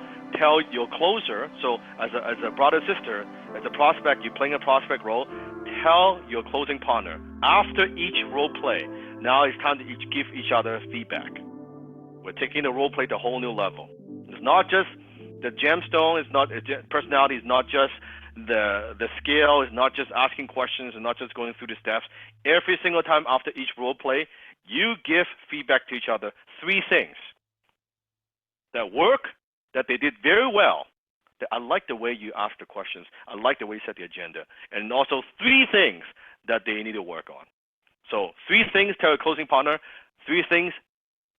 your closer, so as a brother, sister, as a prospect, you're playing a prospect role, tell your closing partner, after each role play, now it's time to give each other feedback. We're taking the role play to a whole new level. It's not just the gemstone, personality is not just the scale, is not just asking questions, and not just going through the steps. Every single time after each role play, you give feedback to each other. 3 things that work, that they did very well, that I like the way you asked the questions, I like the way you set the agenda, and also 3 things that they need to work on. So 3 things, tell your closing partner, 3 things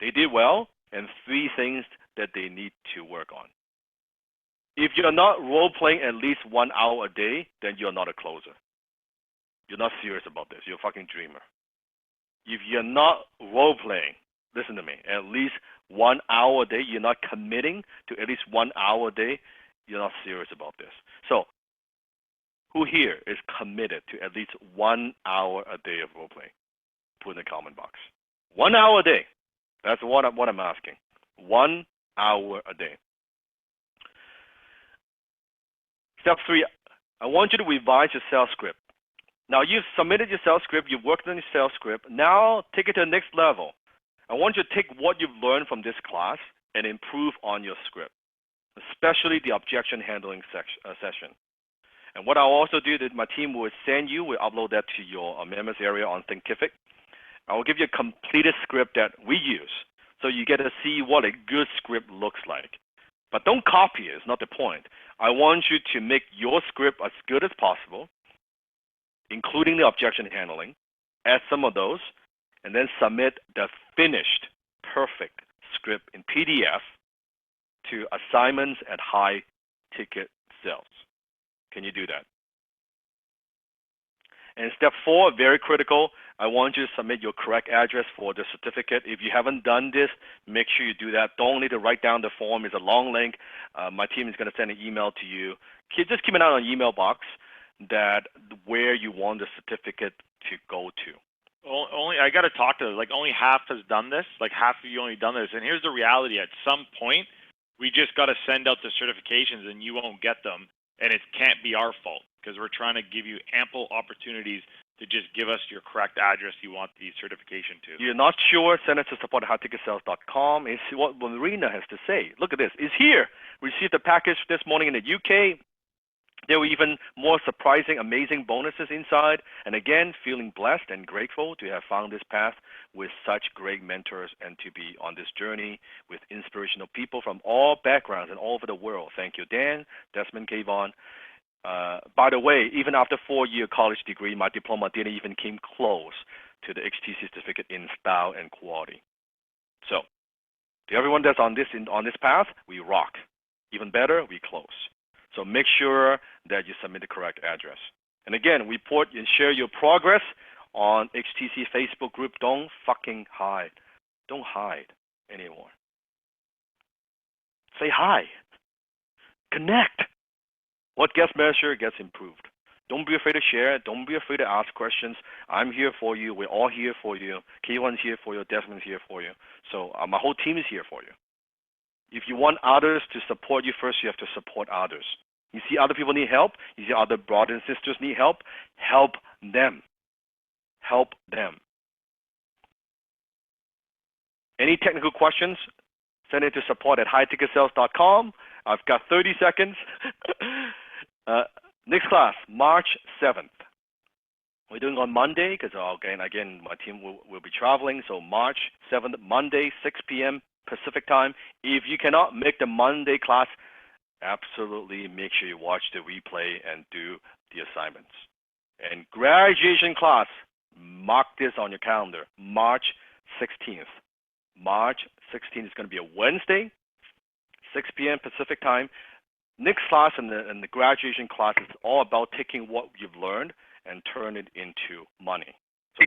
they did well, and 3 things that they need to work on. If you're not role-playing at least 1 hour a day, then you're not a closer. You're not serious about this. You're a fucking dreamer. If you're not role-playing, listen to me, at least 1 hour a day, you're not committing to at least 1 hour a day, you're not serious about this. So, who here is committed to at least 1 hour a day of role-playing? Put in the comment box. 1 hour a day. That's what I'm asking. 1 hour a day. Step 3, I want you to revise your sales script. Now, you've submitted your sales script, you've worked on your sales script. Now, take it to the next level. I want you to take what you've learned from this class and improve on your script, especially the objection handling session. And what I'll also do is my team will send you, we'll upload that to your members area on Thinkific. I will give you a completed script that we use, so you get to see what a good script looks like. But don't copy it, it's not the point. I want you to make your script as good as possible, including the objection handling, add some of those, and then submit the finished, perfect script in PDF to assignments at high ticket sales. Can you do that? And step 4, very critical, I want you to submit your correct address for the certificate. If you haven't done this, make sure you do that. Don't need to write down the form. It's a long link. My team is going to send an email to you. Just keep an eye on your email box. that where you want the certificate to go to. Only I got to talk to only half has done this. Like half of you only done this. And here's the reality: at some point, we just got to send out the certifications, and you won't get them, and it can't be our fault because we're trying to give you ample opportunities to just give us your correct address you want the certification to. You're not sure? Send it to support@hardticketsales.com. It's what Marina has to say. Look at this. It's here. Received the package this morning in the UK. There were even more surprising, amazing bonuses inside. And again, feeling blessed and grateful to have found this path with such great mentors and to be on this journey with inspirational people from all backgrounds and all over the world. Thank you, Dan, Desmond, Kayvon. By the way, even after 4-year college degree, my diploma didn't even came close to the HTC certificate in style and quality. So, to everyone that's on this path, we rock. Even better, we close. So make sure that you submit the correct address. And again, report and share your progress on HTC Facebook group. Don't fucking hide. Don't hide anymore. Say hi. Connect. What gets measured gets improved. Don't be afraid to share. Don't be afraid to ask questions. I'm here for you. We're all here for you. K1's here for you. Desmond's here for you. So my whole team is here for you. If you want others to support you first, you have to support others. You see other people need help. You see other brothers and sisters need help. Help them. Help them. Any technical questions? Send it to support@hardticketsales.com. I've got 30 seconds. Next class, March 7th. We're doing on Monday because, again, my team will be traveling. So March 7th, Monday, 6 p.m. Pacific time. If you cannot make the Monday class, absolutely make sure you watch the replay and do the assignments. And graduation class, mark this on your calendar, March 16th. March 16th is going to be a Wednesday, 6 p.m. Pacific time. Next class and the graduation class is all about taking what you've learned and turn it into money. So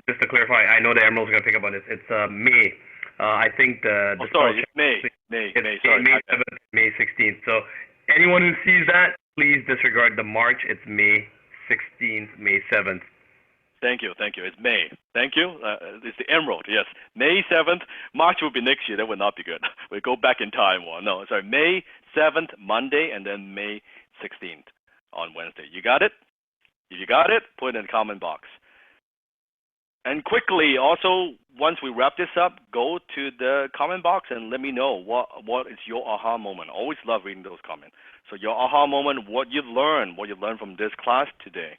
just to clarify, I know the Emerald's going to pick up on this. It's May. I think it's May. May 7th, May 16th. So anyone who sees that, please disregard the March. It's May 16th, May 7th. Thank you. It's May. Thank you. It's the Emerald, yes. May 7th. March will be next year. That would not be good. We go back in time. Well, no, sorry. May 7th, Monday, and then May 16th on Wednesday. You got it? If you got it, put it in the comment box. And quickly, also, once we wrap this up, go to the comment box and let me know what is your aha moment. I always love reading those comments. So your aha moment, what you've learned from this class today.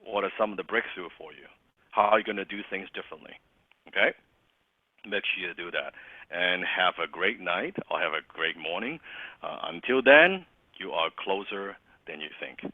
What are some of the breakthrough for you? How are you going to do things differently? Okay? Make sure you do that. And have a great night or have a great morning. Until then, you are closer than you think.